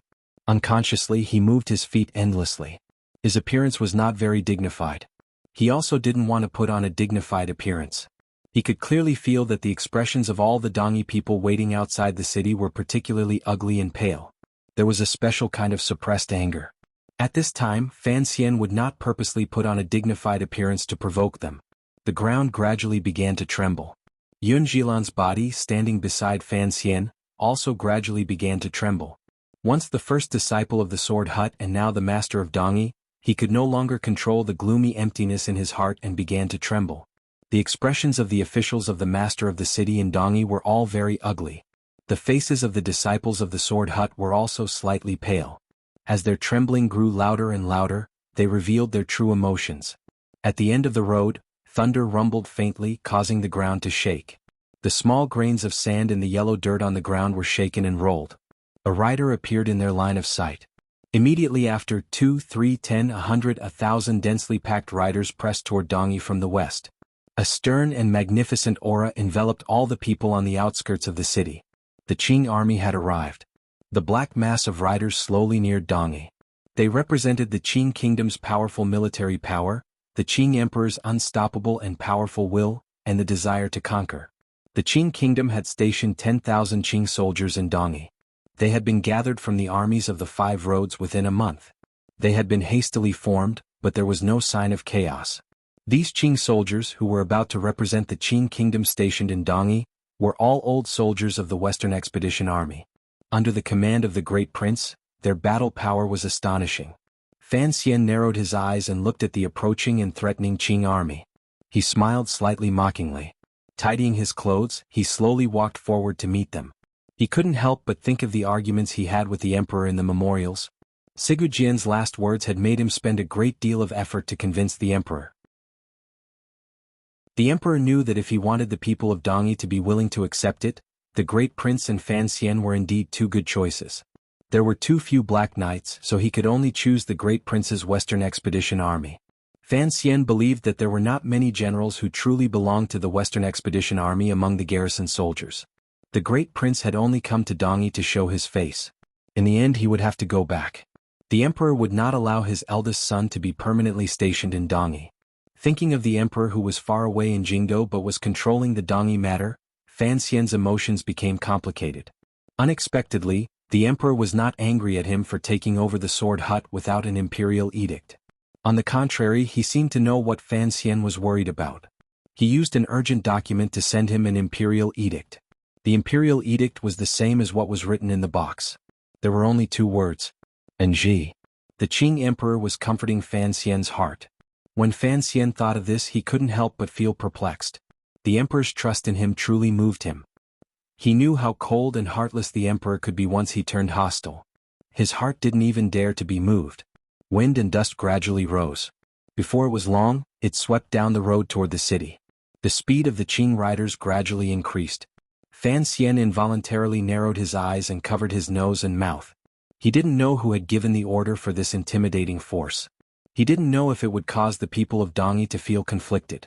Unconsciously, he moved his feet endlessly. His appearance was not very dignified. He also didn't want to put on a dignified appearance. He could clearly feel that the expressions of all the Dongyi people waiting outside the city were particularly ugly and pale. There was a special kind of suppressed anger. At this time, Fan Xian would not purposely put on a dignified appearance to provoke them. The ground gradually began to tremble. Yun Jilan's body, standing beside Fan Xian, also gradually began to tremble. Once the first disciple of the Sword Hut and now the master of Dongyi, he could no longer control the gloomy emptiness in his heart and began to tremble. The expressions of the officials of the master of the city in Dongyi were all very ugly. The faces of the disciples of the Sword Hut were also slightly pale. As their trembling grew louder and louder, they revealed their true emotions. At the end of the road, thunder rumbled faintly, causing the ground to shake. The small grains of sand in the yellow dirt on the ground were shaken and rolled. A rider appeared in their line of sight. Immediately after, 2, 3, 10, 100, 1,000 densely packed riders pressed toward Dongyi from the west. A stern and magnificent aura enveloped all the people on the outskirts of the city. The Qing army had arrived. The black mass of riders slowly neared Dongyi. They represented the Qing kingdom's powerful military power, the Qing emperor's unstoppable and powerful will, and the desire to conquer. The Qing kingdom had stationed 10,000 Qing soldiers in Dongyi. They had been gathered from the armies of the 5 roads within a month. They had been hastily formed, but there was no sign of chaos. These Qing soldiers, who were about to represent the Qing kingdom stationed in Dongyi, were all old soldiers of the Western Expedition Army. Under the command of the Great Prince, their battle power was astonishing. Fan Xian narrowed his eyes and looked at the approaching and threatening Qing army. He smiled slightly mockingly. Tidying his clothes, he slowly walked forward to meet them. He couldn't help but think of the arguments he had with the emperor in the memorials. Sigujian's last words had made him spend a great deal of effort to convince the emperor. The emperor knew that if he wanted the people of Dongyi to be willing to accept it, the great prince and Fan Xian were indeed two good choices. There were too few black knights, so he could only choose the great prince's Western Expedition Army. Fan Xian believed that there were not many generals who truly belonged to the Western Expedition Army among the garrison soldiers. The great prince had only come to Dongyi to show his face. In the end he would have to go back. The emperor would not allow his eldest son to be permanently stationed in Dongyi. Thinking of the emperor who was far away in Jingdo but was controlling the Dongyi matter, Fan Xian's emotions became complicated. Unexpectedly, the emperor was not angry at him for taking over the sword hut without an imperial edict. On the contrary, he seemed to know what Fan Xian was worried about. He used an urgent document to send him an imperial edict. The imperial edict was the same as what was written in the box. There were only 2 words. NG. The Qing emperor was comforting Fan Xian's heart. When Fan Xian thought of this, he couldn't help but feel perplexed. The emperor's trust in him truly moved him. He knew how cold and heartless the emperor could be once he turned hostile. His heart didn't even dare to be moved. Wind and dust gradually rose. Before it was long, it swept down the road toward the city. The speed of the Qing riders gradually increased. Fan Xian involuntarily narrowed his eyes and covered his nose and mouth. He didn't know who had given the order for this intimidating force. He didn't know if it would cause the people of Dongyi to feel conflicted.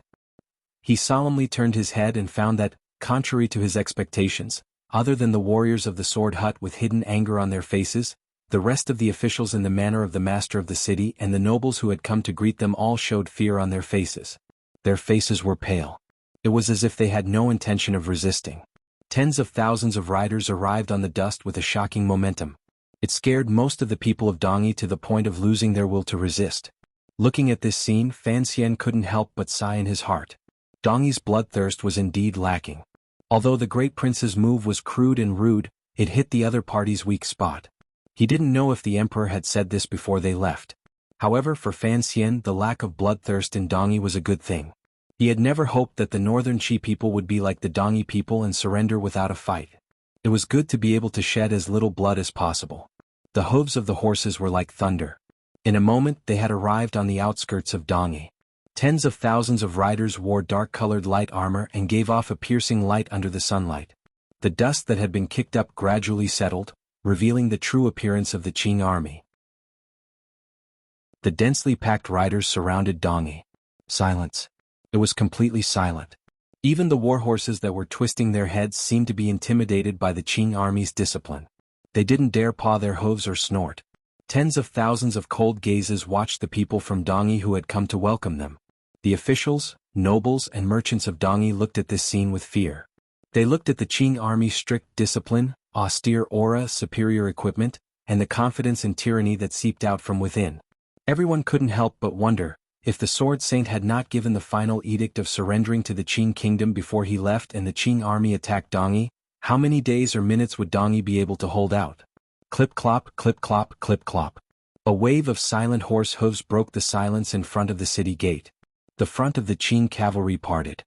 He solemnly turned his head and found that, contrary to his expectations, other than the warriors of the sword hut with hidden anger on their faces, the rest of the officials in the manner of the master of the city and the nobles who had come to greet them all showed fear on their faces. Their faces were pale. It was as if they had no intention of resisting. Tens of thousands of riders arrived on the dust with a shocking momentum. It scared most of the people of Dongyi to the point of losing their will to resist. Looking at this scene, Fan Xian couldn't help but sigh in his heart. Dongyi's bloodthirst was indeed lacking. Although the great prince's move was crude and rude, it hit the other party's weak spot. He didn't know if the emperor had said this before they left. However, for Fan Xian, the lack of bloodthirst in Dongyi was a good thing. He had never hoped that the northern Qi people would be like the Dongyi people and surrender without a fight. It was good to be able to shed as little blood as possible. The hooves of the horses were like thunder. In a moment they had arrived on the outskirts of Dongyi. Tens of thousands of riders wore dark-colored light armor and gave off a piercing light under the sunlight. The dust that had been kicked up gradually settled, revealing the true appearance of the Qing army. The densely packed riders surrounded Dongyi. Silence. It was completely silent. Even the warhorses that were twisting their heads seemed to be intimidated by the Qing army's discipline. They didn't dare paw their hooves or snort. Tens of thousands of cold gazes watched the people from Dongyi who had come to welcome them. The officials, nobles and merchants of Dongyi looked at this scene with fear. They looked at the Qing army's strict discipline, austere aura, superior equipment, and the confidence and tyranny that seeped out from within. Everyone couldn't help but wonder, if the Sword Saint had not given the final edict of surrendering to the Qing kingdom before he left and the Qing army attacked Dongyi, how many days or minutes would Dongyi be able to hold out? Clip-clop, clip-clop, clip-clop. A wave of silent horse hooves broke the silence in front of the city gate. The front of the Qing cavalry parted.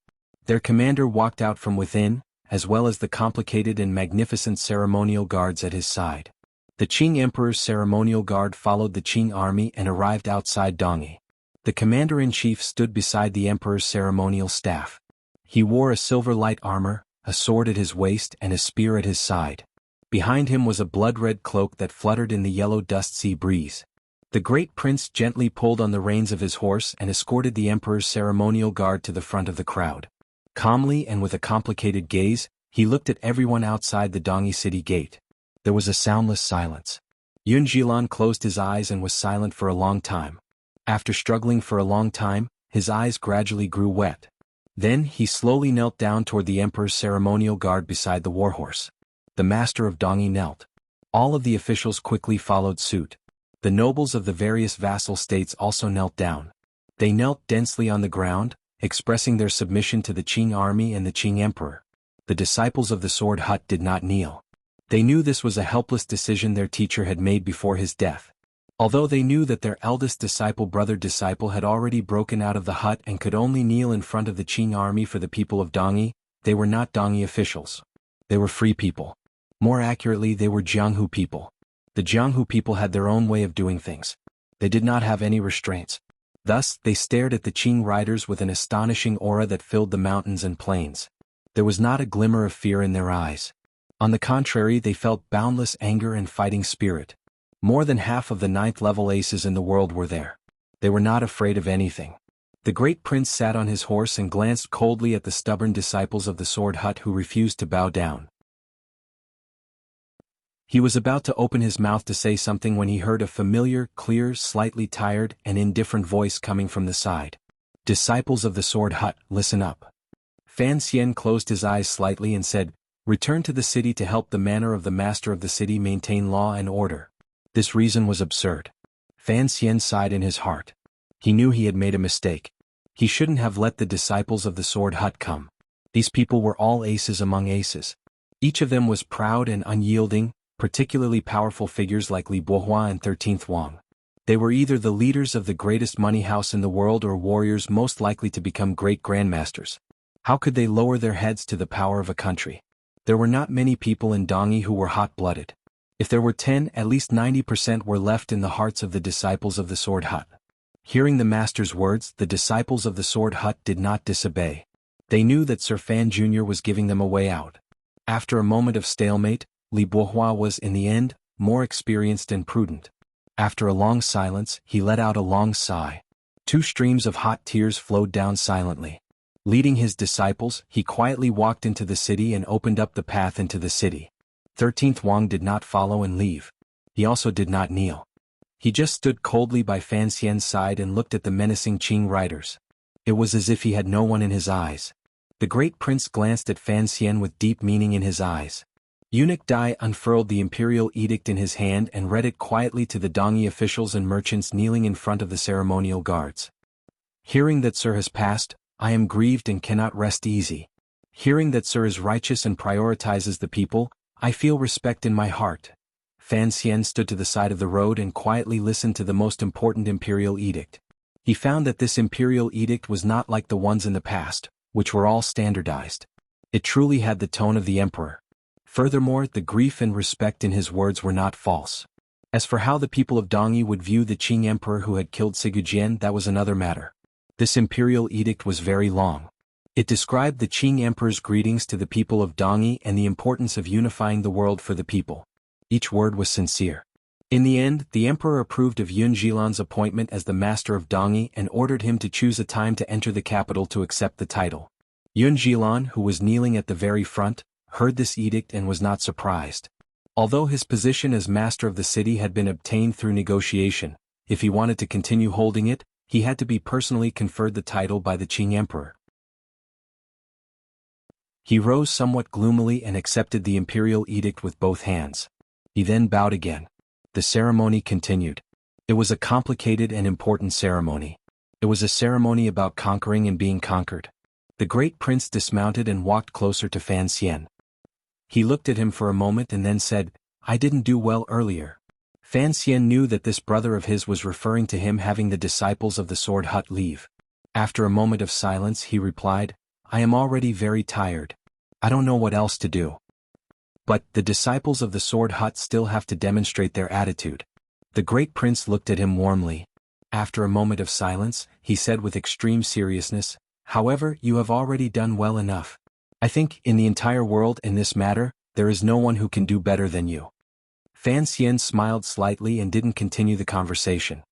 Their commander walked out from within, as well as the complicated and magnificent ceremonial guards at his side. The Qing emperor's ceremonial guard followed the Qing army and arrived outside Dongyi. The commander-in-chief stood beside the emperor's ceremonial staff. He wore a silver light armor, a sword at his waist and a spear at his side. Behind him was a blood-red cloak that fluttered in the yellow dust-sea breeze. The great prince gently pulled on the reins of his horse and escorted the emperor's ceremonial guard to the front of the crowd. Calmly and with a complicated gaze, he looked at everyone outside the Dongyi city gate. There was a soundless silence. Yun Jilan closed his eyes and was silent for a long time. After struggling for a long time, his eyes gradually grew wet. Then he slowly knelt down toward the emperor's ceremonial guard beside the warhorse. The master of Dongyi knelt. All of the officials quickly followed suit. The nobles of the various vassal states also knelt down. They knelt densely on the ground, expressing their submission to the Qing army and the Qing emperor. The disciples of the sword hut did not kneel. They knew this was a helpless decision their teacher had made before his death. Although they knew that their eldest brother-disciple had already broken out of the hut and could only kneel in front of the Qing army for the people of Dongyi, they were not Dongyi officials. They were free people. More accurately, they were Jianghu people. The Jianghu people had their own way of doing things. They did not have any restraints. Thus, they stared at the Qing riders with an astonishing aura that filled the mountains and plains. There was not a glimmer of fear in their eyes. On the contrary, they felt boundless anger and fighting spirit. More than half of the 9th-level aces in the world were there. They were not afraid of anything. The great prince sat on his horse and glanced coldly at the stubborn disciples of the sword hut who refused to bow down. He was about to open his mouth to say something when he heard a familiar, clear, slightly tired, and indifferent voice coming from the side. "Disciples of the sword hut, listen up." Fan Xian closed his eyes slightly and said, "Return to the city to help the manor of the master of the city maintain law and order." This reason was absurd. Fan Xian sighed in his heart. He knew he had made a mistake. He shouldn't have let the disciples of the sword hut come. These people were all aces among aces. Each of them was proud and unyielding, particularly powerful figures like Li Bohua and 13th Wang. They were either the leaders of the greatest money house in the world or warriors most likely to become great grandmasters. How could they lower their heads to the power of a country? There were not many people in Dongyi who were hot-blooded. If there were 10, at least 90% were left in the hearts of the disciples of the sword hut. Hearing the master's words, the disciples of the sword hut did not disobey. They knew that Sir Fan Jr. was giving them a way out. After a moment of stalemate, Li Bohua was, in the end, more experienced and prudent. After a long silence, he let out a long sigh. 2 streams of hot tears flowed down silently. Leading his disciples, he quietly walked into the city and opened up the path into the city. 13th Wang did not follow and leave. He also did not kneel. He just stood coldly by Fan Xian's side and looked at the menacing Qing riders. It was as if he had no one in his eyes. The great prince glanced at Fan Xian with deep meaning in his eyes. Eunuch Dai unfurled the imperial edict in his hand and read it quietly to the Dongyi officials and merchants kneeling in front of the ceremonial guards. Hearing that Sir has passed, I am grieved and cannot rest easy. Hearing that Sir is righteous and prioritizes the people, I feel respect in my heart. Fan Xian stood to the side of the road and quietly listened to the most important imperial edict. He found that this imperial edict was not like the ones in the past, which were all standardized. It truly had the tone of the emperor. Furthermore, the grief and respect in his words were not false. As for how the people of Dongyi would view the Qing emperor who had killed Sigujian, that was another matter. This imperial edict was very long. It described the Qing emperor's greetings to the people of Dongyi and the importance of unifying the world for the people. Each word was sincere. In the end, the emperor approved of Yun Jilan's appointment as the master of Dongyi and ordered him to choose a time to enter the capital to accept the title. Yun Jilan, who was kneeling at the very front, heard this edict and was not surprised. Although his position as master of the city had been obtained through negotiation, if he wanted to continue holding it, he had to be personally conferred the title by the Qing emperor. He rose somewhat gloomily and accepted the imperial edict with both hands. He then bowed again. The ceremony continued. It was a complicated and important ceremony. It was a ceremony about conquering and being conquered. The great prince dismounted and walked closer to Fan Xian. He looked at him for a moment and then said, "I didn't do well earlier." Fan Xian knew that this brother of his was referring to him having the disciples of the sword hut leave. After a moment of silence, he replied, "I am already very tired. I don't know what else to do." But the disciples of the sword hut still have to demonstrate their attitude. The great prince looked at him warmly. After a moment of silence, he said with extreme seriousness, "However, you have already done well enough. I think, in the entire world in this matter, there is no one who can do better than you." Fan Xian smiled slightly and didn't continue the conversation.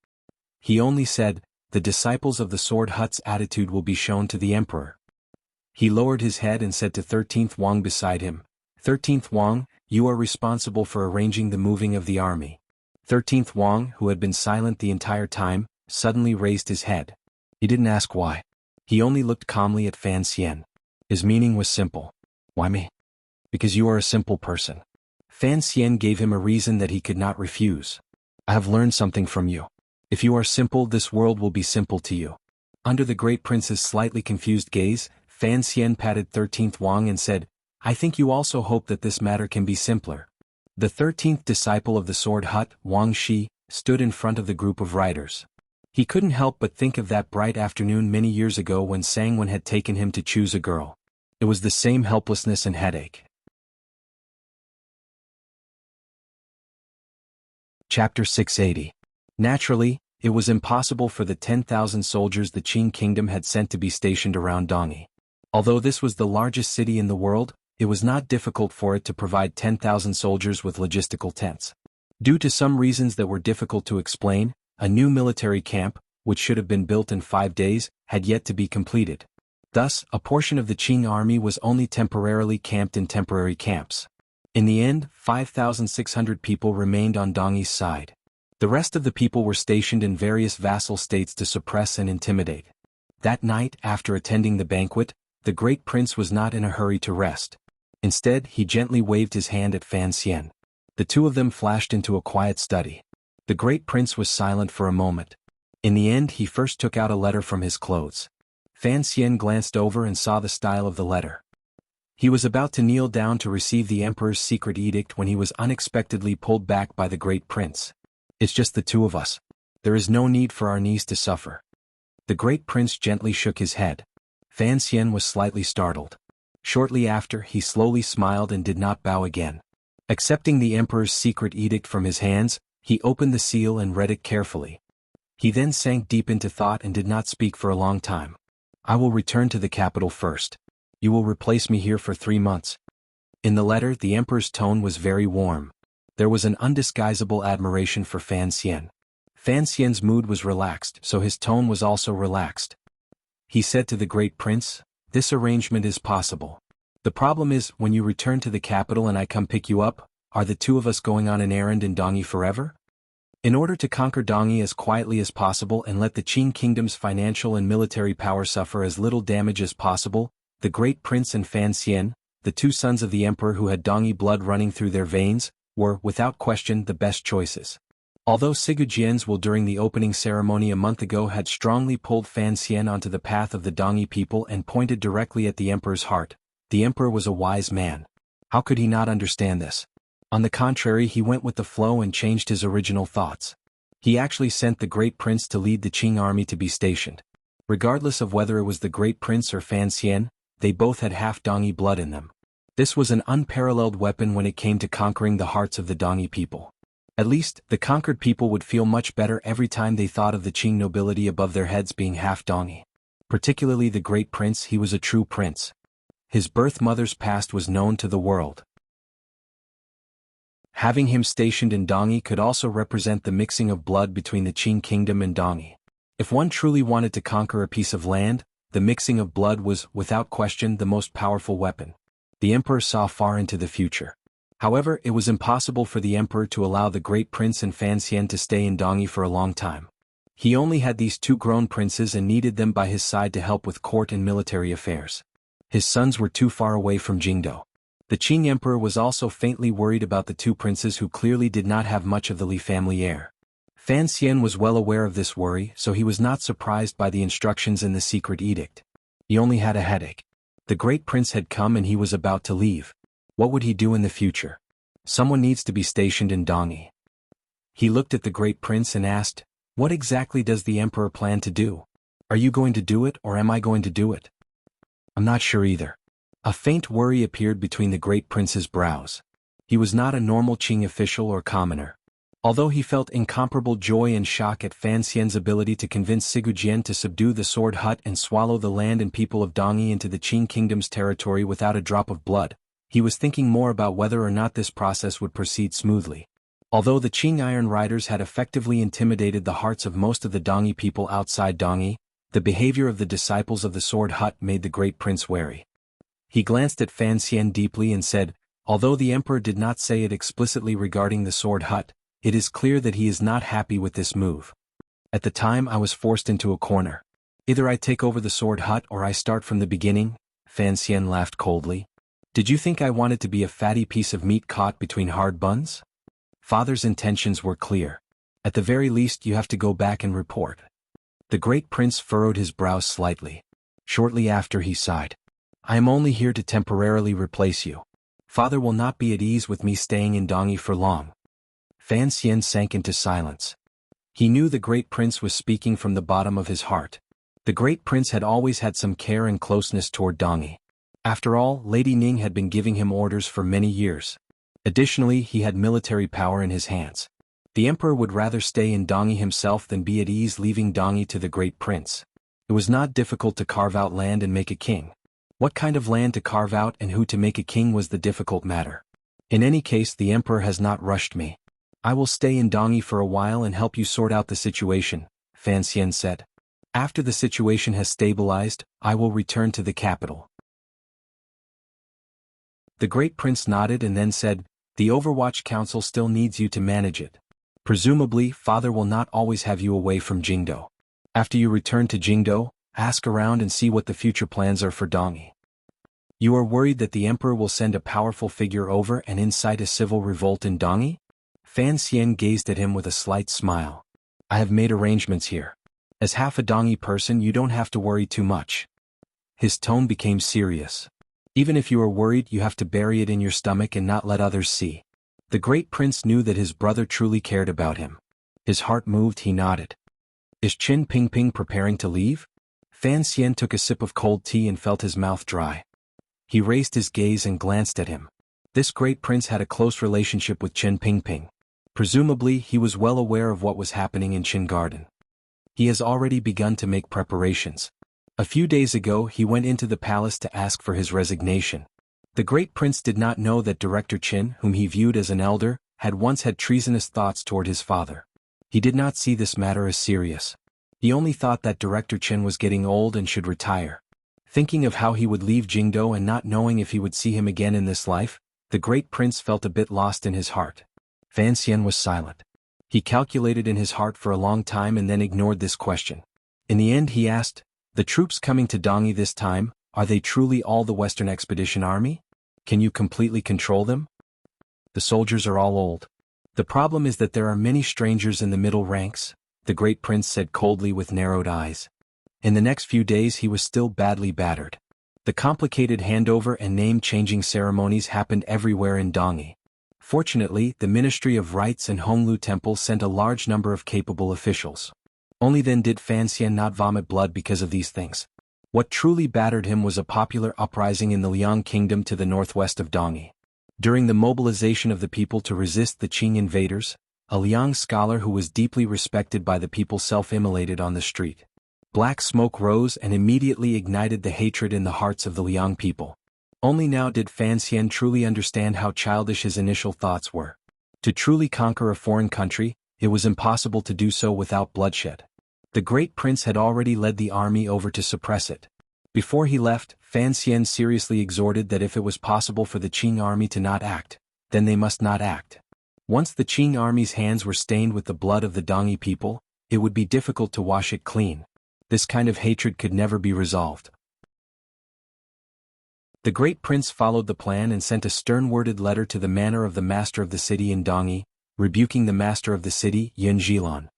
He only said, "The disciples of the sword hut's attitude will be shown to the emperor." He lowered his head and said to 13th Wang beside him, 13th Wang, you are responsible for arranging the moving of the army." 13th Wang, who had been silent the entire time, suddenly raised his head. He didn't ask why. He only looked calmly at Fan Xian. His meaning was simple. "Why me?" "Because you are a simple person." Fan Xian gave him a reason that he could not refuse. "I have learned something from you. If you are simple, this world will be simple to you." Under the great prince's slightly confused gaze, Fan Xian patted 13th Wang and said, "I think you also hope that this matter can be simpler." The 13th disciple of the sword hut, Wang Shi, stood in front of the group of riders. He couldn't help but think of that bright afternoon many years ago when Sangwen had taken him to choose a girl. It was the same helplessness and headache. Chapter 680. Naturally, it was impossible for the 10,000 soldiers the Qing kingdom had sent to be stationed around Dongyi. Although this was the largest city in the world, it was not difficult for it to provide 10,000 soldiers with logistical tents. Due to some reasons that were difficult to explain, a new military camp, which should have been built in 5 days, had yet to be completed. Thus, a portion of the Qing army was only temporarily camped in temporary camps. In the end, 5,600 people remained on Dongyi's side. The rest of the people were stationed in various vassal states to suppress and intimidate. That night, after attending the banquet, the great prince was not in a hurry to rest. Instead, he gently waved his hand at Fan Xian. The two of them flashed into a quiet study. The great prince was silent for a moment. In the end, he first took out a letter from his clothes. Fan Xian glanced over and saw the style of the letter. He was about to kneel down to receive the emperor's secret edict when he was unexpectedly pulled back by the great prince. "It's just the two of us. There is no need for our knees to suffer." The great prince gently shook his head. Fan Xian was slightly startled. Shortly after, he slowly smiled and did not bow again. Accepting the emperor's secret edict from his hands, he opened the seal and read it carefully. He then sank deep into thought and did not speak for a long time. "I will return to the capital first. You will replace me here for 3 months." In the letter, the emperor's tone was very warm. There was an undisguisable admiration for Fan Xian. Fan Xian's mood was relaxed, so his tone was also relaxed. He said to the great prince, "This arrangement is possible. The problem is, when you return to the capital and I come pick you up, are the two of us going on an errand in Dongyi forever?" In order to conquer Dongyi as quietly as possible and let the Qing kingdom's financial and military power suffer as little damage as possible, the great prince and Fan Xian, the two sons of the emperor who had Dongyi blood running through their veins, were, without question, the best choices. Although Sigu Jian's will during the opening ceremony a month ago had strongly pulled Fan Xian onto the path of the Dongyi people and pointed directly at the emperor's heart, the emperor was a wise man. How could he not understand this? On the contrary, he went with the flow and changed his original thoughts. He actually sent the great prince to lead the Qing army to be stationed. Regardless of whether it was the great prince or Fan Xian, they both had half Dongyi blood in them. This was an unparalleled weapon when it came to conquering the hearts of the Dongyi people. At least, the conquered people would feel much better every time they thought of the Qing nobility above their heads being half Dongyi. Particularly the great prince, he was a true prince. His birth mother's past was known to the world. Having him stationed in Dongyi could also represent the mixing of blood between the Qing kingdom and Dongyi. If one truly wanted to conquer a piece of land, the mixing of blood was, without question, the most powerful weapon. The emperor saw far into the future. However, it was impossible for the emperor to allow the great prince and Fan Xian to stay in Dongyi for a long time. He only had these two grown princes and needed them by his side to help with court and military affairs. His sons were too far away from Jingdo. The Qing emperor was also faintly worried about the two princes who clearly did not have much of the Li family heir. Fan Xian was well aware of this worry, so he was not surprised by the instructions in the secret edict. He only had a headache. The great prince had come and he was about to leave. What would he do in the future? Someone needs to be stationed in Dongyi. He looked at the great prince and asked, "What exactly does the emperor plan to do? Are you going to do it or am I going to do it?" "I'm not sure either." A faint worry appeared between the great prince's brows. He was not a normal Qing official or commoner. Although he felt incomparable joy and shock at Fan Xian's ability to convince Sigu Jian to subdue the Sword Hut and swallow the land and people of Dongyi into the Qing kingdom's territory without a drop of blood, he was thinking more about whether or not this process would proceed smoothly. Although the Qing Iron Riders had effectively intimidated the hearts of most of the Dongyi people outside Dongyi, the behavior of the disciples of the Sword Hut made the great prince wary. He glanced at Fan Xian deeply and said, "Although the emperor did not say it explicitly regarding the Sword Hut, it is clear that he is not happy with this move. At the time I was forced into a corner. Either I take over the Sword Hut or I start from the beginning." Fan Xian laughed coldly. "Did you think I wanted to be a fatty piece of meat caught between hard buns?" Father's intentions were clear. At the very least you have to go back and report. The great prince furrowed his brows slightly. Shortly after he sighed. "I am only here to temporarily replace you. Father will not be at ease with me staying in Dongyi for long." Fan Xian sank into silence. He knew the great prince was speaking from the bottom of his heart. The great prince had always had some care and closeness toward Dongyi. After all, Lady Ning had been giving him orders for many years. Additionally, he had military power in his hands. The emperor would rather stay in Dongyi himself than be at ease leaving Dongyi to the great prince. It was not difficult to carve out land and make a king. What kind of land to carve out and who to make a king was the difficult matter. In any case, the emperor has not rushed me. I will stay in Dongyi for a while and help you sort out the situation, Fan Xian said. After the situation has stabilized, I will return to the capital. The great prince nodded and then said, the Overwatch Council still needs you to manage it. Presumably, father will not always have you away from Jingdo. After you return to Jingdo, ask around and see what the future plans are for Dongyi. You are worried that the emperor will send a powerful figure over and incite a civil revolt in Dongyi? Fan Xian gazed at him with a slight smile. I have made arrangements here. As half a Dongyi person, you don't have to worry too much. His tone became serious. Even if you are worried, you have to bury it in your stomach and not let others see. The great prince knew that his brother truly cared about him. His heart moved, he nodded. Is Qin Pingping preparing to leave? Fan Xian took a sip of cold tea and felt his mouth dry. He raised his gaze and glanced at him. This great prince had a close relationship with Qin Pingping. Presumably, he was well aware of what was happening in Qin Garden. He has already begun to make preparations. A few days ago, he went into the palace to ask for his resignation. The great prince did not know that Director Qin, whom he viewed as an elder, had once had treasonous thoughts toward his father. He did not see this matter as serious. He only thought that Director Qin was getting old and should retire. Thinking of how he would leave Jingdo and not knowing if he would see him again in this life, the great prince felt a bit lost in his heart. Fan Xian was silent. He calculated in his heart for a long time and then ignored this question. In the end he asked, the troops coming to Dongyi this time, are they truly all the Western Expedition Army? Can you completely control them? The soldiers are all old. The problem is that there are many strangers in the middle ranks, the great prince said coldly with narrowed eyes. In the next few days he was still badly battered. The complicated handover and name-changing ceremonies happened everywhere in Dongyi. Fortunately, the Ministry of Rites and Honglu Temple sent a large number of capable officials. Only then did Fan Xian not vomit blood because of these things. What truly battered him was a popular uprising in the Liang Kingdom to the northwest of Dongyi. During the mobilization of the people to resist the Qing invaders, a Liang scholar who was deeply respected by the people self-immolated on the street. Black smoke rose and immediately ignited the hatred in the hearts of the Liang people. Only now did Fan Xian truly understand how childish his initial thoughts were. To truly conquer a foreign country, it was impossible to do so without bloodshed. The great prince had already led the army over to suppress it. Before he left, Fan Xian seriously exhorted that if it was possible for the Qing army to not act, then they must not act. Once the Qing army's hands were stained with the blood of the Dongyi people, it would be difficult to wash it clean. This kind of hatred could never be resolved. The great prince followed the plan and sent a stern-worded letter to the manor of the master of the city in Dongyi, rebuking the master of the city, Yun Zhilan.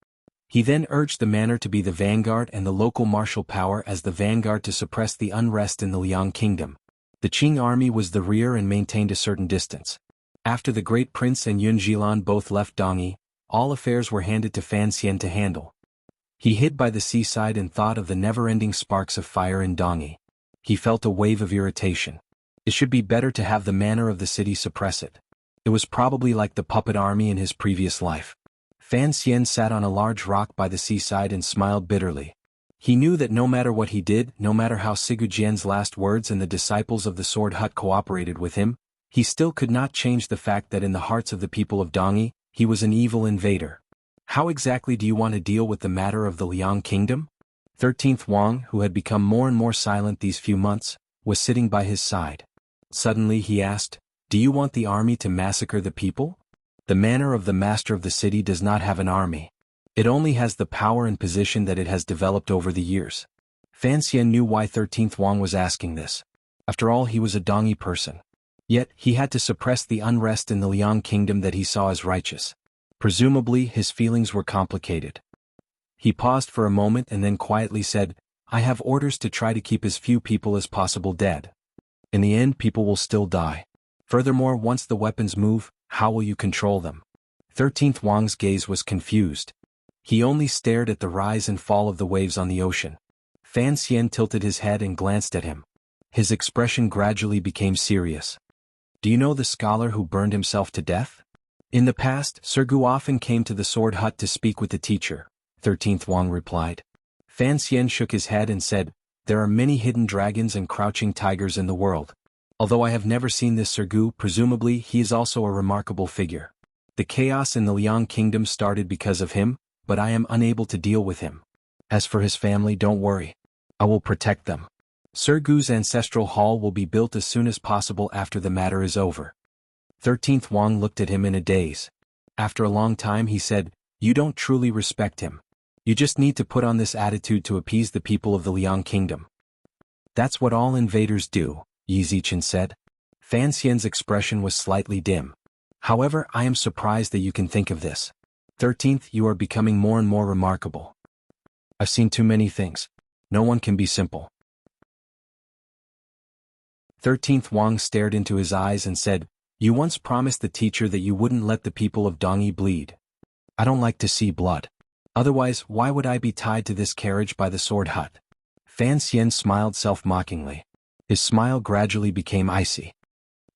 He then urged the manor to be the vanguard and the local martial power as the vanguard to suppress the unrest in the Liang Kingdom. The Qing army was the rear and maintained a certain distance. After the great prince and Yun Zhilan both left Dongyi, all affairs were handed to Fan Xian to handle. He hid by the seaside and thought of the never-ending sparks of fire in Dongyi. He felt a wave of irritation. It should be better to have the manor of the city suppress it. It was probably like the puppet army in his previous life. Fan Xian sat on a large rock by the seaside and smiled bitterly. He knew that no matter what he did, no matter how Sigujian's last words and the disciples of the Sword Hut cooperated with him, he still could not change the fact that in the hearts of the people of Dongyi, he was an evil invader. How exactly do you want to deal with the matter of the Liang Kingdom? 13th Wang, who had become more and more silent these few months, was sitting by his side. Suddenly he asked, do you want the army to massacre the people? The manor of the master of the city does not have an army. It only has the power and position that it has developed over the years. Fan Xian knew why 13th Wang was asking this. After all, he was a Dongyi person. Yet, he had to suppress the unrest in the Liang Kingdom that he saw as righteous. Presumably, his feelings were complicated. He paused for a moment and then quietly said, I have orders to try to keep as few people as possible dead. In the end, people will still die. Furthermore, once the weapons move, how will you control them? 13th Wang's gaze was confused. He only stared at the rise and fall of the waves on the ocean. Fan Xian tilted his head and glanced at him. His expression gradually became serious. Do you know the scholar who burned himself to death? In the past, Sir Gu often came to the sword hut to speak with the teacher, 13th Wang replied. Fan Xian shook his head and said, there are many hidden dragons and crouching tigers in the world. Although I have never seen this Sir Gu, presumably he is also a remarkable figure. The chaos in the Liang kingdom started because of him, but I am unable to deal with him. As for his family, don't worry. I will protect them. Sir Gu's ancestral hall will be built as soon as possible after the matter is over. 13th Wang looked at him in a daze. After a long time he said, you don't truly respect him. You just need to put on this attitude to appease the people of the Liang kingdom. That's what all invaders do, Yi Zichen said. Fan Xian's expression was slightly dim. However, I am surprised that you can think of this. 13th, you are becoming more and more remarkable. I've seen too many things. No one can be simple. 13th Wang stared into his eyes and said, you once promised the teacher that you wouldn't let the people of Dongyi bleed. I don't like to see blood. Otherwise, why would I be tied to this carriage by the sword hut? Fan Xian smiled self-mockingly. His smile gradually became icy.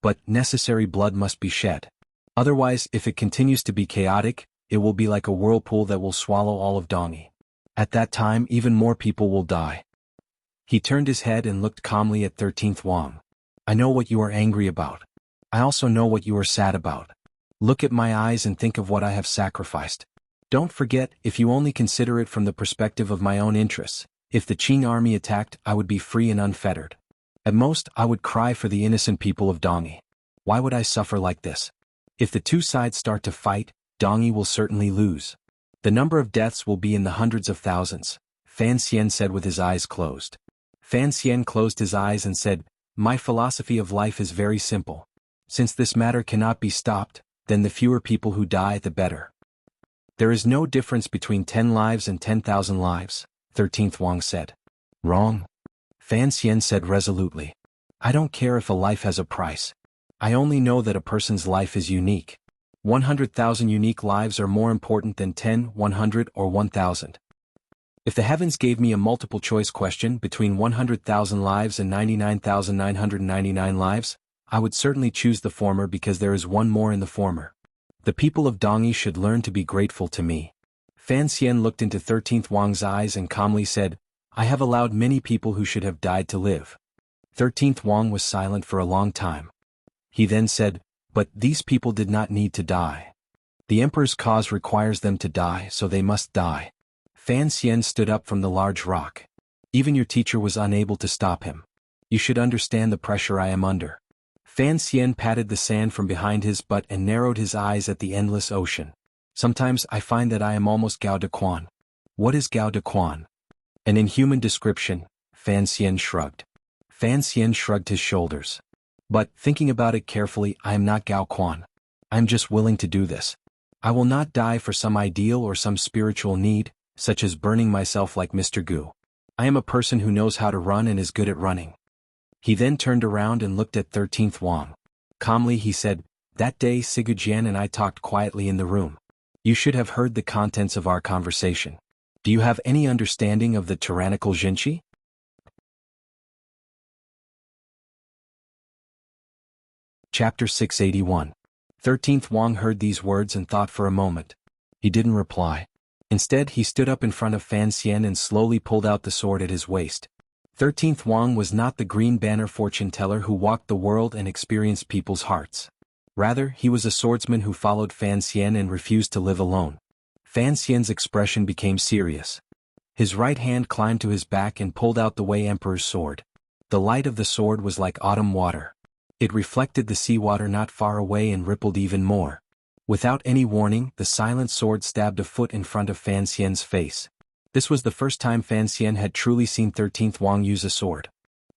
But necessary blood must be shed. Otherwise, if it continues to be chaotic, it will be like a whirlpool that will swallow all of Dongyi. At that time, even more people will die. He turned his head and looked calmly at 13th Wang. I know what you are angry about. I also know what you are sad about. Look at my eyes and think of what I have sacrificed. Don't forget, if you only consider it from the perspective of my own interests, if the Qing army attacked, I would be free and unfettered. At most, I would cry for the innocent people of Dongyi. Why would I suffer like this? If the two sides start to fight, Dongyi will certainly lose. The number of deaths will be in the hundreds of thousands, Fan Xian said with his eyes closed. Fan Xian closed his eyes and said, my philosophy of life is very simple. Since this matter cannot be stopped, then the fewer people who die, the better. There is no difference between 10 lives and 10,000 lives, 13th Wang said. Wrong. Fan Xian said resolutely. I don't care if a life has a price. I only know that a person's life is unique. 100,000 unique lives are more important than 10, 100, or 1,000. If the heavens gave me a multiple-choice question between 100,000 lives and 99,999 lives, I would certainly choose the former because there is one more in the former. The people of Dongyi should learn to be grateful to me. Fan Xian looked into 13th Wang's eyes and calmly said, I have allowed many people who should have died to live. 13th Wang was silent for a long time. He then said, but these people did not need to die. The emperor's cause requires them to die, so they must die. Fan Xian stood up from the large rock. Even your teacher was unable to stop him. You should understand the pressure I am under. Fan Xian patted the sand from behind his butt and narrowed his eyes at the endless ocean. Sometimes I find that I am almost Gao de Quan. What is Gao de Quan? An inhuman description, Fan Xian shrugged. Fan Xian shrugged his shoulders. But, thinking about it carefully, I am not Gao Quan. I am just willing to do this. I will not die for some ideal or some spiritual need, such as burning myself like Mr. Gu. I am a person who knows how to run and is good at running. He then turned around and looked at 13th Wang. Calmly he said, that day Sigu Jian and I talked quietly in the room. You should have heard the contents of our conversation. Do you have any understanding of the tyrannical Jinshi? Chapter 681. 13th Wang heard these words and thought for a moment. He didn't reply. Instead, he stood up in front of Fan Xian and slowly pulled out the sword at his waist. 13th Wang was not the green banner fortune teller who walked the world and experienced people's hearts. Rather, he was a swordsman who followed Fan Xian and refused to live alone. Fan Xian's expression became serious. His right hand climbed to his back and pulled out the Wei Emperor's sword. The light of the sword was like autumn water. It reflected the seawater not far away and rippled even more. Without any warning, the silent sword stabbed a foot in front of Fan Xian's face. This was the first time Fan Xian had truly seen 13th Wang use a sword.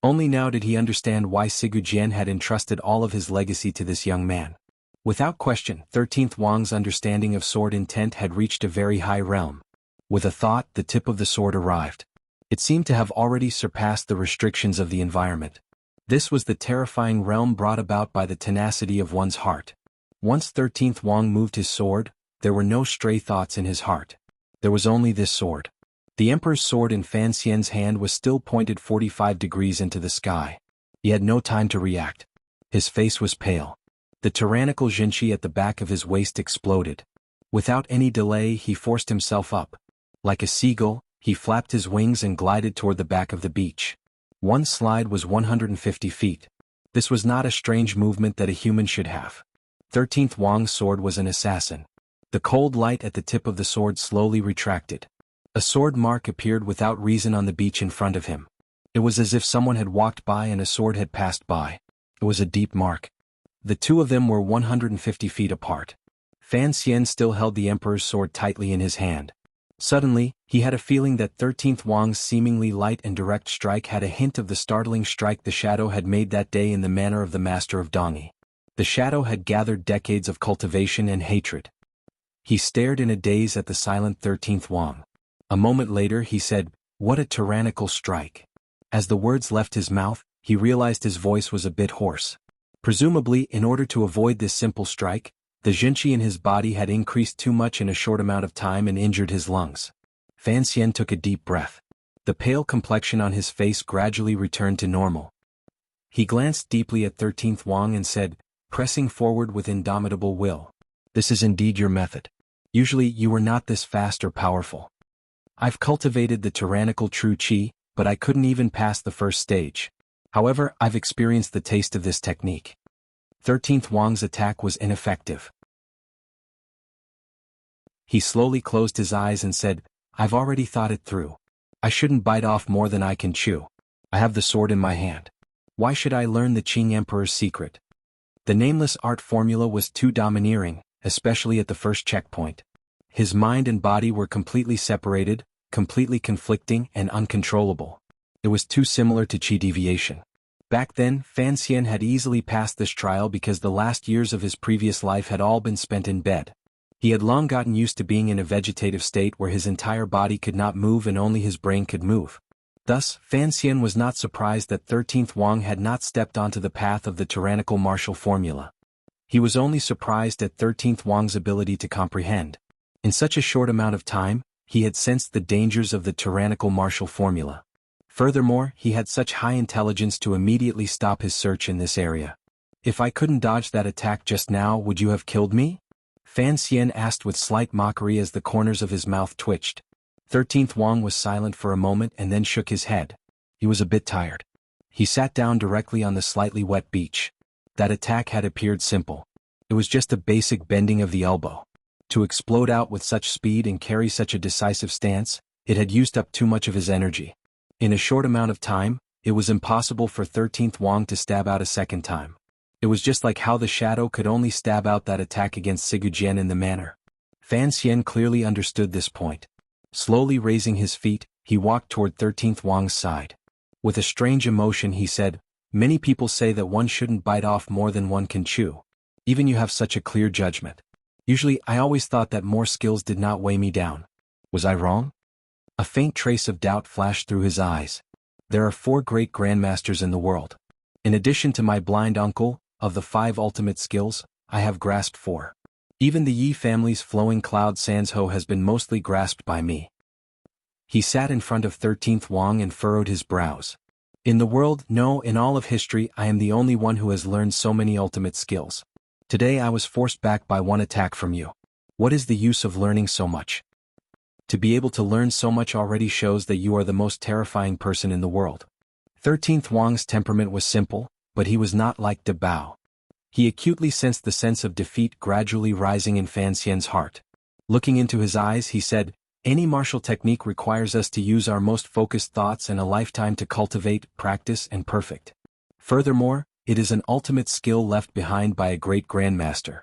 Only now did he understand why Sigu Jian had entrusted all of his legacy to this young man. Without question, 13th Wang's understanding of sword intent had reached a very high realm. With a thought, the tip of the sword arrived. It seemed to have already surpassed the restrictions of the environment. This was the terrifying realm brought about by the tenacity of one's heart. Once 13th Wang moved his sword, there were no stray thoughts in his heart. There was only this sword. The Emperor's sword in Fan Xian's hand was still pointed 45 degrees into the sky. He had no time to react. His face was pale. The tyrannical Jinchi at the back of his waist exploded. Without any delay he forced himself up. Like a seagull, he flapped his wings and glided toward the back of the beach. One slide was 150 feet. This was not a strange movement that a human should have. 13th Wang's sword was an assassin. The cold light at the tip of the sword slowly retracted. A sword mark appeared without reason on the beach in front of him. It was as if someone had walked by and a sword had passed by. It was a deep mark. The two of them were 150 feet apart. Fan Xian still held the Emperor's sword tightly in his hand. Suddenly, he had a feeling that 13th Wang's seemingly light and direct strike had a hint of the startling strike the shadow had made that day in the manner of the master of Dongyi. The shadow had gathered decades of cultivation and hatred. He stared in a daze at the silent 13th Wang. A moment later he said, "What a tyrannical strike." As the words left his mouth, he realized his voice was a bit hoarse. Presumably, in order to avoid this simple strike, the Jinchi in his body had increased too much in a short amount of time and injured his lungs. Fan Xian took a deep breath. The pale complexion on his face gradually returned to normal. He glanced deeply at 13th Wang and said, pressing forward with indomitable will, "This is indeed your method. Usually you were not this fast or powerful. I've cultivated the tyrannical true qi, but I couldn't even pass the first stage. However, I've experienced the taste of this technique." 13th Wang's attack was ineffective. He slowly closed his eyes and said, "I've already thought it through. I shouldn't bite off more than I can chew. I have the sword in my hand. Why should I learn the Qing Emperor's secret?" The nameless art formula was too domineering, especially at the first checkpoint. His mind and body were completely separated, completely conflicting and uncontrollable. It was too similar to qi deviation. Back then, Fan Xian had easily passed this trial because the last years of his previous life had all been spent in bed. He had long gotten used to being in a vegetative state where his entire body could not move and only his brain could move. Thus, Fan Xian was not surprised that 13th Wang had not stepped onto the path of the tyrannical martial formula. He was only surprised at 13th Wang's ability to comprehend. In such a short amount of time, he had sensed the dangers of the tyrannical martial formula. Furthermore, he had such high intelligence to immediately stop his search in this area. "If I couldn't dodge that attack just now, would you have killed me?" Fan Xian asked with slight mockery as the corners of his mouth twitched. 13th Wang was silent for a moment and then shook his head. He was a bit tired. He sat down directly on the slightly wet beach. That attack had appeared simple. It was just a basic bending of the elbow. To explode out with such speed and carry such a decisive stance, it had used up too much of his energy. In a short amount of time, it was impossible for 13th Wang to stab out a second time. It was just like how the shadow could only stab out that attack against Sigurjian in the manner. Fan Xian clearly understood this point. Slowly raising his feet, he walked toward 13th Wang's side. With a strange emotion he said, "Many people say that one shouldn't bite off more than one can chew. Even you have such a clear judgment. Usually I always thought that more skills did not weigh me down. Was I wrong?" A faint trace of doubt flashed through his eyes. "There are 4 great grandmasters in the world. In addition to my blind uncle, of the 5 ultimate skills, I have grasped 4. Even the Yi family's flowing cloud Sanzhou has been mostly grasped by me." He sat in front of 13th Wang and furrowed his brows. "In the world, no, in all of history, I am the only one who has learned so many ultimate skills. Today I was forced back by one attack from you. What is the use of learning so much? To be able to learn so much already shows that you are the most terrifying person in the world." 13th Wang's temperament was simple, but he was not like De Bao. He acutely sensed the sense of defeat gradually rising in Fan Xian's heart. Looking into his eyes he said, "Any martial technique requires us to use our most focused thoughts and a lifetime to cultivate, practice and perfect. Furthermore, it is an ultimate skill left behind by a great grandmaster.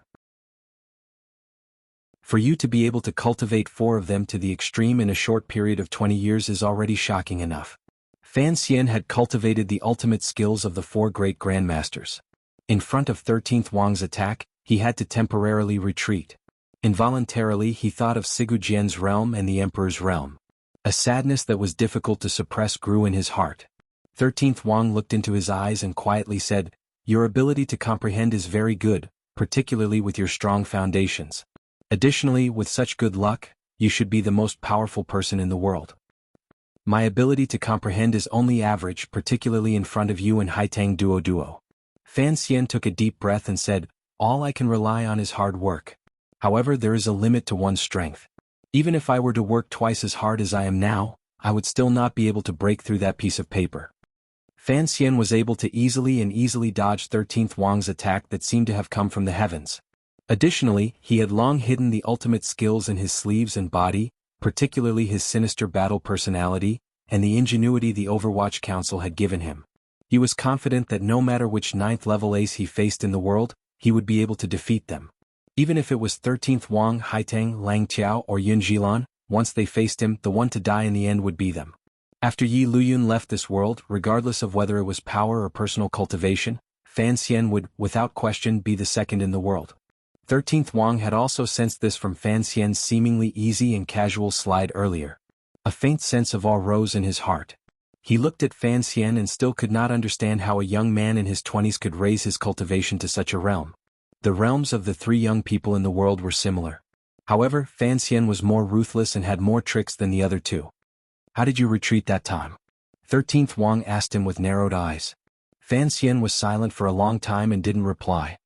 For you to be able to cultivate 4 of them to the extreme in a short period of 20 years is already shocking enough." Fan Xian had cultivated the ultimate skills of the 4 great grandmasters. In front of 13th Wang's attack, he had to temporarily retreat. Involuntarily he thought of Sigurjian's realm and the Emperor's realm. A sadness that was difficult to suppress grew in his heart. 13th Wang looked into his eyes and quietly said, "Your ability to comprehend is very good, particularly with your strong foundations. Additionally, with such good luck, you should be the most powerful person in the world. My ability to comprehend is only average, particularly in front of you and Haitang Duo. Fan Xian took a deep breath and said, All I can rely on is hard work. However, there is a limit to one's strength. Even if I were to work twice as hard as I am now, I would still not be able to break through that piece of paper. Fan Xian was able to easily dodge 13th Wang's attack that seemed to have come from the heavens. Additionally, he had long hidden the ultimate skills in his sleeves and body, particularly his sinister battle personality, and the ingenuity the Overwatch Council had given him. He was confident that no matter which 9th level ace he faced in the world, he would be able to defeat them. Even if it was 13th Wang, Haitang, Lang Qiao or Yun Jilan, once they faced him, the one to die in the end would be them. After Yi Luyun left this world, regardless of whether it was power or personal cultivation, Fan Xian would, without question, be the second in the world. 13th Wang had also sensed this from Fan Xian's seemingly easy and casual slide earlier. A faint sense of awe rose in his heart. He looked at Fan Xian and still could not understand how a young man in his 20s could raise his cultivation to such a realm. The realms of the three young people in the world were similar. However, Fan Xian was more ruthless and had more tricks than the other two. How did you retreat that time? 13th Wang asked him with narrowed eyes. Fan Xian was silent for a long time and didn't reply.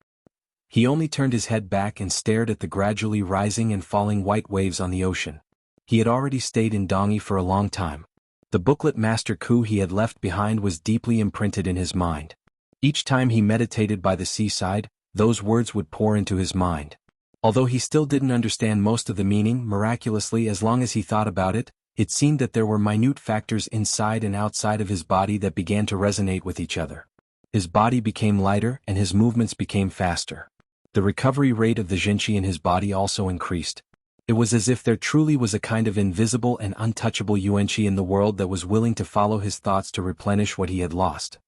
He only turned his head back and stared at the gradually rising and falling white waves on the ocean. He had already stayed in Dongyi for a long time. The booklet Master Ku he had left behind was deeply imprinted in his mind. Each time he meditated by the seaside, those words would pour into his mind. Although he still didn't understand most of the meaning, miraculously as long as he thought about it, it seemed that there were minute factors inside and outside of his body that began to resonate with each other. His body became lighter and his movements became faster. The recovery rate of the Jinqi in his body also increased. It was as if there truly was a kind of invisible and untouchable Yuanqi in the world that was willing to follow his thoughts to replenish what he had lost.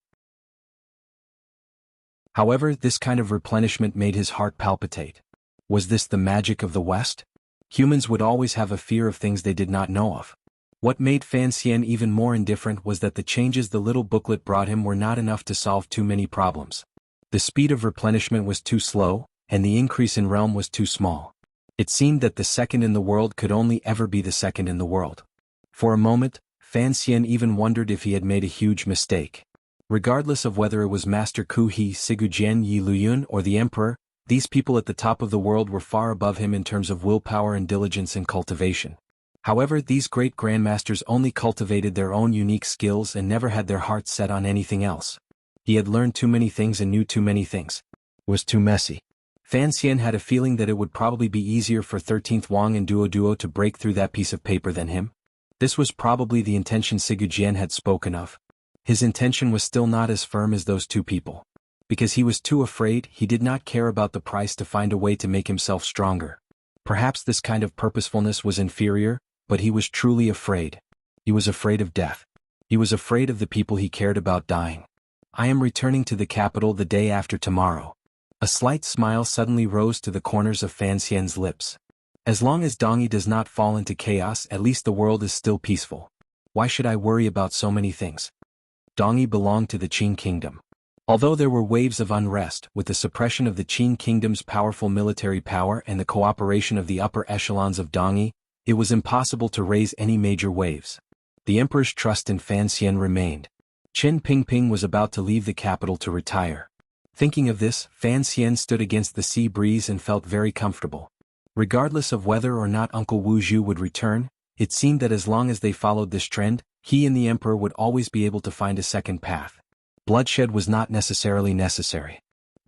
However, this kind of replenishment made his heart palpitate. Was this the magic of the West? Humans would always have a fear of things they did not know of. What made Fan Xian even more indifferent was that the changes the little booklet brought him were not enough to solve too many problems. The speed of replenishment was too slow, and the increase in realm was too small. It seemed that the second in the world could only ever be the second in the world. For a moment, Fan Xian even wondered if he had made a huge mistake. Regardless of whether it was Master Ku He, Sigujien, Yi Luyun, or the Emperor, these people at the top of the world were far above him in terms of willpower and diligence in cultivation. However, these great grandmasters only cultivated their own unique skills and never had their hearts set on anything else. He had learned too many things and knew too many things. It was too messy. Fan Xian had a feeling that it would probably be easier for 13th Wang and Duo to break through that piece of paper than him. This was probably the intention Sigujien had spoken of. His intention was still not as firm as those two people. Because he was too afraid, he did not care about the price to find a way to make himself stronger. Perhaps this kind of purposefulness was inferior, but he was truly afraid. He was afraid of death. He was afraid of the people he cared about dying. I am returning to the capital the day after tomorrow. A slight smile suddenly rose to the corners of Fan Xian's lips. As long as Dongyi does not fall into chaos, at least the world is still peaceful. Why should I worry about so many things? Dongyi belonged to the Qin kingdom. Although there were waves of unrest, with the suppression of the Qin kingdom's powerful military power and the cooperation of the upper echelons of Dongyi, it was impossible to raise any major waves. The emperor's trust in Fan Xian remained. Qin Pingping was about to leave the capital to retire. Thinking of this, Fan Xian stood against the sea breeze and felt very comfortable. Regardless of whether or not Uncle Wu Zhu would return, it seemed that as long as they followed this trend, he and the emperor would always be able to find a second path. Bloodshed was not necessarily necessary.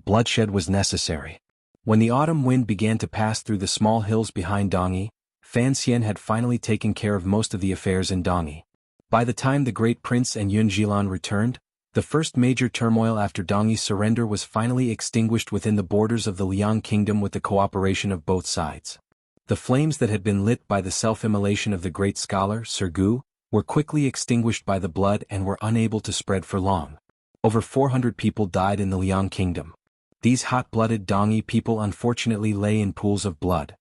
Bloodshed was necessary. When the autumn wind began to pass through the small hills behind Dongyi, Fan Xian had finally taken care of most of the affairs in Dongyi. By the time the great prince and Yun Jilan returned, the first major turmoil after Dongyi's surrender was finally extinguished within the borders of the Liang kingdom with the cooperation of both sides. The flames that had been lit by the self-immolation of the great scholar, Sir Gu, were quickly extinguished by the blood and were unable to spread for long. Over 400 people died in the Liang kingdom. These hot-blooded Dongyi people unfortunately lay in pools of blood.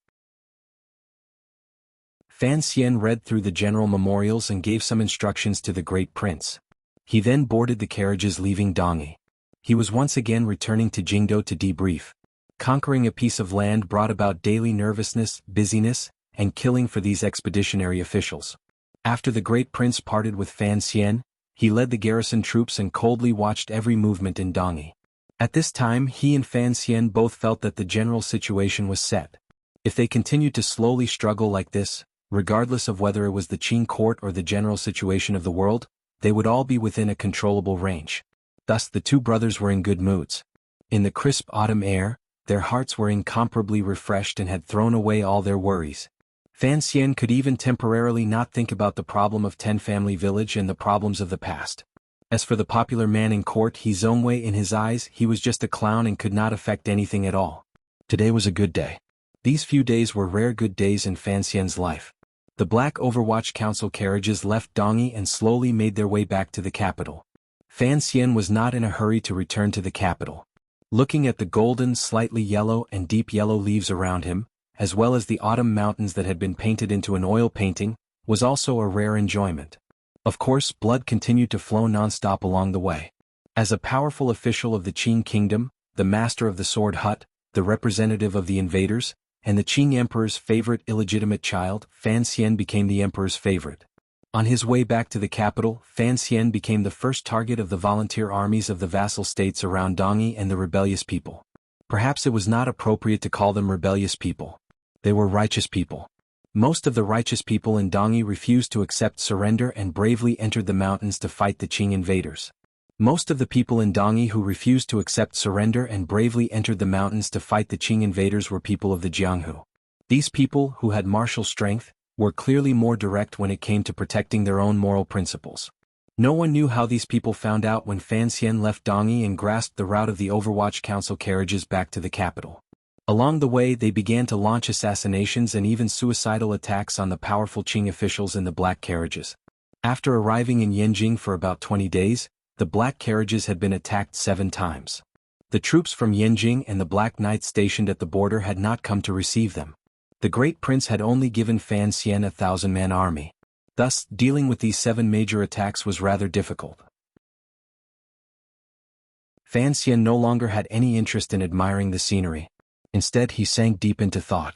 Fan Xian read through the general memorials and gave some instructions to the great prince. He then boarded the carriages leaving Dongyi. He was once again returning to Jingdo to debrief. Conquering a piece of land brought about daily nervousness, busyness, and killing for these expeditionary officials. After the great prince parted with Fan Xian, he led the garrison troops and coldly watched every movement in Dongyi. At this time he and Fan Xian both felt that the general situation was set. If they continued to slowly struggle like this, regardless of whether it was the Qing court or the general situation of the world, they would all be within a controllable range. Thus the two brothers were in good moods. In the crisp autumn air, their hearts were incomparably refreshed and had thrown away all their worries. Fan Xian could even temporarily not think about the problem of Ten Family Village and the problems of the past. As for the popular man in court, He Zongwei, in his eyes he was just a clown and could not affect anything at all. Today was a good day. These few days were rare good days in Fan Xian's life. The Black Overwatch Council carriages left Dongyi and slowly made their way back to the capital. Fan Xian was not in a hurry to return to the capital. Looking at the golden, slightly yellow and deep yellow leaves around him, as well as the autumn mountains that had been painted into an oil painting, was also a rare enjoyment. Of course, blood continued to flow non-stop along the way. As a powerful official of the Qing kingdom, the master of the sword hut, the representative of the invaders, and the Qing emperor's favorite illegitimate child, Fan Xian became the emperor's favorite. On his way back to the capital, Fan Xian became the first target of the volunteer armies of the vassal states around Dongyi and the rebellious people. Perhaps it was not appropriate to call them rebellious people. They were righteous people. Most of the righteous people in Dongyi refused to accept surrender and bravely entered the mountains to fight the Qing invaders. Most of the people in Dongyi who refused to accept surrender and bravely entered the mountains to fight the Qing invaders were people of the Jianghu. These people, who had martial strength, were clearly more direct when it came to protecting their own moral principles. No one knew how these people found out when Fan Xian left Dongyi and grasped the route of the Overwatch Council carriages back to the capital. Along the way they began to launch assassinations and even suicidal attacks on the powerful Qing officials in the black carriages. After arriving in Yanjing for about 20 days, the black carriages had been attacked 7 times. The troops from Yanjing and the Black Knights stationed at the border had not come to receive them. The great prince had only given Fan Xian a 1,000-man army. Thus, dealing with these 7 major attacks was rather difficult. Fan Xian no longer had any interest in admiring the scenery. Instead, he sank deep into thought.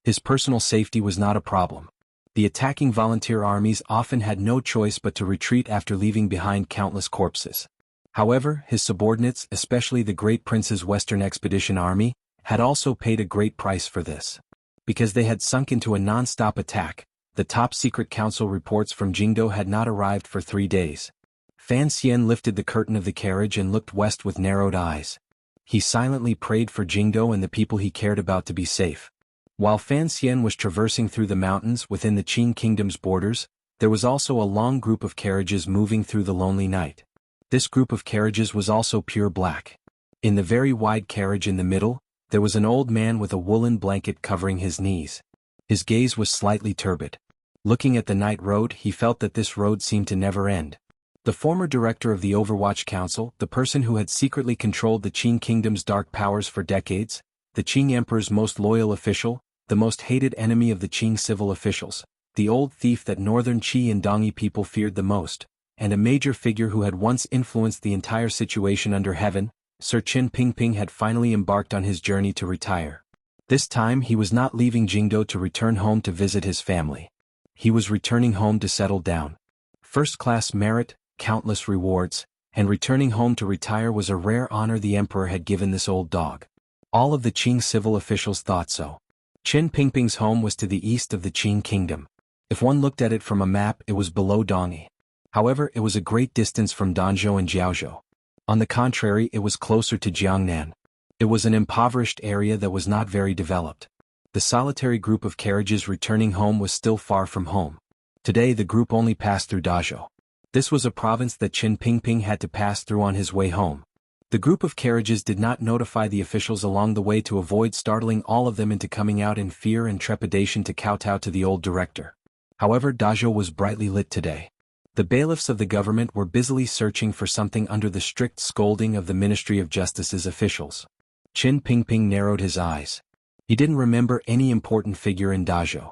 His personal safety was not a problem. The attacking volunteer armies often had no choice but to retreat after leaving behind countless corpses. However, his subordinates, especially the great prince's Western Expedition Army, had also paid a great price for this. Because they had sunk into a non-stop attack, the top-secret council reports from Jingdo had not arrived for 3 days. Fan Xian lifted the curtain of the carriage and looked west with narrowed eyes. He silently prayed for Jingdo and the people he cared about to be safe. While Fan Xian was traversing through the mountains within the Qing kingdom's borders, there was also a long group of carriages moving through the lonely night. This group of carriages was also pure black. In the very wide carriage in the middle, there was an old man with a woolen blanket covering his knees. His gaze was slightly turbid. Looking at the night road, he felt that this road seemed to never end. The former director of the Overwatch Council, the person who had secretly controlled the Qing kingdom's dark powers for decades, the Qing emperor's most loyal official, the most hated enemy of the Qing civil officials, the old thief that northern Qi and Dongyi people feared the most, and a major figure who had once influenced the entire situation under heaven, Sir Qin Pingping had finally embarked on his journey to retire. This time he was not leaving Jingdo to return home to visit his family. He was returning home to settle down. First-class merit, countless rewards, and returning home to retire was a rare honor the emperor had given this old dog. All of the Qing civil officials thought so. Qin Pingping's home was to the east of the Qing kingdom. If one looked at it from a map, it was below Dongyi. However, it was a great distance from Danzhou and Jiaozhou. On the contrary, it was closer to Jiangnan. It was an impoverished area that was not very developed. The solitary group of carriages returning home was still far from home. Today the group only passed through Dazhou. This was a province that Qin Pingping had to pass through on his way home. The group of carriages did not notify the officials along the way to avoid startling all of them into coming out in fear and trepidation to kowtow to the old director. However, Dazhou was brightly lit today. The bailiffs of the government were busily searching for something under the strict scolding of the Ministry of Justice's officials. Qin Pingping narrowed his eyes. He didn't remember any important figure in Dazhou.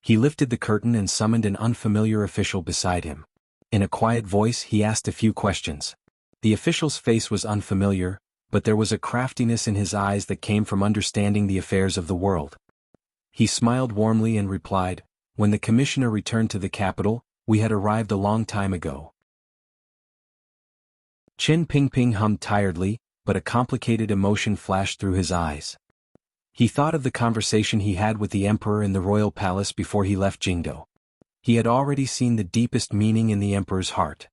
He lifted the curtain and summoned an unfamiliar official beside him. In a quiet voice he asked a few questions. The official's face was unfamiliar, but there was a craftiness in his eyes that came from understanding the affairs of the world. He smiled warmly and replied, "When the commissioner returned to the capital, we had arrived a long time ago." Qin Pingping hummed tiredly, but a complicated emotion flashed through his eyes. He thought of the conversation he had with the emperor in the royal palace before he left Jingdo. He had already seen the deepest meaning in the emperor's heart.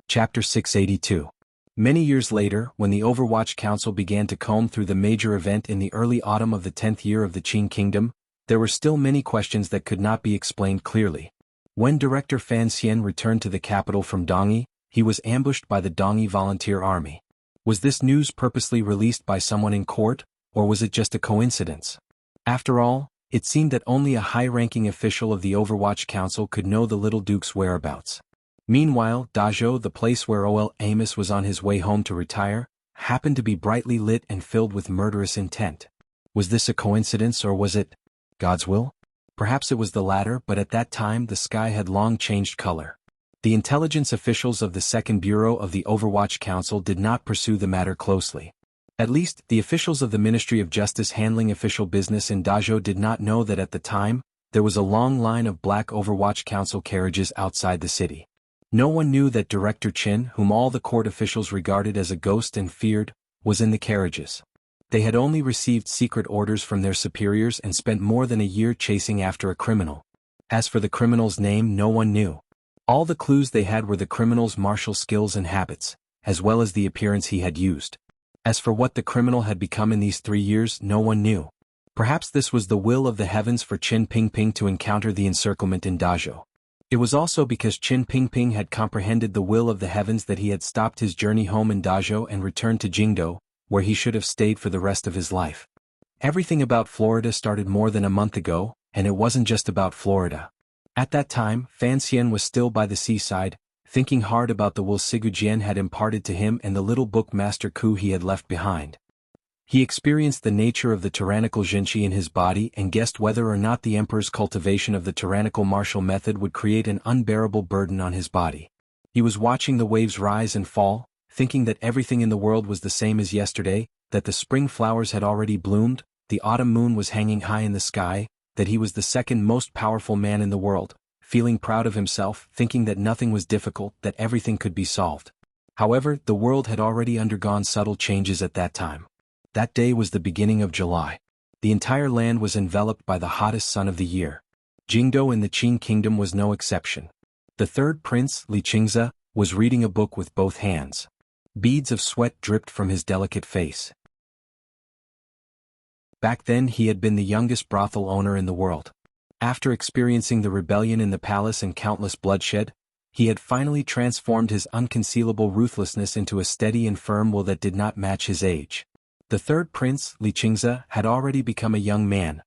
Chapter 682. Many years later, when the Overwatch Council began to comb through the major event in the early autumn of the 10th year of the Qin Kingdom, there were still many questions that could not be explained clearly. When Director Fan Xian returned to the capital from Dongyi, he was ambushed by the Dongyi Volunteer Army. Was this news purposely released by someone in court, or was it just a coincidence? After all, it seemed that only a high-ranking official of the Overwatch Council could know the little duke's whereabouts. Meanwhile, Dazhou, the place where Ol Amos was on his way home to retire, happened to be brightly lit and filled with murderous intent. Was this a coincidence, or was it God's will? Perhaps it was the latter, but at that time the sky had long changed color. The intelligence officials of the Second Bureau of the Overwatch Council did not pursue the matter closely. At least, the officials of the Ministry of Justice handling official business in Dazhou did not know that at the time, there was a long line of black Overwatch Council carriages outside the city. No one knew that Director Qin, whom all the court officials regarded as a ghost and feared, was in the carriages. They had only received secret orders from their superiors and spent more than a year chasing after a criminal. As for the criminal's name, no one knew. All the clues they had were the criminal's martial skills and habits, as well as the appearance he had used. As for what the criminal had become in these 3 years, no one knew. Perhaps this was the will of the heavens for Qin Pingping to encounter the encirclement in Dazhou. It was also because Qin Pingping had comprehended the will of the heavens that he had stopped his journey home in Dazhou and returned to Jingdo, where he should have stayed for the rest of his life. Everything about Florida started more than a month ago, and it wasn't just about Florida. At that time, Fan Xian was still by the seaside, thinking hard about the will Sigujien had imparted to him and the little book Master Ku he had left behind. He experienced the nature of the tyrannical Jinqi in his body and guessed whether or not the emperor's cultivation of the tyrannical martial method would create an unbearable burden on his body. He was watching the waves rise and fall, thinking that everything in the world was the same as yesterday, that the spring flowers had already bloomed, the autumn moon was hanging high in the sky, that he was the second most powerful man in the world, feeling proud of himself, thinking that nothing was difficult, that everything could be solved. However, the world had already undergone subtle changes at that time. That day was the beginning of July. The entire land was enveloped by the hottest sun of the year. Jingdo in the Qin Kingdom was no exception. The third prince, Li Qingze, was reading a book with both hands. Beads of sweat dripped from his delicate face. Back then he had been the youngest brothel owner in the world. After experiencing the rebellion in the palace and countless bloodshed, he had finally transformed his unconcealable ruthlessness into a steady and firm will that did not match his age. The third prince, Li Qingze, had already become a young man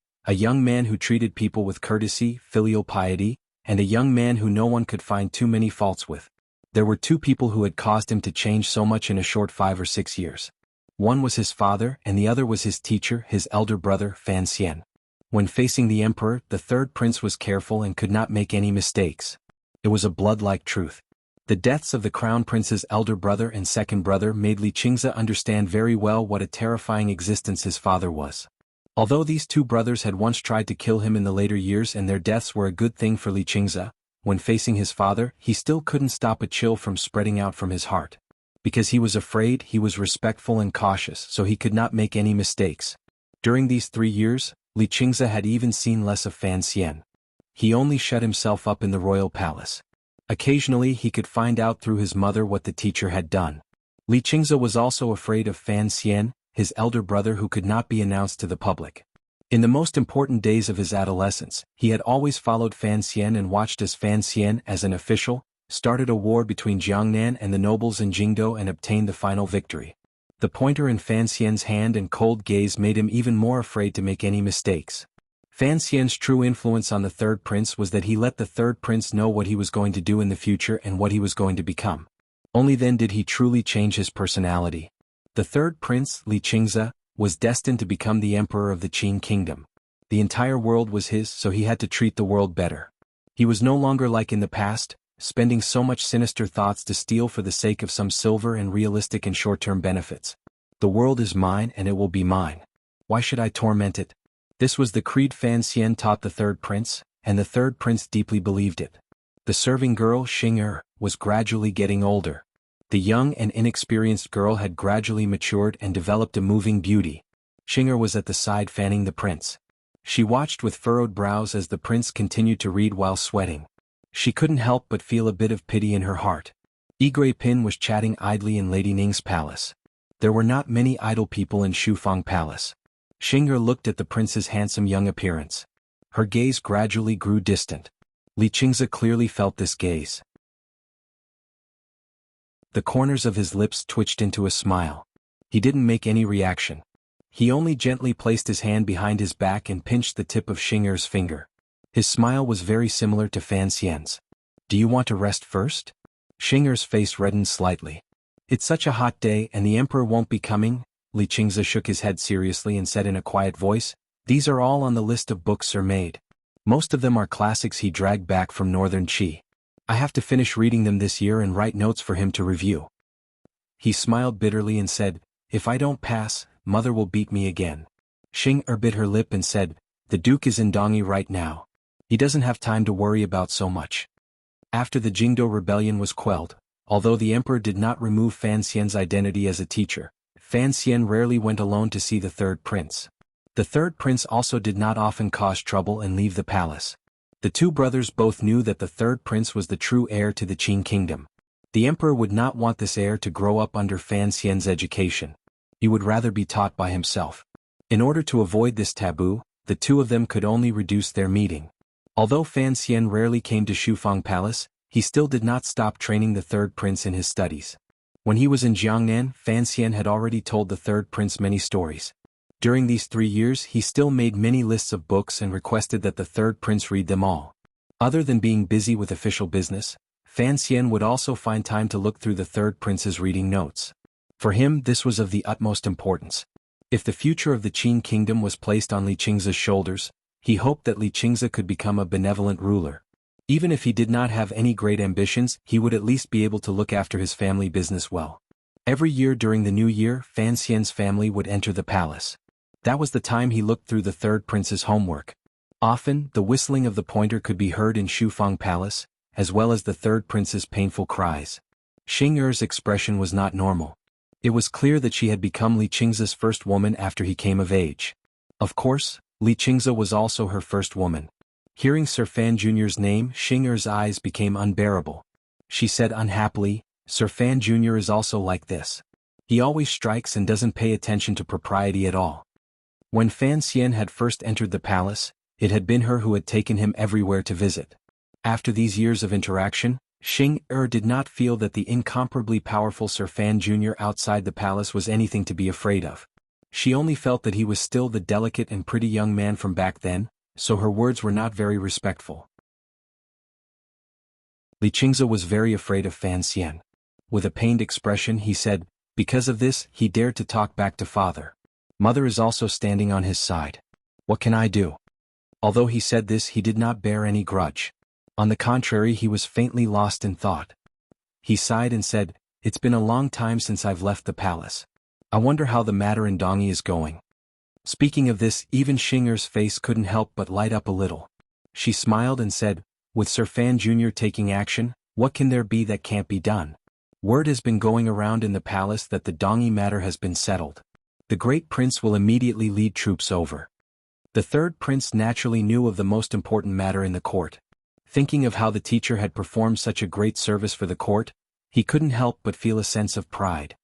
who treated people with courtesy, filial piety, and a young man who no one could find too many faults with. There were two people who had caused him to change so much in a short 5 or 6 years. One was his father and the other was his teacher, his elder brother, Fan Xian. When facing the emperor, the third prince was careful and could not make any mistakes. It was a blood-like truth. The deaths of the crown prince's elder brother and second brother made Li Qingze understand very well what a terrifying existence his father was. Although these two brothers had once tried to kill him in the later years and their deaths were a good thing for Li Qingze, when facing his father, he still couldn't stop a chill from spreading out from his heart. Because he was afraid, he was respectful and cautious, so he could not make any mistakes. During these 3 years, Li Qingze had even seen less of Fan Xian. He only shut himself up in the royal palace. Occasionally he could find out through his mother what the teacher had done. Li Qingze was also afraid of Fan Xian, his elder brother who could not be announced to the public. In the most important days of his adolescence, he had always followed Fan Xian and watched as Fan Xian, as an official, started a war between Jiangnan and the nobles in Jingdo and obtained the final victory. The pointer in Fan Xian's hand and cold gaze made him even more afraid to make any mistakes. Fan Xian's true influence on the third prince was that he let the third prince know what he was going to do in the future and what he was going to become. Only then did he truly change his personality. The third prince, Li Qingze, was destined to become the emperor of the Qin Kingdom. The entire world was his, so he had to treat the world better. He was no longer like in the past, spending so much sinister thoughts to steal for the sake of some silver and realistic and short-term benefits. The world is mine and it will be mine. Why should I torment it? This was the creed Fan Xian taught the third prince, and the third prince deeply believed it. The serving girl, Xing was gradually getting older. The young and inexperienced girl had gradually matured and developed a moving beauty. Xing was at the side fanning the prince. She watched with furrowed brows as the prince continued to read while sweating. She couldn't help but feel a bit of pity in her heart. Yi Pin was chatting idly in Lady Ning's palace. There were not many idle people in Shufang Palace. Xing looked at the prince's handsome young appearance. Her gaze gradually grew distant. Li Qingze clearly felt this gaze. The corners of his lips twitched into a smile. He didn't make any reaction. He only gently placed his hand behind his back and pinched the tip of Xing finger. His smile was very similar to Fan Xian's. "Do you want to rest first?" Xing face reddened slightly. "It's such a hot day and the emperor won't be coming." Li Qingze shook his head seriously and said in a quiet voice, "These are all on the list of books Sir made. Most of them are classics he dragged back from northern Qi. I have to finish reading them this year and write notes for him to review." He smiled bitterly and said, "If I don't pass, mother will beat me again." Xing bit her lip and said, "The duke is in Dongyi right now. He doesn't have time to worry about so much." After the Jingdo rebellion was quelled, although the emperor did not remove Fan Xian's identity as a teacher, Fan Xian rarely went alone to see the third prince. The third prince also did not often cause trouble and leave the palace. The two brothers both knew that the third prince was the true heir to the Qin kingdom. The emperor would not want this heir to grow up under Fan Xian's education. He would rather be taught by himself. In order to avoid this taboo, the two of them could only reduce their meeting. Although Fan Xian rarely came to Shufang Palace, he still did not stop training the third prince in his studies. When he was in Jiangnan, Fan Xian had already told the third prince many stories. During these 3 years he still made many lists of books and requested that the third prince read them all. Other than being busy with official business, Fan Xian would also find time to look through the third prince's reading notes. For him this was of the utmost importance. If the future of the Qin kingdom was placed on Li Qingze's shoulders, he hoped that Li Qingze could become a benevolent ruler. Even if he did not have any great ambitions, he would at least be able to look after his family business well. Every year during the new year, Fan Xian's family would enter the palace. That was the time he looked through the third prince's homework. Often, the whistling of the pointer could be heard in Shufang Palace, as well as the third prince's painful cries. Xing expression was not normal. It was clear that she had become Li Qingze's first woman after he came of age. Of course, Li Qingze was also her first woman. Hearing Sir Fan Jr.'s name, Xing's eyes became unbearable. She said unhappily, "Sir Fan Jr. is also like this. He always strikes and doesn't pay attention to propriety at all." When Fan Xian had first entered the palace, it had been her who had taken him everywhere to visit. After these years of interaction, Xing did not feel that the incomparably powerful Sir Fan Jr. outside the palace was anything to be afraid of. She only felt that he was still the delicate and pretty young man from back then, so her words were not very respectful. Li Qingze was very afraid of Fan Xian. With a pained expression he said, "Because of this, he dared to talk back to father. Mother is also standing on his side. What can I do?" Although he said this, he did not bear any grudge. On the contrary, he was faintly lost in thought. He sighed and said, "It's been a long time since I've left the palace. I wonder how the matter in Dongyi is going." Speaking of this, even Xing's face couldn't help but light up a little. She smiled and said, "With Sir Fan Jr. taking action, what can there be that can't be done? Word has been going around in the palace that the Dongyi matter has been settled. The great prince will immediately lead troops over." The third prince naturally knew of the most important matter in the court. Thinking of how the teacher had performed such a great service for the court, he couldn't help but feel a sense of pride.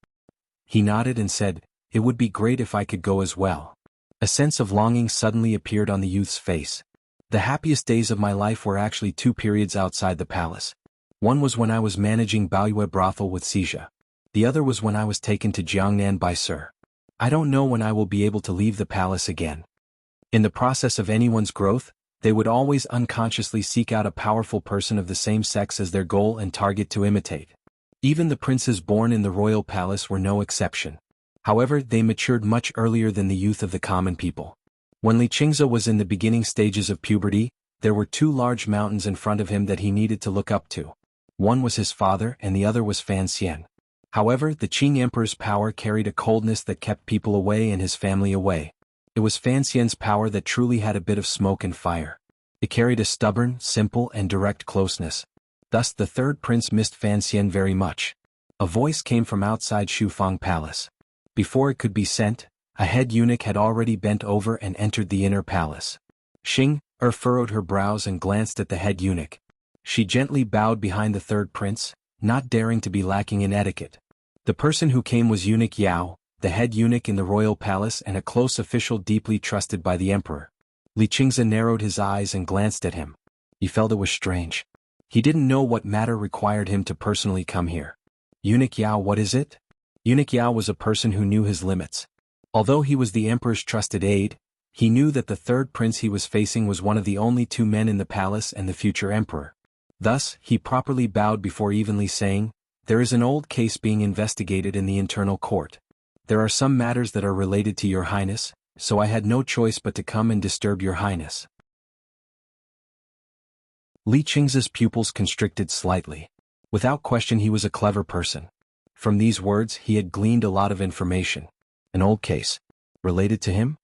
He nodded and said, "It would be great if I could go as well." A sense of longing suddenly appeared on the youth's face. "The happiest days of my life were actually 2 periods outside the palace. One was when I was managing Baoyue brothel with Xija. The other was when I was taken to Jiangnan by Sir. I don't know when I will be able to leave the palace again." In the process of anyone's growth, they would always unconsciously seek out a powerful person of the same sex as their goal and target to imitate. Even the princes born in the royal palace were no exception. However, they matured much earlier than the youth of the common people. When Li Qingze was in the beginning stages of puberty, there were 2 large mountains in front of him that he needed to look up to. One was his father and the other was Fan Xian. However, the Qing emperor's power carried a coldness that kept people away and his family away. It was Fan Xian's power that truly had a bit of smoke and fire. It carried a stubborn, simple and direct closeness. Thus the third prince missed Fan Xian very much. A voice came from outside Shufang Palace. Before it could be sent, a head eunuch had already bent over and entered the inner palace. Xing furrowed her brows and glanced at the head eunuch. She gently bowed behind the third prince, not daring to be lacking in etiquette. The person who came was Eunuch Yao, the head eunuch in the royal palace and a close official deeply trusted by the emperor. Li Qingze narrowed his eyes and glanced at him. He felt it was strange. He didn't know what matter required him to personally come here. Eunuch Yao, what is it? Eunuch Yao was a person who knew his limits. Although he was the emperor's trusted aide, he knew that the third prince he was facing was one of the only two men in the palace and the future emperor. Thus, he properly bowed before evenly saying, "There is an old case being investigated in the internal court. There are some matters that are related to your highness, so I had no choice but to come and disturb your highness." Li Qingze's pupils constricted slightly. Without question he was a clever person. From these words he had gleaned a lot of information. An old case. Related to him?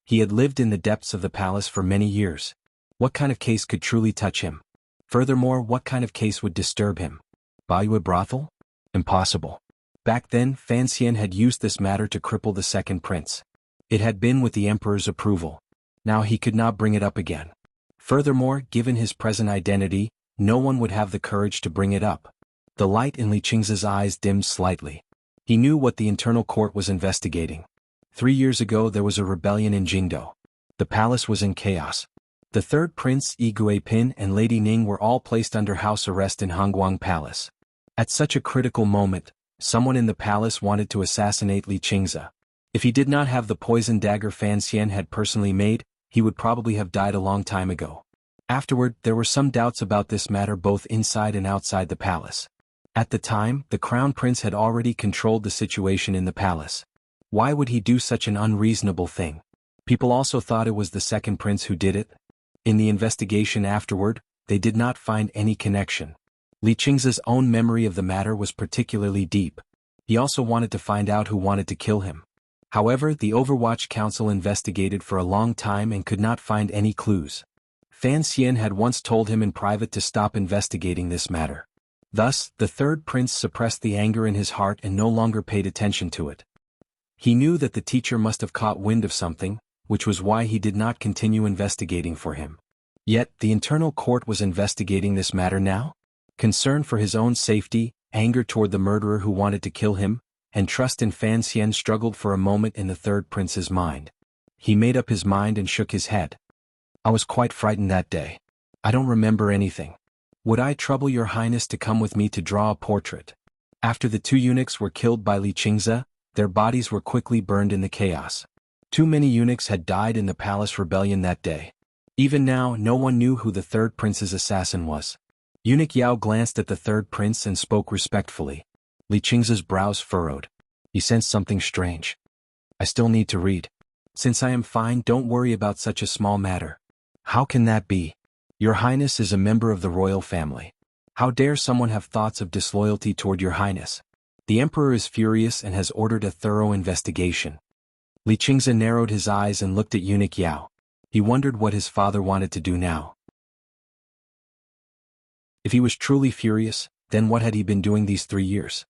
He had lived in the depths of the palace for many years. What kind of case could truly touch him? Furthermore, what kind of case would disturb him? Bayou brothel? Impossible. Back then, Fan Xian had used this matter to cripple the second prince. It had been with the emperor's approval. Now he could not bring it up again. Furthermore, given his present identity, no one would have the courage to bring it up. The light in Li Qingze's eyes dimmed slightly. He knew what the internal court was investigating. 3 years ago there was a rebellion in Jingdo. The palace was in chaos. The third prince, Yi Guipin and Lady Ning were all placed under house arrest in Hongguang Palace. At such a critical moment, someone in the palace wanted to assassinate Li Qingze. If he did not have the poison dagger Fan Xian had personally made, he would probably have died a long time ago. Afterward, there were some doubts about this matter both inside and outside the palace. At the time, the crown prince had already controlled the situation in the palace. Why would he do such an unreasonable thing? People also thought it was the second prince who did it. In the investigation afterward, they did not find any connection. Li Qingze's own memory of the matter was particularly deep. He also wanted to find out who wanted to kill him. However, the Overwatch Council investigated for a long time and could not find any clues. Fan Xian had once told him in private to stop investigating this matter. Thus, the third prince suppressed the anger in his heart and no longer paid attention to it. He knew that the teacher must have caught wind of something, which was why he did not continue investigating for him. Yet, the internal court was investigating this matter now? Concern for his own safety, anger toward the murderer who wanted to kill him, and trust in Fan Xian struggled for a moment in the third prince's mind. He made up his mind and shook his head. "I was quite frightened that day. I don't remember anything. Would I trouble your highness to come with me to draw a portrait?" After the two eunuchs were killed by Li Qingze, their bodies were quickly burned in the chaos. Too many eunuchs had died in the palace rebellion that day. Even now, no one knew who the third prince's assassin was. Eunuch Yao glanced at the third prince and spoke respectfully. Li Qingze's brows furrowed. He sensed something strange. "I still need to read. Since I am fine, don't worry about such a small matter." "How can that be? Your highness is a member of the royal family. How dare someone have thoughts of disloyalty toward your highness? The emperor is furious and has ordered a thorough investigation." Li Qingze narrowed his eyes and looked at Eunuch Yao. He wondered what his father wanted to do now. If he was truly furious, then what had he been doing these 3 years?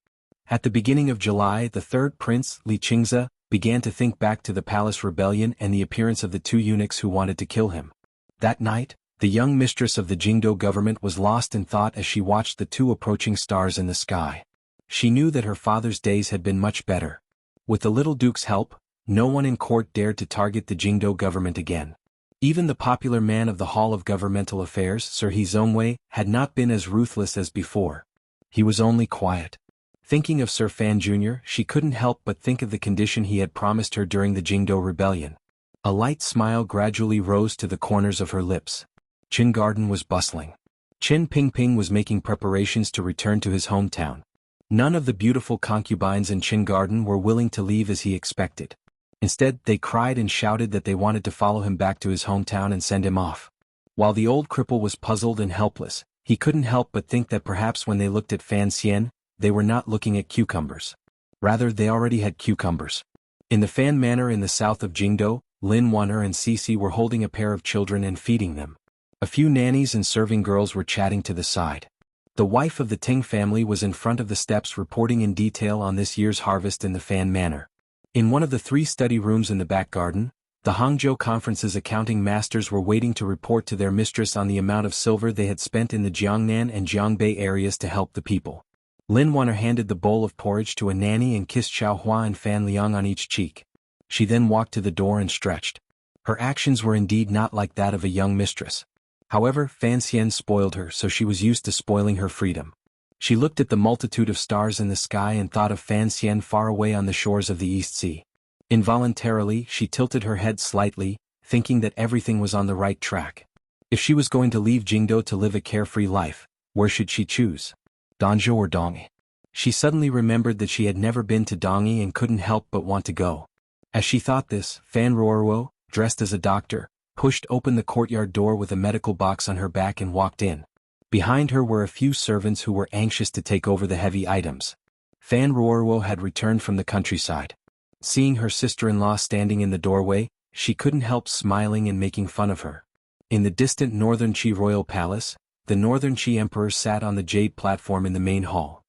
At the beginning of July, the third prince, Li Qingze, began to think back to the palace rebellion and the appearance of the two eunuchs who wanted to kill him. That night, the young mistress of the Jingdo government was lost in thought as she watched the two approaching stars in the sky. She knew that her father's days had been much better. With the little duke's help, no one in court dared to target the Jingdo government again. Even the popular man of the Hall of Governmental Affairs, Sir He Zongwei, had not been as ruthless as before. He was only quiet. Thinking of Sir Fan Jr., she couldn't help but think of the condition he had promised her during the Jingdo rebellion. A light smile gradually rose to the corners of her lips. Qin Garden was bustling. Qin Pingping was making preparations to return to his hometown. None of the beautiful concubines in Qin Garden were willing to leave as he expected. Instead, they cried and shouted that they wanted to follow him back to his hometown and send him off. While the old cripple was puzzled and helpless, he couldn't help but think that perhaps when they looked at Fan Xian, they were not looking at cucumbers. Rather, they already had cucumbers. In the Fan Manor in the south of Jingdo, Lin Wan'er and Cici were holding a pair of children and feeding them. A few nannies and serving girls were chatting to the side. The wife of the Ting family was in front of the steps reporting in detail on this year's harvest in the Fan Manor. In one of the 3 study rooms in the back garden, the Hangzhou Conference's accounting masters were waiting to report to their mistress on the amount of silver they had spent in the Jiangnan and Jiangbei areas to help the people. Lin Wanner handed the bowl of porridge to a nanny and kissed Xiaohua and Fan Liang on each cheek. She then walked to the door and stretched. Her actions were indeed not like that of a young mistress. However, Fan Xian spoiled her, so she was used to spoiling her freedom. She looked at the multitude of stars in the sky and thought of Fan Xian far away on the shores of the East Sea. Involuntarily, she tilted her head slightly, thinking that everything was on the right track. If she was going to leave Jingdou to live a carefree life, where should she choose? Dongzhou or Dongyi? She suddenly remembered that she had never been to Dongyi and couldn't help but want to go. As she thought this, Fan Ruoruo, dressed as a doctor, pushed open the courtyard door with a medical box on her back and walked in. Behind her were a few servants who were anxious to take over the heavy items. Fan Ruoruo had returned from the countryside. Seeing her sister-in-law standing in the doorway, she couldn't help smiling and making fun of her. In the distant Northern Qi royal palace, the Northern Qi emperor sat on the jade platform in the main hall.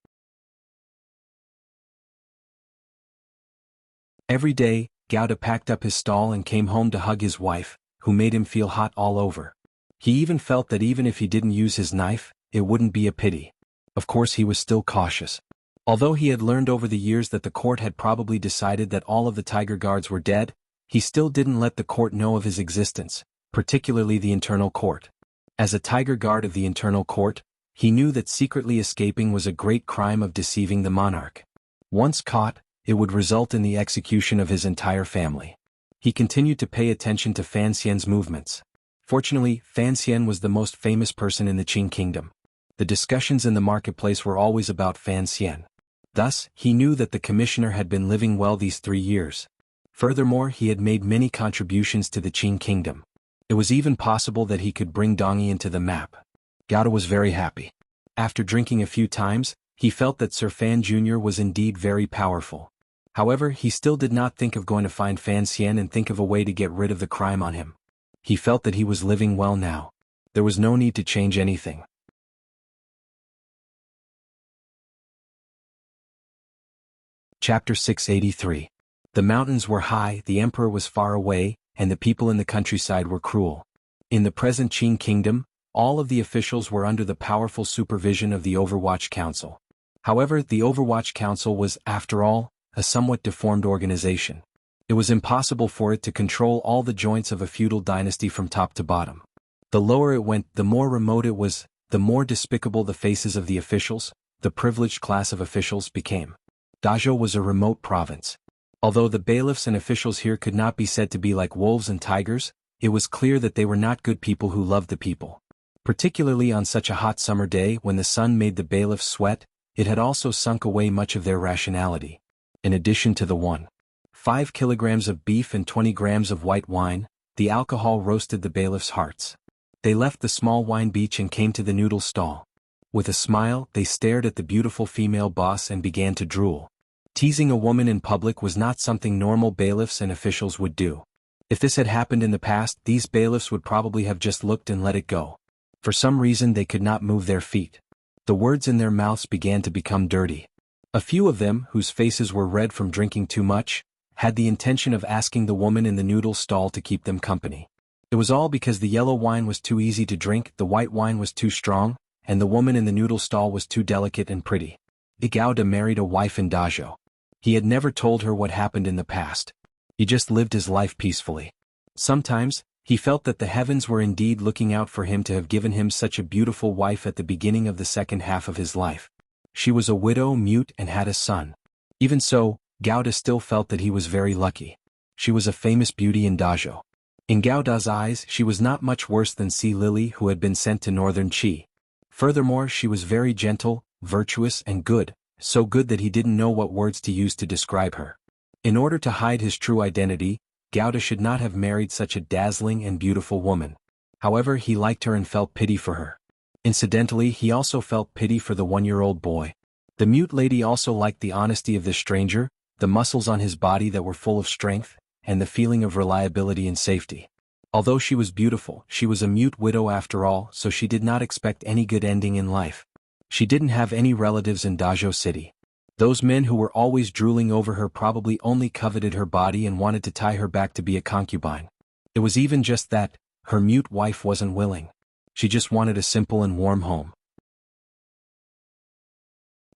Every day, Gauda packed up his stall and came home to hug his wife, who made him feel hot all over. He even felt that even if he didn't use his knife, it wouldn't be a pity. Of course he was still cautious. Although he had learned over the years that the court had probably decided that all of the tiger guards were dead, he still didn't let the court know of his existence, particularly the internal court. As a tiger guard of the internal court, he knew that secretly escaping was a great crime of deceiving the monarch. Once caught, it would result in the execution of his entire family. He continued to pay attention to Fan Xian's movements. Fortunately, Fan Xian was the most famous person in the Qing kingdom. The discussions in the marketplace were always about Fan Xian. Thus, he knew that the commissioner had been living well these 3 years. Furthermore, he had made many contributions to the Qing kingdom. It was even possible that he could bring Dongyi into the map. Gauda was very happy. After drinking a few times, he felt that Sir Fan Jr. was indeed very powerful. However, he still did not think of going to find Fan Xian and think of a way to get rid of the crime on him. He felt that he was living well now. There was no need to change anything. Chapter 683. The mountains were high, the emperor was far away, and the people in the countryside were cruel. In the present Qing kingdom, all of the officials were under the powerful supervision of the Overwatch Council. However, the Overwatch Council was, after all, a somewhat deformed organization. It was impossible for it to control all the joints of a feudal dynasty from top to bottom. The lower it went, the more remote it was, the more despicable the faces of the officials, the privileged class of officials, became. Dazhou was a remote province. Although the bailiffs and officials here could not be said to be like wolves and tigers, it was clear that they were not good people who loved the people. Particularly on such a hot summer day when the sun made the bailiffs sweat, it had also sunk away much of their rationality. In addition to the 1.5 kilograms of beef and 20 grams of white wine, the alcohol roasted the bailiffs' hearts. They left the small wine beach and came to the noodle stall. With a smile, they stared at the beautiful female boss and began to drool. Teasing a woman in public was not something normal bailiffs and officials would do. If this had happened in the past, these bailiffs would probably have just looked and let it go. For some reason they could not move their feet. The words in their mouths began to become dirty. A few of them, whose faces were red from drinking too much, had the intention of asking the woman in the noodle stall to keep them company. It was all because the yellow wine was too easy to drink, the white wine was too strong, and the woman in the noodle stall was too delicate and pretty. Gauda married a wife in Dazhou. He had never told her what happened in the past. He just lived his life peacefully. Sometimes, he felt that the heavens were indeed looking out for him to have given him such a beautiful wife at the beginning of the second half of his life. She was a widow, mute, and had a son. Even so, Gauda still felt that he was very lucky. She was a famous beauty in Dazhou. In Gauda's eyes, she was not much worse than Sea Lily, who had been sent to Northern Qi. Furthermore, she was very gentle, virtuous, and good. So good that he didn't know what words to use to describe her. In order to hide his true identity, Gauda should not have married such a dazzling and beautiful woman. However, he liked her and felt pity for her. Incidentally, he also felt pity for the 1-year-old boy. The mute lady also liked the honesty of this stranger, the muscles on his body that were full of strength, and the feeling of reliability and safety. Although she was beautiful, she was a mute widow after all, so she did not expect any good ending in life. She didn't have any relatives in Dazhou City. Those men who were always drooling over her probably only coveted her body and wanted to tie her back to be a concubine. It was even just that, her mute wife wasn't willing. She just wanted a simple and warm home.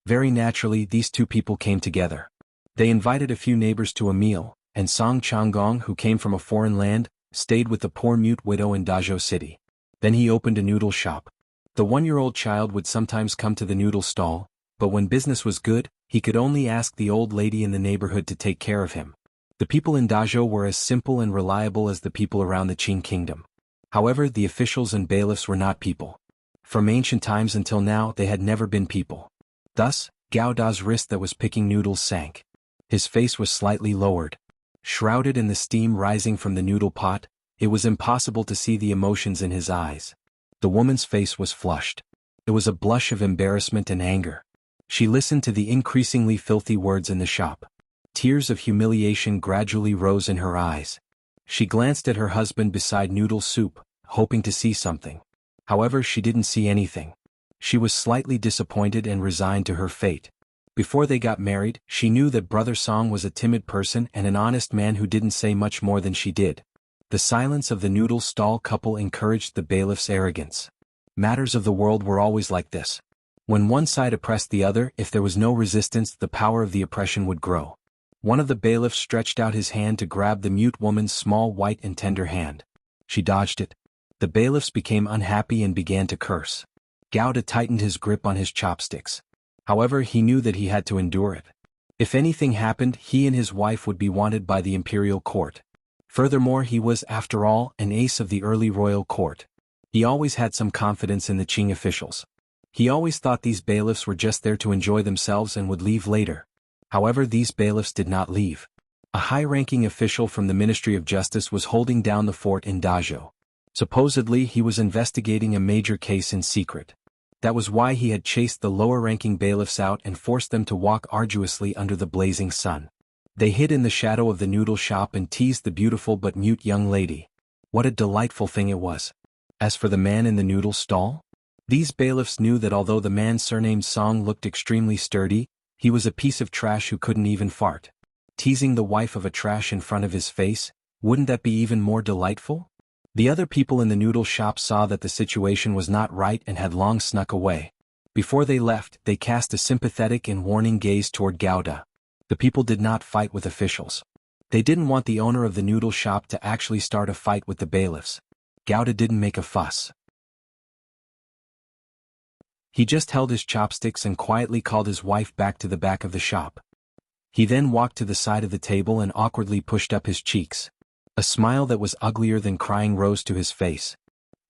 Very naturally, these two people came together. They invited a few neighbors to a meal, and Song Changgong, who came from a foreign land, stayed with the poor mute widow in Dazhou City. Then he opened a noodle shop. The one-year-old child would sometimes come to the noodle stall, but when business was good, he could only ask the old lady in the neighborhood to take care of him. The people in Dazhou were as simple and reliable as the people around the Qing kingdom. However, the officials and bailiffs were not people. From ancient times until now, they had never been people. Thus, Gao Da's wrist that was picking noodles sank. His face was slightly lowered. Shrouded in the steam rising from the noodle pot, it was impossible to see the emotions in his eyes. The woman's face was flushed. It was a blush of embarrassment and anger. She listened to the increasingly filthy words in the shop. Tears of humiliation gradually rose in her eyes. She glanced at her husband beside noodle soup, hoping to see something. However, she didn't see anything. She was slightly disappointed and resigned to her fate. Before they got married, she knew that Brother Song was a timid person and an honest man who didn't say much more than she did. The silence of the noodle stall couple encouraged the bailiff's arrogance. Matters of the world were always like this. When one side oppressed the other, if there was no resistance, the power of the oppression would grow. One of the bailiffs stretched out his hand to grab the mute woman's small white and tender hand. She dodged it. The bailiffs became unhappy and began to curse. Gao Da tightened his grip on his chopsticks. However, he knew that he had to endure it. If anything happened, he and his wife would be wanted by the imperial court. Furthermore, he was, after all, an ace of the early royal court. He always had some confidence in the Qing officials. He always thought these bailiffs were just there to enjoy themselves and would leave later. However, these bailiffs did not leave. A high-ranking official from the Ministry of Justice was holding down the fort in Dazhou. Supposedly, he was investigating a major case in secret. That was why he had chased the lower-ranking bailiffs out and forced them to walk arduously under the blazing sun. They hid in the shadow of the noodle shop and teased the beautiful but mute young lady. What a delightful thing it was. As for the man in the noodle stall, these bailiffs knew that although the man surnamed Song looked extremely sturdy, he was a piece of trash who couldn't even fart. Teasing the wife of a trash in front of his face, wouldn't that be even more delightful? The other people in the noodle shop saw that the situation was not right and had long snuck away. Before they left, they cast a sympathetic and warning gaze toward Gao Da. The people did not fight with officials. They didn't want the owner of the noodle shop to actually start a fight with the bailiffs. Gao Da didn't make a fuss. He just held his chopsticks and quietly called his wife back to the back of the shop. He then walked to the side of the table and awkwardly pushed up his cheeks. A smile that was uglier than crying rose to his face.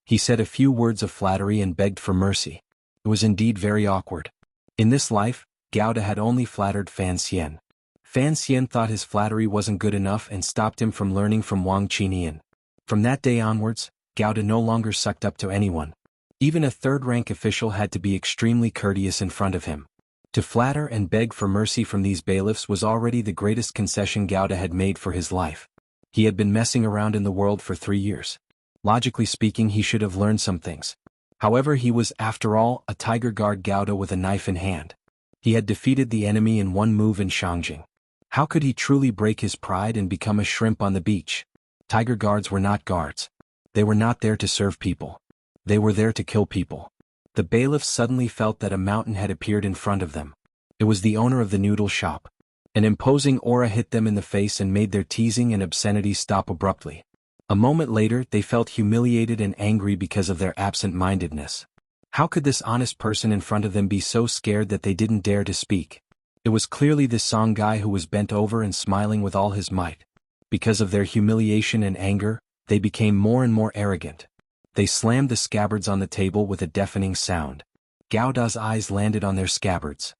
He said a few words of flattery and begged for mercy. It was indeed very awkward. In this life, Gao Da had only flattered Fan Xian. Fan Xian thought his flattery wasn't good enough and stopped him from learning from Wang Qinian. From that day onwards, Gao Da no longer sucked up to anyone. Even a third-rank official had to be extremely courteous in front of him. To flatter and beg for mercy from these bailiffs was already the greatest concession Gao Da had made for his life. He had been messing around in the world for 3 years. Logically speaking, he should have learned some things. However, he was, after all, a tiger guard Gao Da with a knife in hand. He had defeated the enemy in one move in Shangjing. How could he truly break his pride and become a shrimp on the beach? Tiger guards were not guards. They were not there to serve people. They were there to kill people. The bailiffs suddenly felt that a mountain had appeared in front of them. It was the owner of the noodle shop. An imposing aura hit them in the face and made their teasing and obscenity stop abruptly. A moment later, they felt humiliated and angry because of their absent-mindedness. How could this honest person in front of them be so scared that they didn't dare to speak? It was clearly this Song guy who was bent over and smiling with all his might. Because of their humiliation and anger, they became more and more arrogant. They slammed the scabbards on the table with a deafening sound. Gao Da's eyes landed on their scabbards.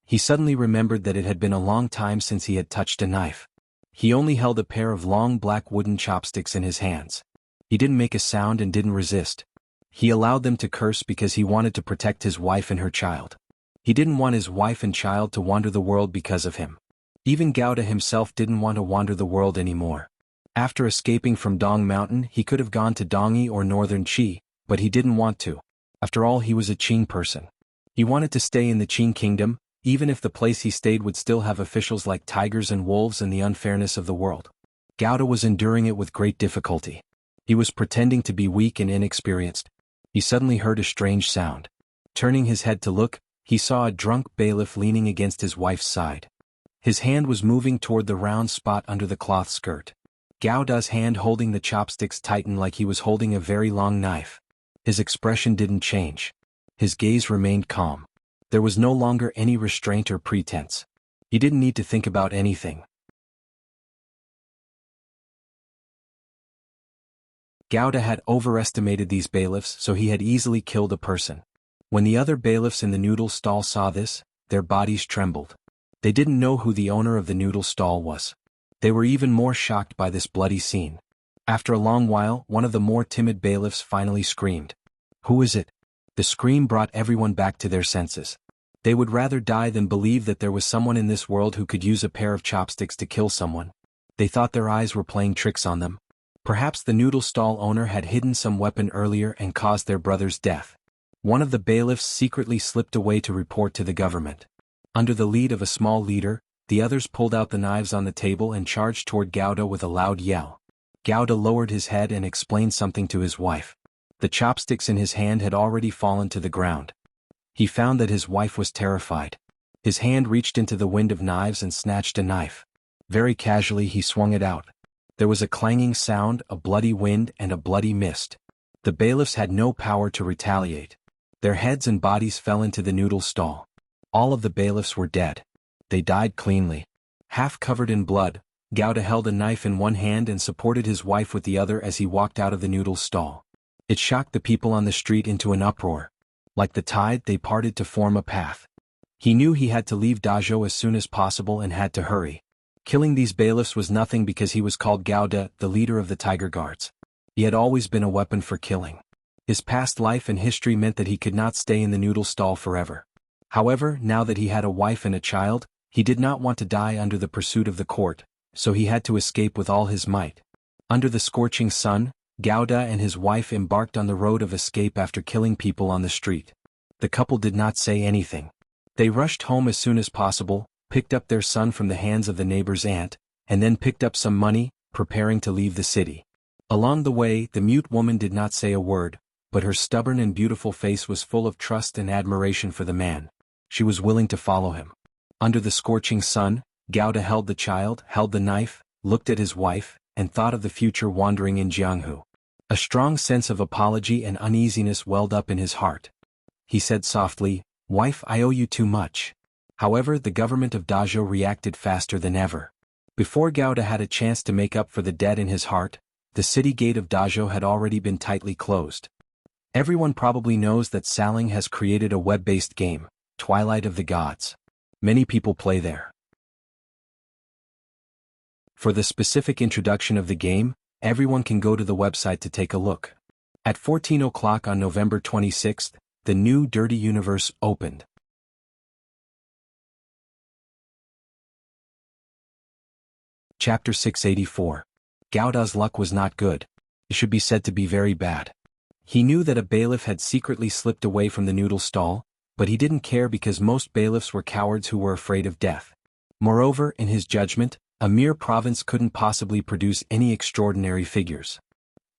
He suddenly remembered that it had been a long time since he had touched a knife. He only held a pair of long black wooden chopsticks in his hands. He didn't make a sound and didn't resist. He allowed them to curse because he wanted to protect his wife and her child. He didn't want his wife and child to wander the world because of him. Even Gao Da himself didn't want to wander the world anymore. After escaping from Dong Mountain, he could have gone to Dongyi or Northern Qi, but he didn't want to. After all, he was a Qing person. He wanted to stay in the Qing kingdom, even if the place he stayed would still have officials like tigers and wolves and the unfairness of the world. Gauda was enduring it with great difficulty. He was pretending to be weak and inexperienced. He suddenly heard a strange sound. Turning his head to look, he saw a drunk bailiff leaning against his wife's side. His hand was moving toward the round spot under the cloth skirt. Gauda's hand holding the chopsticks tightened like he was holding a very long knife. His expression didn't change. His gaze remained calm. There was no longer any restraint or pretense. He didn't need to think about anything. Gauda had overestimated these bailiffs, so he had easily killed a person. When the other bailiffs in the noodle stall saw this, their bodies trembled. They didn't know who the owner of the noodle stall was. They were even more shocked by this bloody scene. After a long while, one of the more timid bailiffs finally screamed. "Who is it?" The scream brought everyone back to their senses. They would rather die than believe that there was someone in this world who could use a pair of chopsticks to kill someone. They thought their eyes were playing tricks on them. Perhaps the noodle stall owner had hidden some weapon earlier and caused their brother's death. One of the bailiffs secretly slipped away to report to the government. Under the lead of a small leader, the others pulled out the knives on the table and charged toward Gauda with a loud yell. Gauda lowered his head and explained something to his wife. The chopsticks in his hand had already fallen to the ground. He found that his wife was terrified. His hand reached into the wind of knives and snatched a knife. Very casually he swung it out. There was a clanging sound, a bloody wind, and a bloody mist. The bailiffs had no power to retaliate. Their heads and bodies fell into the noodle stall. All of the bailiffs were dead. They died cleanly. Half covered in blood, Gauda held a knife in one hand and supported his wife with the other as he walked out of the noodle stall. It shocked the people on the street into an uproar. Like the tide, they parted to form a path. He knew he had to leave Dazhou as soon as possible and had to hurry. Killing these bailiffs was nothing because he was called Gauda, the leader of the Tiger Guards. He had always been a weapon for killing. His past life and history meant that he could not stay in the noodle stall forever. However, now that he had a wife and a child, he did not want to die under the pursuit of the court, so he had to escape with all his might. Under the scorching sun, Gauda and his wife embarked on the road of escape after killing people on the street. The couple did not say anything. They rushed home as soon as possible, picked up their son from the hands of the neighbor's aunt, and then picked up some money, preparing to leave the city. Along the way, the mute woman did not say a word, but her stubborn and beautiful face was full of trust and admiration for the man. She was willing to follow him. Under the scorching sun, Gauda held the child, held the knife, looked at his wife, and thought of the future wandering in Jianghu. A strong sense of apology and uneasiness welled up in his heart. He said softly, "Wife, I owe you too much." However, the government of Dazhou reacted faster than ever. Before Gauda had a chance to make up for the debt in his heart, the city gate of Dazhou had already been tightly closed. Everyone probably knows that Saling has created a web-based game, Twilight of the Gods. Many people play there. For the specific introduction of the game, everyone can go to the website to take a look. At 14 o'clock on November 26th, the new Dirty Universe opened. Chapter 684. Gauda's luck was not good. It should be said to be very bad. He knew that a bailiff had secretly slipped away from the noodle stall, but he didn't care because most bailiffs were cowards who were afraid of death. Moreover, in his judgment, a mere province couldn't possibly produce any extraordinary figures.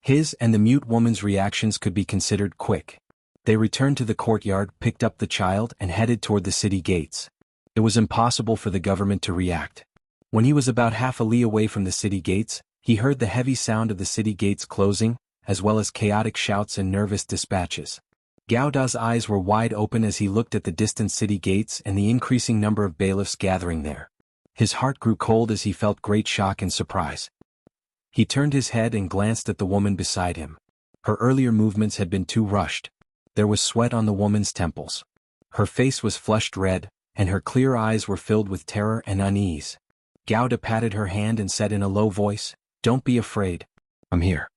His and the mute woman's reactions could be considered quick. They returned to the courtyard, picked up the child, and headed toward the city gates. It was impossible for the government to react. When he was about half a li away from the city gates, he heard the heavy sound of the city gates closing, as well as chaotic shouts and nervous dispatches. Gauda's eyes were wide open as he looked at the distant city gates and the increasing number of bailiffs gathering there. His heart grew cold as he felt great shock and surprise. He turned his head and glanced at the woman beside him. Her earlier movements had been too rushed. There was sweat on the woman's temples. Her face was flushed red, and her clear eyes were filled with terror and unease. Gauda patted her hand and said in a low voice, "Don't be afraid. I'm here."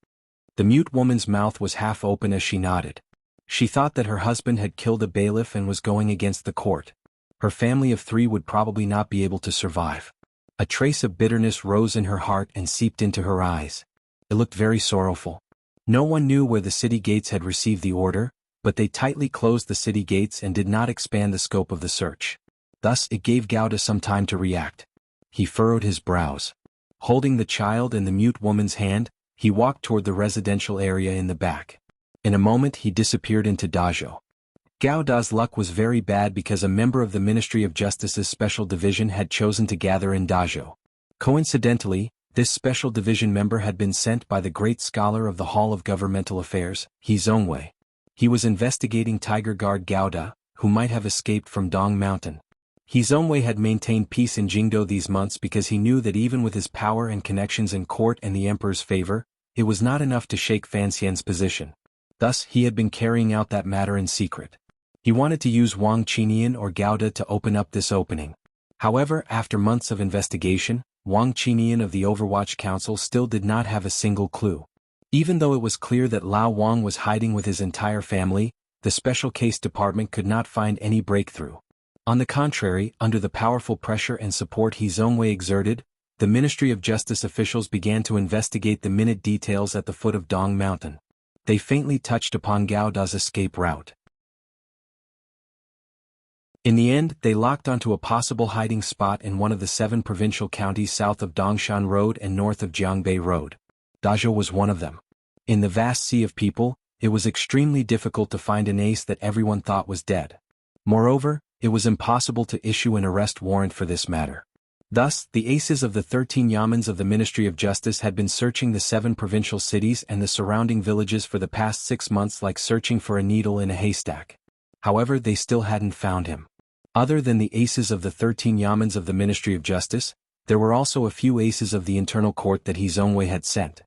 The mute woman's mouth was half open as she nodded. She thought that her husband had killed a bailiff and was going against the court. Her family of 3 would probably not be able to survive. A trace of bitterness rose in her heart and seeped into her eyes. It looked very sorrowful. No one knew where the city gates had received the order, but they tightly closed the city gates and did not expand the scope of the search. Thus it gave Gowda some time to react. He furrowed his brows. Holding the child and the mute woman's hand, he walked toward the residential area in the back. In a moment he disappeared into Dajo. Gowda's luck was very bad because a member of the Ministry of Justice's Special Division had chosen to gather in Dajo. Coincidentally, this Special Division member had been sent by the great scholar of the Hall of Governmental Affairs, He Zongwei. He was investigating Tiger Guard Gowda, who might have escaped from Dong Mountain. He Zongwei had maintained peace in Jingdo these months because he knew that even with his power and connections in court and the emperor's favor, it was not enough to shake Fan Xian's position. Thus he had been carrying out that matter in secret. He wanted to use Wang Qinian or Gowda to open up this opening. However, after months of investigation, Wang Qinian of the Overwatch Council still did not have a single clue. Even though it was clear that Lao Wang was hiding with his entire family, the Special Case Department could not find any breakthrough. On the contrary, under the powerful pressure and support He Zongwei exerted, the Ministry of Justice officials began to investigate the minute details at the foot of Dong Mountain. They faintly touched upon Gowda's escape route. In the end, they locked onto a possible hiding spot in one of the 7 provincial counties south of Dongshan Road and north of Jiangbei Road. Dajo was one of them. In the vast sea of people, it was extremely difficult to find an ace that everyone thought was dead. Moreover, it was impossible to issue an arrest warrant for this matter. Thus, the aces of the 13 yamens of the Ministry of Justice had been searching the 7 provincial cities and the surrounding villages for the past 6 months like searching for a needle in a haystack. However, they still hadn't found him. Other than the aces of the 13 yamens of the Ministry of Justice, there were also a few aces of the internal court that He Zongwei had sent.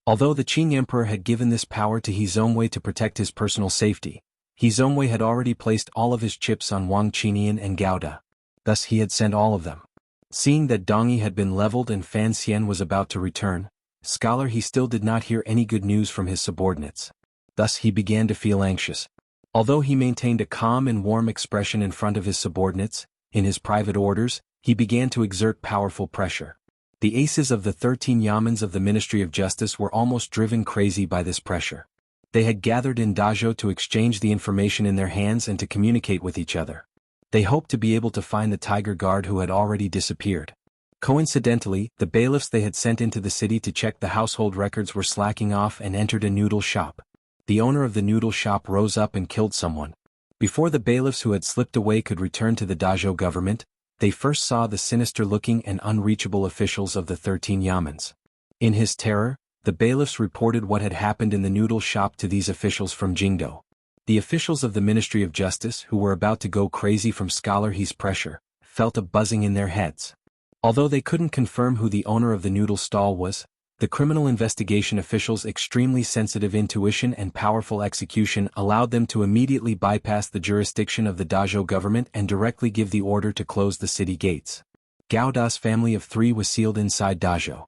Although the Qing Emperor had given this power to He Zongwei to protect his personal safety, He Zongwei had already placed all of his chips on Wang Qinian and Gowda. Thus he had sent all of them. Seeing that Dongyi had been leveled and Fan Xian was about to return, scholar he still did not hear any good news from his subordinates. Thus he began to feel anxious. Although he maintained a calm and warm expression in front of his subordinates, in his private orders, he began to exert powerful pressure. The aces of the 13 yamens of the Ministry of Justice were almost driven crazy by this pressure. They had gathered in Dajo to exchange the information in their hands and to communicate with each other. They hoped to be able to find the Tiger Guard who had already disappeared. Coincidentally, the bailiffs they had sent into the city to check the household records were slacking off and entered a noodle shop. The owner of the noodle shop rose up and killed someone. Before the bailiffs who had slipped away could return to the Dajo government, they first saw the sinister-looking and unreachable officials of the 13 yamens. In his terror, the bailiffs reported what had happened in the noodle shop to these officials from Jingdo. The officials of the Ministry of Justice, who were about to go crazy from Scholar He's pressure, felt a buzzing in their heads. Although they couldn't confirm who the owner of the noodle stall was, the criminal investigation officials' extremely sensitive intuition and powerful execution allowed them to immediately bypass the jurisdiction of the Dajo government and directly give the order to close the city gates. Gowda's family of 3 was sealed inside Dajo.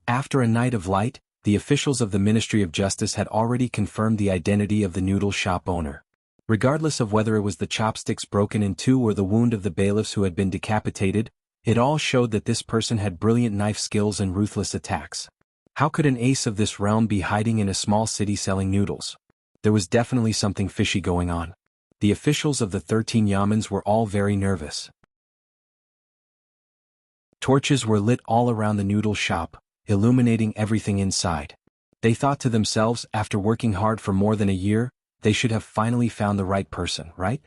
After a night of light, the officials of the Ministry of Justice had already confirmed the identity of the noodle shop owner. Regardless of whether it was the chopsticks broken in 2 or the wound of the bailiffs who had been decapitated, it all showed that this person had brilliant knife skills and ruthless attacks. How could an ace of this realm be hiding in a small city selling noodles? There was definitely something fishy going on. The officials of the 13 yamens were all very nervous. Torches were lit all around the noodle shop, illuminating everything inside. They thought to themselves, after working hard for more than a year, they should have finally found the right person, right?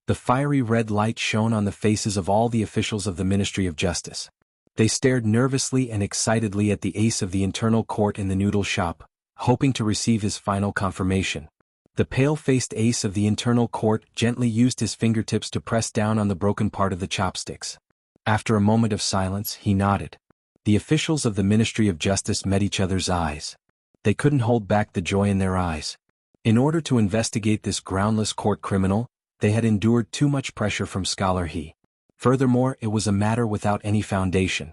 The fiery red light shone on the faces of all the officials of the Ministry of Justice. They stared nervously and excitedly at the ace of the internal court in the noodle shop, hoping to receive his final confirmation. The pale-faced ace of the internal court gently used his fingertips to press down on the broken part of the chopsticks. After a moment of silence, he nodded. The officials of the Ministry of Justice met each other's eyes. They couldn't hold back the joy in their eyes. In order to investigate this groundless court criminal, they had endured too much pressure from Scholar He. Furthermore, it was a matter without any foundation.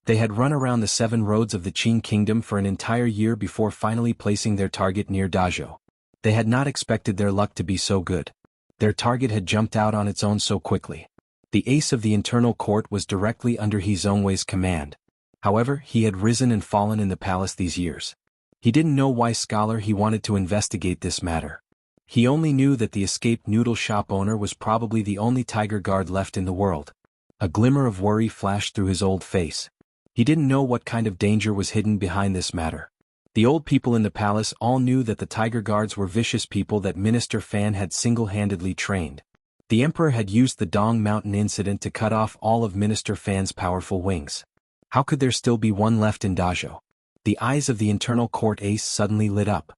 They had run around the 7 roads of the Qing kingdom for an entire year before finally placing their target near Dajo. They had not expected their luck to be so good. Their target had jumped out on its own so quickly. The ace of the internal court was directly under He Zongwei's command. However, he had risen and fallen in the palace these years. He didn't know why Scholar He wanted to investigate this matter. He only knew that the escaped noodle shop owner was probably the only tiger guard left in the world. A glimmer of worry flashed through his old face. He didn't know what kind of danger was hidden behind this matter. The old people in the palace all knew that the tiger guards were vicious people that Minister Fan had single-handedly trained. The emperor had used the Dong Mountain incident to cut off all of Minister Fan's powerful wings. How could there still be one left in Dazhou? The eyes of the internal court ace suddenly lit up.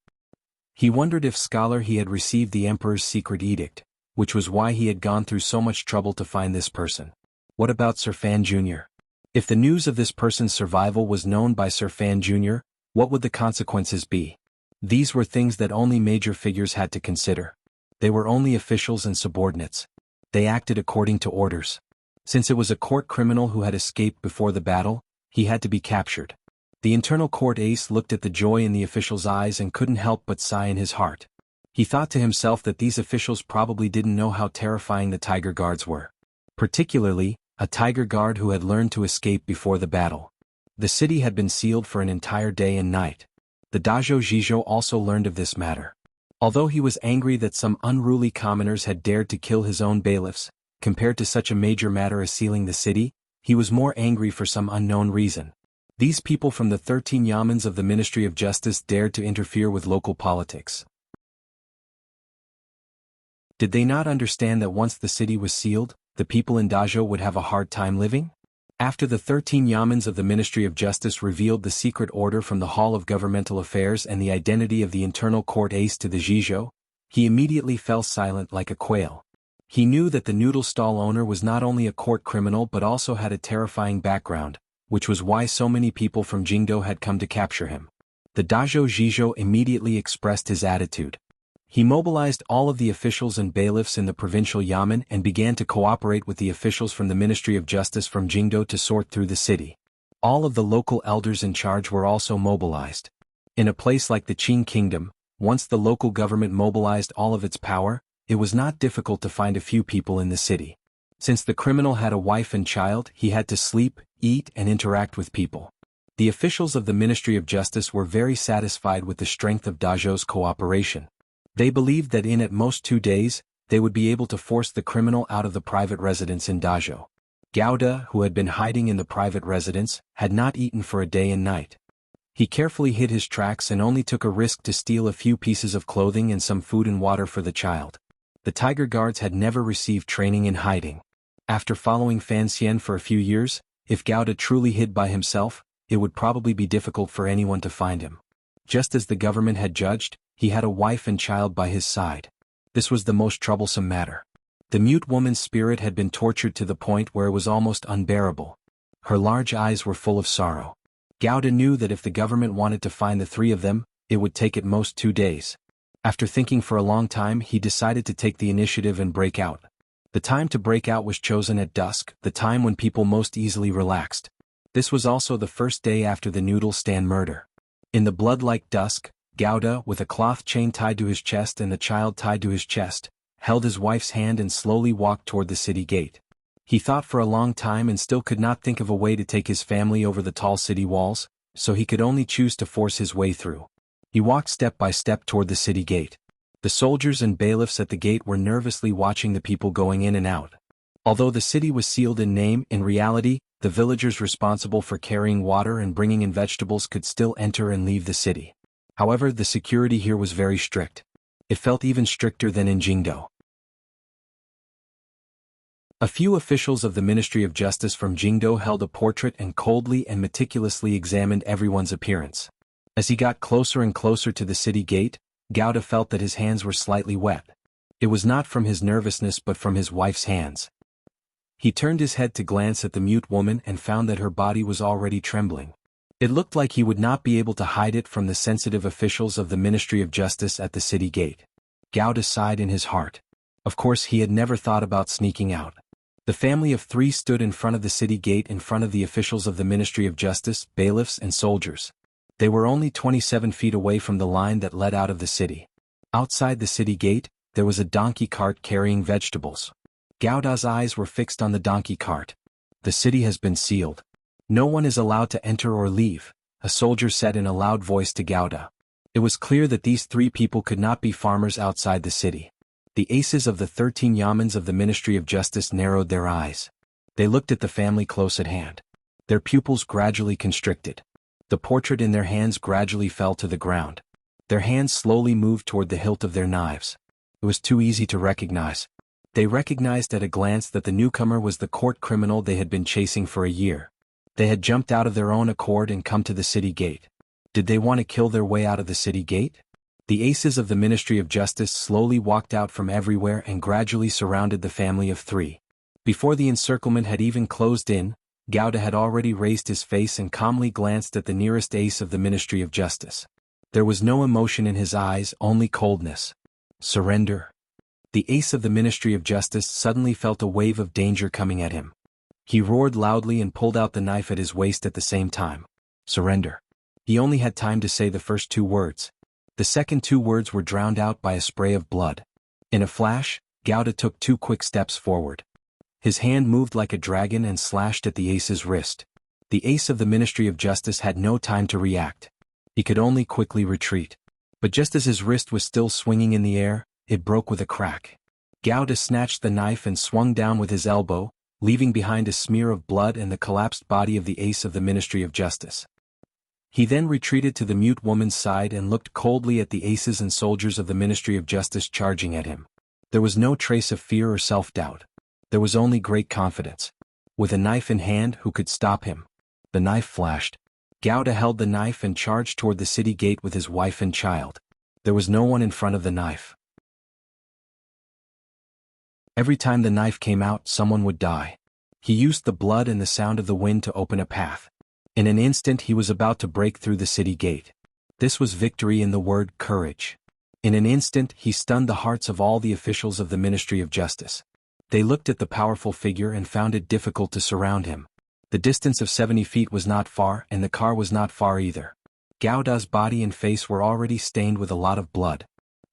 He wondered if Scholar he had received the emperor's secret edict, which was why he had gone through so much trouble to find this person. What about Sir Fan Jr.? If the news of this person's survival was known by Sir Fan Jr., what would the consequences be? These were things that only major figures had to consider. They were only officials and subordinates. They acted according to orders. Since it was a court criminal who had escaped before the battle, he had to be captured. The internal court ace looked at the joy in the official's eyes and couldn't help but sigh in his heart. He thought to himself that these officials probably didn't know how terrifying the tiger guards were. Particularly, a tiger guard who had learned to escape before the battle. The city had been sealed for an entire day and night. The Dazhou Zhizhou also learned of this matter. Although he was angry that some unruly commoners had dared to kill his own bailiffs, compared to such a major matter as sealing the city, he was more angry for some unknown reason. These people from the 13 yamens of the Ministry of Justice dared to interfere with local politics. Did they not understand that once the city was sealed, the people in Dazhou would have a hard time living? After the 13 yamens of the Ministry of Justice revealed the secret order from the Hall of Governmental Affairs and the identity of the internal court ace to the Zhizhou, he immediately fell silent like a quail. He knew that the noodle stall owner was not only a court criminal but also had a terrifying background, which was why so many people from Jingdo had come to capture him. The Dazhou Zhizhou immediately expressed his attitude. He mobilized all of the officials and bailiffs in the provincial yamen and began to cooperate with the officials from the Ministry of Justice from Jingdo to sort through the city. All of the local elders in charge were also mobilized. In a place like the Qing Kingdom, once the local government mobilized all of its power, it was not difficult to find a few people in the city. Since the criminal had a wife and child, he had to sleep, eat and interact with people. The officials of the Ministry of Justice were very satisfied with the strength of Dazhou's cooperation. They believed that in at most 2 days, they would be able to force the criminal out of the private residence in Dazhou. Gauda, who had been hiding in the private residence, had not eaten for a day and night. He carefully hid his tracks and only took a risk to steal a few pieces of clothing and some food and water for the child. The tiger guards had never received training in hiding. After following Fan Xian for a few years, if Gauda truly hid by himself, it would probably be difficult for anyone to find him. Just as the government had judged, he had a wife and child by his side. This was the most troublesome matter. The mute woman's spirit had been tortured to the point where it was almost unbearable. Her large eyes were full of sorrow. Gauda knew that if the government wanted to find the 3 of them, it would take at most 2 days. After thinking for a long time, he decided to take the initiative and break out. The time to break out was chosen at dusk, the time when people most easily relaxed. This was also the first day after the noodle stand murder. In the blood-like dusk, Gauda, with a cloth chain tied to his chest and the child tied to his chest, held his wife's hand and slowly walked toward the city gate. He thought for a long time and still could not think of a way to take his family over the tall city walls, so he could only choose to force his way through. He walked step by step toward the city gate. The soldiers and bailiffs at the gate were nervously watching the people going in and out. Although the city was sealed in name, in reality, the villagers responsible for carrying water and bringing in vegetables could still enter and leave the city. However, the security here was very strict. It felt even stricter than in Jingdo. A few officials of the Ministry of Justice from Jingdo held a portrait and coldly and meticulously examined everyone's appearance. As he got closer and closer to the city gate, Gauda felt that his hands were slightly wet. It was not from his nervousness but from his wife's hands. He turned his head to glance at the mute woman and found that her body was already trembling. It looked like he would not be able to hide it from the sensitive officials of the Ministry of Justice at the city gate. Gauda sighed in his heart. Of course he had never thought about sneaking out. The family of 3 stood in front of the city gate in front of the officials of the Ministry of Justice, bailiffs and soldiers. They were only 27 feet away from the line that led out of the city. Outside the city gate, there was a donkey cart carrying vegetables. Gauda's eyes were fixed on the donkey cart. The city has been sealed. No one is allowed to enter or leave, a soldier said in a loud voice to Gauda. It was clear that these 3 people could not be farmers outside the city. The aces of the 13 yamans of the Ministry of Justice narrowed their eyes. They looked at the family close at hand. Their pupils gradually constricted. The portrait in their hands gradually fell to the ground. Their hands slowly moved toward the hilt of their knives. It was too easy to recognize. They recognized at a glance that the newcomer was the court criminal they had been chasing for a year. They had jumped out of their own accord and come to the city gate. Did they want to kill their way out of the city gate? The aces of the Ministry of Justice slowly walked out from everywhere and gradually surrounded the family of 3. Before the encirclement had even closed in, Gowda had already raised his face and calmly glanced at the nearest ace of the Ministry of Justice. There was no emotion in his eyes, only coldness. Surrender. The ace of the Ministry of Justice suddenly felt a wave of danger coming at him. He roared loudly and pulled out the knife at his waist at the same time. Surrender. He only had time to say the first 2 words. The second 2 words were drowned out by a spray of blood. In a flash, Gowda took 2 quick steps forward. His hand moved like a dragon and slashed at the ace's wrist. The ace of the Ministry of Justice had no time to react. He could only quickly retreat. But just as his wrist was still swinging in the air, it broke with a crack. Gowda snatched the knife and swung down with his elbow, leaving behind a smear of blood and the collapsed body of the ace of the Ministry of Justice. He then retreated to the mute woman's side and looked coldly at the aces and soldiers of the Ministry of Justice charging at him. There was no trace of fear or self-doubt. There was only great confidence. With a knife in hand, who could stop him? The knife flashed. Gowda held the knife and charged toward the city gate with his wife and child. There was no one in front of the knife. Every time the knife came out, someone would die. He used the blood and the sound of the wind to open a path. In an instant he was about to break through the city gate. This was victory in the word courage. In an instant he stunned the hearts of all the officials of the Ministry of Justice. They looked at the powerful figure and found it difficult to surround him. The distance of 70 feet was not far and the car was not far either. Gowda's body and face were already stained with a lot of blood.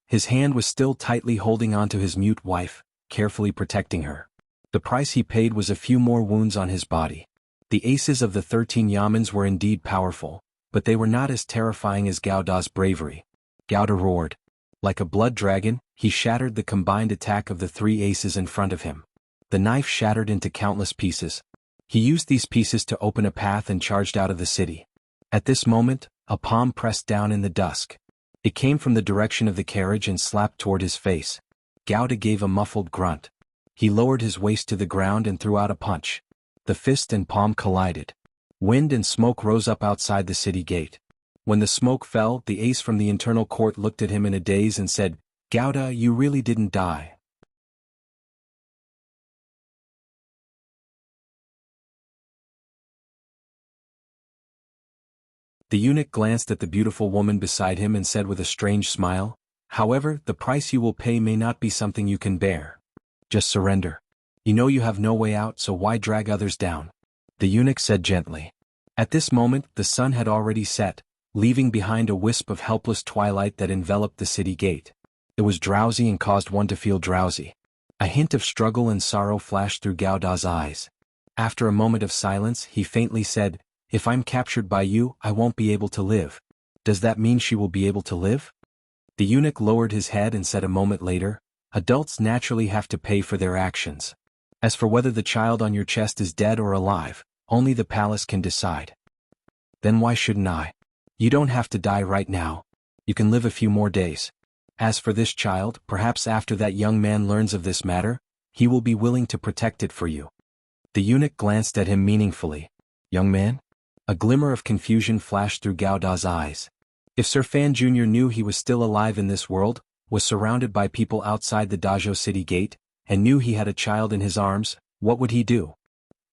His hand was still tightly holding onto his mute wife, carefully protecting her. The price he paid was a few more wounds on his body. The aces of the 13 yamans were indeed powerful, but they were not as terrifying as Gowda's bravery. Gowda roared. Like a blood dragon, he shattered the combined attack of the 3 aces in front of him. The knife shattered into countless pieces. He used these pieces to open a path and charged out of the city. At this moment, a palm pressed down in the dusk. It came from the direction of the carriage and slapped toward his face. Gowda gave a muffled grunt. He lowered his waist to the ground and threw out a punch. The fist and palm collided. Wind and smoke rose up outside the city gate. When the smoke fell, the ace from the internal court looked at him in a daze and said, "Gowda, you really didn't die." The eunuch glanced at the beautiful woman beside him and said with a strange smile, "However, the price you will pay may not be something you can bear. Just surrender. You know you have no way out, so why drag others down?" The eunuch said gently. At this moment, the sun had already set, leaving behind a wisp of helpless twilight that enveloped the city gate. It was drowsy and caused one to feel drowsy. A hint of struggle and sorrow flashed through Gowda's eyes. After a moment of silence, he faintly said, "If I'm captured by you, I won't be able to live. Does that mean she will be able to live?" The eunuch lowered his head and said a moment later, "Adults naturally have to pay for their actions. As for whether the child on your chest is dead or alive, only the palace can decide." "Then why shouldn't I? You don't have to die right now. You can live a few more days. As for this child, perhaps after that young man learns of this matter, he will be willing to protect it for you." The eunuch glanced at him meaningfully. "Young man?" A glimmer of confusion flashed through Gowda's eyes. If Sir Fan Jr. knew he was still alive in this world, was surrounded by people outside the Dajo city gate, and knew he had a child in his arms, what would he do?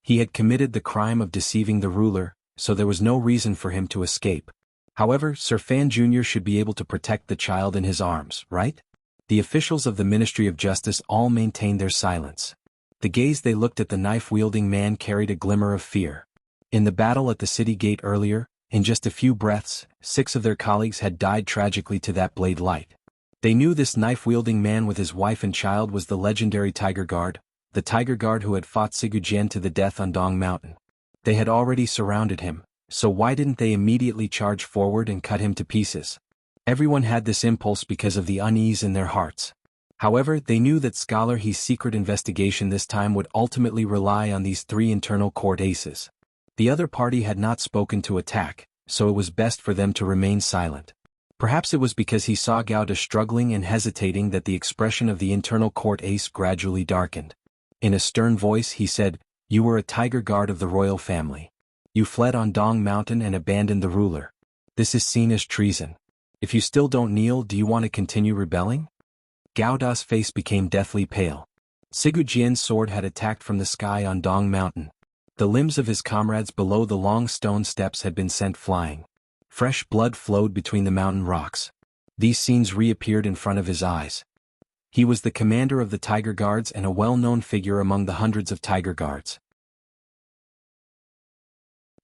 He had committed the crime of deceiving the ruler, so there was no reason for him to escape. However, Sir Fan Jr. should be able to protect the child in his arms, right? The officials of the Ministry of Justice all maintained their silence. The gaze they looked at the knife-wielding man carried a glimmer of fear. In the battle at the city gate earlier, in just a few breaths, 6 of their colleagues had died tragically to that blade light. They knew this knife-wielding man with his wife and child was the legendary Tiger Guard, the Tiger Guard who had fought Sigujien to the death on Dong Mountain. They had already surrounded him, so why didn't they immediately charge forward and cut him to pieces? Everyone had this impulse because of the unease in their hearts. However, they knew that Scholar He's secret investigation this time would ultimately rely on these three internal court aces. The other party had not spoken to attack, so it was best for them to remain silent. Perhaps it was because he saw Gauda struggling and hesitating that the expression of the internal court ace gradually darkened. In a stern voice he said, "You were a tiger guard of the royal family. You fled on Dong Mountain and abandoned the ruler. This is seen as treason. If you still don't kneel, do you want to continue rebelling?" Gauda's face became deathly pale. Sigu Jian's sword had attacked from the sky on Dong Mountain. The limbs of his comrades below the long stone steps had been sent flying. Fresh blood flowed between the mountain rocks. These scenes reappeared in front of his eyes. He was the commander of the Tiger Guards and a well-known figure among the hundreds of Tiger Guards.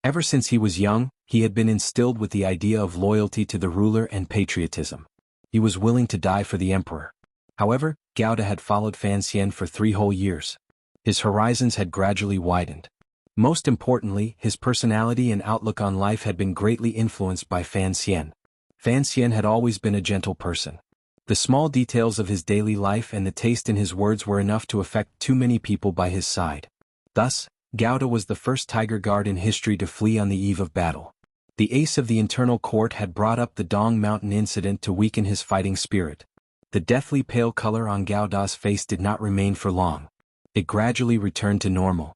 Ever since he was young, he had been instilled with the idea of loyalty to the ruler and patriotism. He was willing to die for the emperor. However, Gauda had followed Fan Xian for 3 whole years. His horizons had gradually widened. Most importantly, his personality and outlook on life had been greatly influenced by Fan Xian. Fan Xian had always been a gentle person. The small details of his daily life and the taste in his words were enough to affect too many people by his side. Thus, Gauda was the first Tiger Guard in history to flee on the eve of battle. The ace of the internal court had brought up the Dong Mountain incident to weaken his fighting spirit. The deathly pale color on Gauda's face did not remain for long. It gradually returned to normal.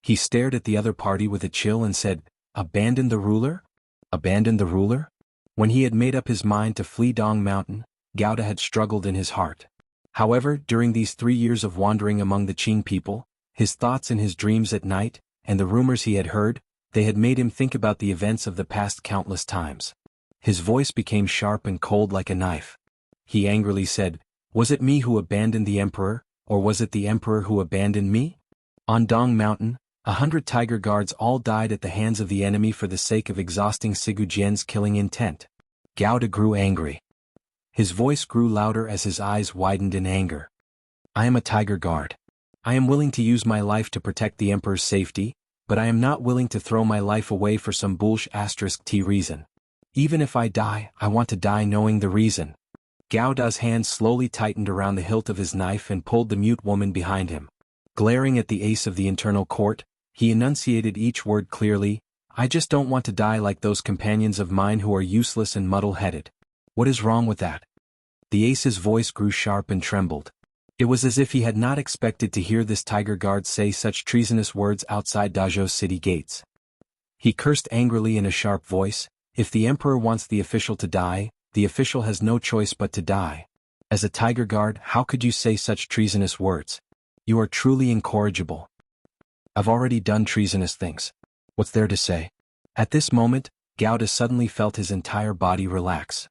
He stared at the other party with a chill and said, "Abandon the ruler? Abandon the ruler?" When he had made up his mind to flee Dong Mountain, Gauda had struggled in his heart. However, during these 3 years of wandering among the Qing people, his thoughts and his dreams at night, and the rumors he had heard, they had made him think about the events of the past countless times. His voice became sharp and cold like a knife. He angrily said, "Was it me who abandoned the emperor, or was it the emperor who abandoned me?" On Dong Mountain, 100 Tiger Guards all died at the hands of the enemy for the sake of exhausting Sigu Jian's killing intent. Gauda grew angry. His voice grew louder as his eyes widened in anger. "I am a Tiger Guard. I am willing to use my life to protect the emperor's safety, but I am not willing to throw my life away for some bullsh*t reason. Even if I die, I want to die knowing the reason." Gauda's hand slowly tightened around the hilt of his knife and pulled the mute woman behind him. Glaring at the ace of the internal court, he enunciated each word clearly, "I just don't want to die like those companions of mine who are useless and muddle-headed. What is wrong with that?" The ace's voice grew sharp and trembled. It was as if he had not expected to hear this Tiger Guard say such treasonous words outside Dazhou's city gates. He cursed angrily in a sharp voice, "If the emperor wants the official to die, the official has no choice but to die. As a Tiger Guard, how could you say such treasonous words? You are truly incorrigible. I've already done treasonous things. What's there to say?" At this moment, Gauda suddenly felt his entire body relax.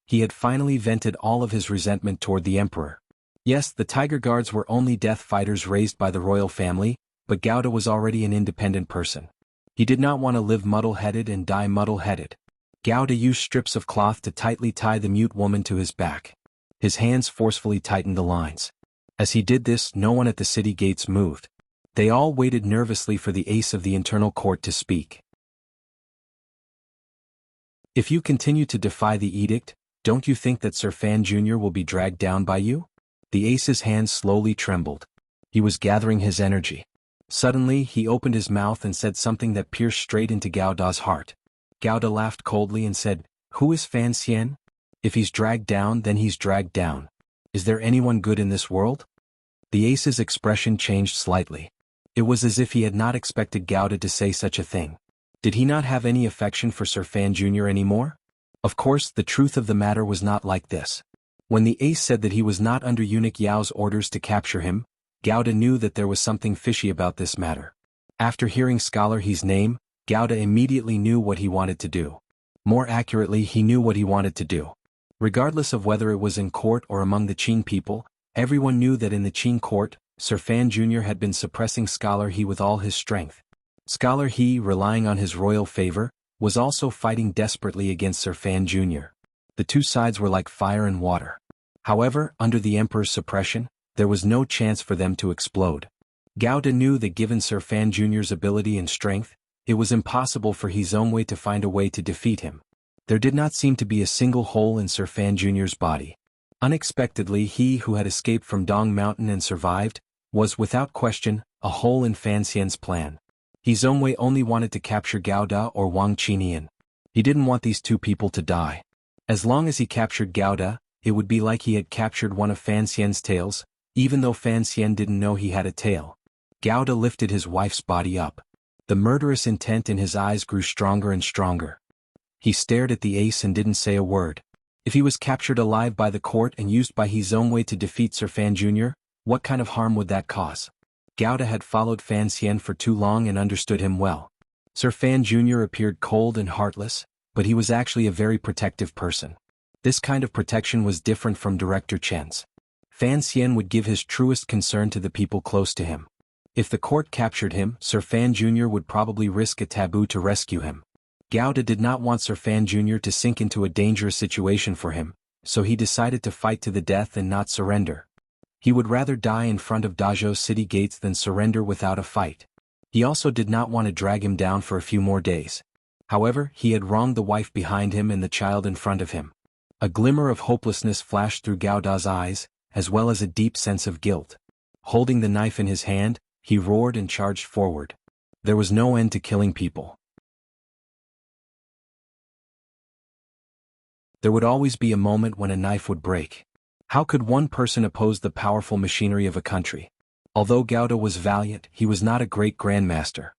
He had finally vented all of his resentment toward the emperor. Yes, the Tiger Guards were only death fighters raised by the royal family, but Gauda was already an independent person. He did not want to live muddle-headed and die muddle-headed. Gauda used strips of cloth to tightly tie the mute woman to his back. His hands forcefully tightened the lines. As he did this, no one at the city gates moved. They all waited nervously for the ace of the internal court to speak. "If you continue to defy the edict, don't you think that Sir Fan Jr. will be dragged down by you?" The ace's hands slowly trembled. He was gathering his energy. Suddenly, he opened his mouth and said something that pierced straight into Gauda's heart. Gauda laughed coldly and said, "Who is Fan Xian? If he's dragged down, then he's dragged down. Is there anyone good in this world?" The ace's expression changed slightly. It was as if he had not expected Gauda to say such a thing. Did he not have any affection for Sir Fan Jr. anymore? Of course, the truth of the matter was not like this. When the ace said that he was not under Eunuch Yao's orders to capture him, Gauda knew that there was something fishy about this matter. After hearing Scholar He's name, Gauda immediately knew what he wanted to do. More accurately, he knew what he wanted to do. Regardless of whether it was in court or among the Qing people, everyone knew that in the Qing court, Sir Fan Jr. had been suppressing Scholar He with all his strength. Scholar He, relying on his royal favor, was also fighting desperately against Sir Fan Jr. The two sides were like fire and water. However, under the emperor's suppression, there was no chance for them to explode. Gauda knew that given Sir Fan Jr.'s ability and strength, it was impossible for He Zongwei to find a way to defeat him. There did not seem to be a single hole in Sir Fan Jr.'s body. Unexpectedly, he who had escaped from Dong Mountain and survived, was without question, a hole in Fan Xian's plan. He Zhongwei only wanted to capture Gao Da or Wang Qinian. He didn't want these two people to die. As long as he captured Gao Da, it would be like he had captured one of Fan Xian's tails, even though Fan Xian didn't know he had a tail. Gao Da lifted his wife's body up. The murderous intent in his eyes grew stronger and stronger. He stared at the ace and didn't say a word. If he was captured alive by the court and used by He Zhongwei to defeat Sir Fan Jr., what kind of harm would that cause? Gao Da had followed Fan Xian for too long and understood him well. Sir Fan Jr. appeared cold and heartless, but he was actually a very protective person. This kind of protection was different from Director Chen's. Fan Xian would give his truest concern to the people close to him. If the court captured him, Sir Fan Jr. would probably risk a taboo to rescue him. Gao Da did not want Sir Fan Jr. to sink into a dangerous situation for him, so he decided to fight to the death and not surrender. He would rather die in front of Dazhou's city gates than surrender without a fight. He also did not want to drag him down for a few more days. However, he had wronged the wife behind him and the child in front of him. A glimmer of hopelessness flashed through Gao Da's eyes, as well as a deep sense of guilt. Holding the knife in his hand, he roared and charged forward. There was no end to killing people. There would always be a moment when a knife would break. How could one person oppose the powerful machinery of a country? Although Gao Da was valiant, he was not a great grandmaster.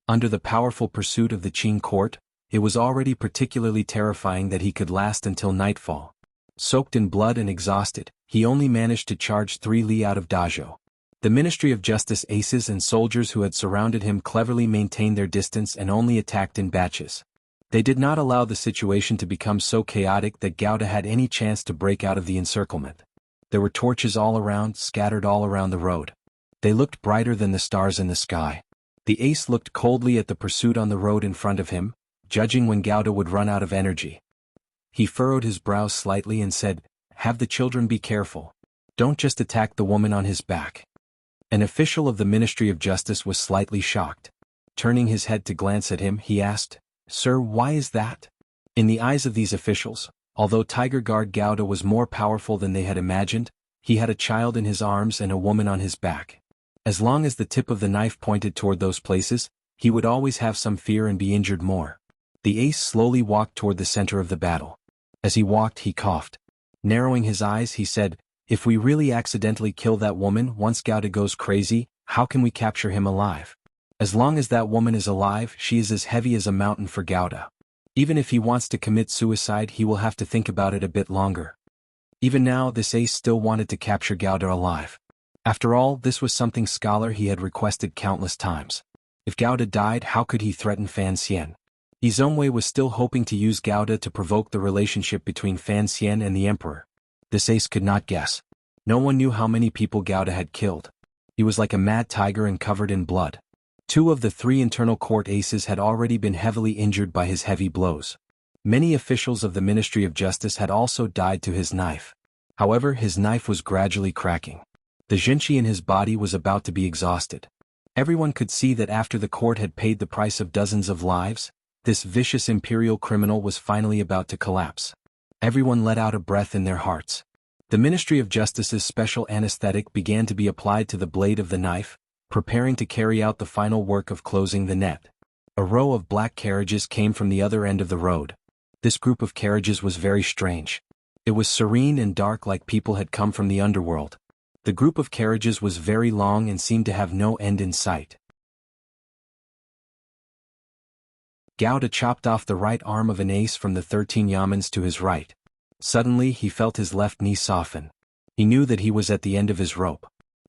Under the powerful pursuit of the Qing court, it was already particularly terrifying that he could last until nightfall. Soaked in blood and exhausted, he only managed to charge 3 li out of Dazhou. The Ministry of Justice aces and soldiers who had surrounded him cleverly maintained their distance and only attacked in batches. They did not allow the situation to become so chaotic that Gao Da had any chance to break out of the encirclement. There were torches all around, scattered all around the road. They looked brighter than the stars in the sky. The ace looked coldly at the pursuit on the road in front of him, judging when Gao Da would run out of energy. He furrowed his brows slightly and said, "Have the children be careful. Don't just attack the woman on his back." An official of the Ministry of Justice was slightly shocked. Turning his head to glance at him, he asked, "Sir, why is that?" In the eyes of these officials, although Tiger Guard Gao Da was more powerful than they had imagined, he had a child in his arms and a woman on his back. As long as the tip of the knife pointed toward those places, he would always have some fear and be injured more. The ace slowly walked toward the center of the battle. As he walked, he coughed. Narrowing his eyes, he said, "If we really accidentally kill that woman once Gao Da goes crazy, how can we capture him alive? As long as that woman is alive, she is as heavy as a mountain for Gao Da. Even if he wants to commit suicide, he will have to think about it a bit longer." Even now, this ace still wanted to capture Gao Da alive. After all, this was something scholar he had requested countless times. If Gao Da died, how could he threaten Fan Xian? He Zhongwei was still hoping to use Gao Da to provoke the relationship between Fan Xian and the emperor. This ace could not guess. No one knew how many people Gao Da had killed. He was like a mad tiger and covered in blood. 2 of the 3 internal court aces had already been heavily injured by his heavy blows. Many officials of the Ministry of Justice had also died to his knife. However, his knife was gradually cracking. The Jinqi in his body was about to be exhausted. Everyone could see that after the court had paid the price of dozens of lives, this vicious imperial criminal was finally about to collapse. Everyone let out a breath in their hearts. The Ministry of Justice's special anesthetic began to be applied to the blade of the knife, preparing to carry out the final work of closing the net. A row of black carriages came from the other end of the road. This group of carriages was very strange. It was serene and dark, like people had come from the underworld. The group of carriages was very long and seemed to have no end in sight. Gao Da chopped off the right arm of an ace from the 13 yamans to his right. Suddenly he felt his left knee soften. He knew that he was at the end of his rope.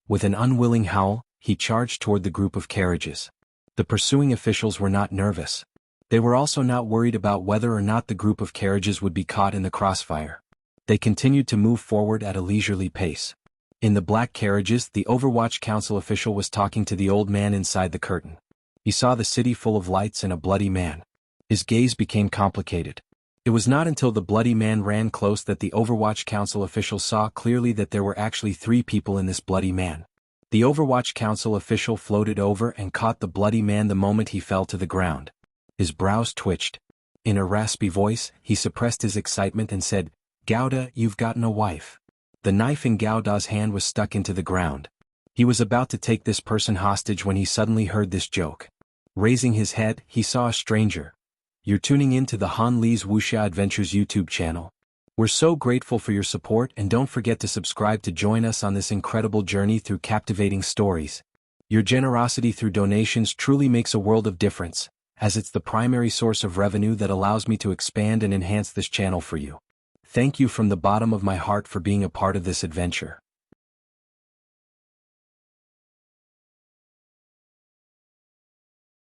With an unwilling howl, he charged toward the group of carriages. The pursuing officials were not nervous. They were also not worried about whether or not the group of carriages would be caught in the crossfire. They continued to move forward at a leisurely pace. In the black carriages, the Overwatch Council official was talking to the old man inside the curtain. He saw the city full of lights and a bloody man. His gaze became complicated. It was not until the bloody man ran close that the Overwatch Council official saw clearly that there were actually 3 people in this bloody man. The Overwatch Council official floated over and caught the bloody man the moment he fell to the ground. His brows twitched. In a raspy voice, he suppressed his excitement and said, "Gouda, you've gotten a wife." The knife in Gouda's hand was stuck into the ground. He was about to take this person hostage when he suddenly heard this joke. Raising his head, he saw a stranger. "You're tuning in to the Han Li's Wuxia Adventures YouTube channel. We're so grateful for your support, and don't forget to subscribe to join us on this incredible journey through captivating stories. Your generosity through donations truly makes a world of difference, as it's the primary source of revenue that allows me to expand and enhance this channel for you. Thank you from the bottom of my heart for being a part of this adventure.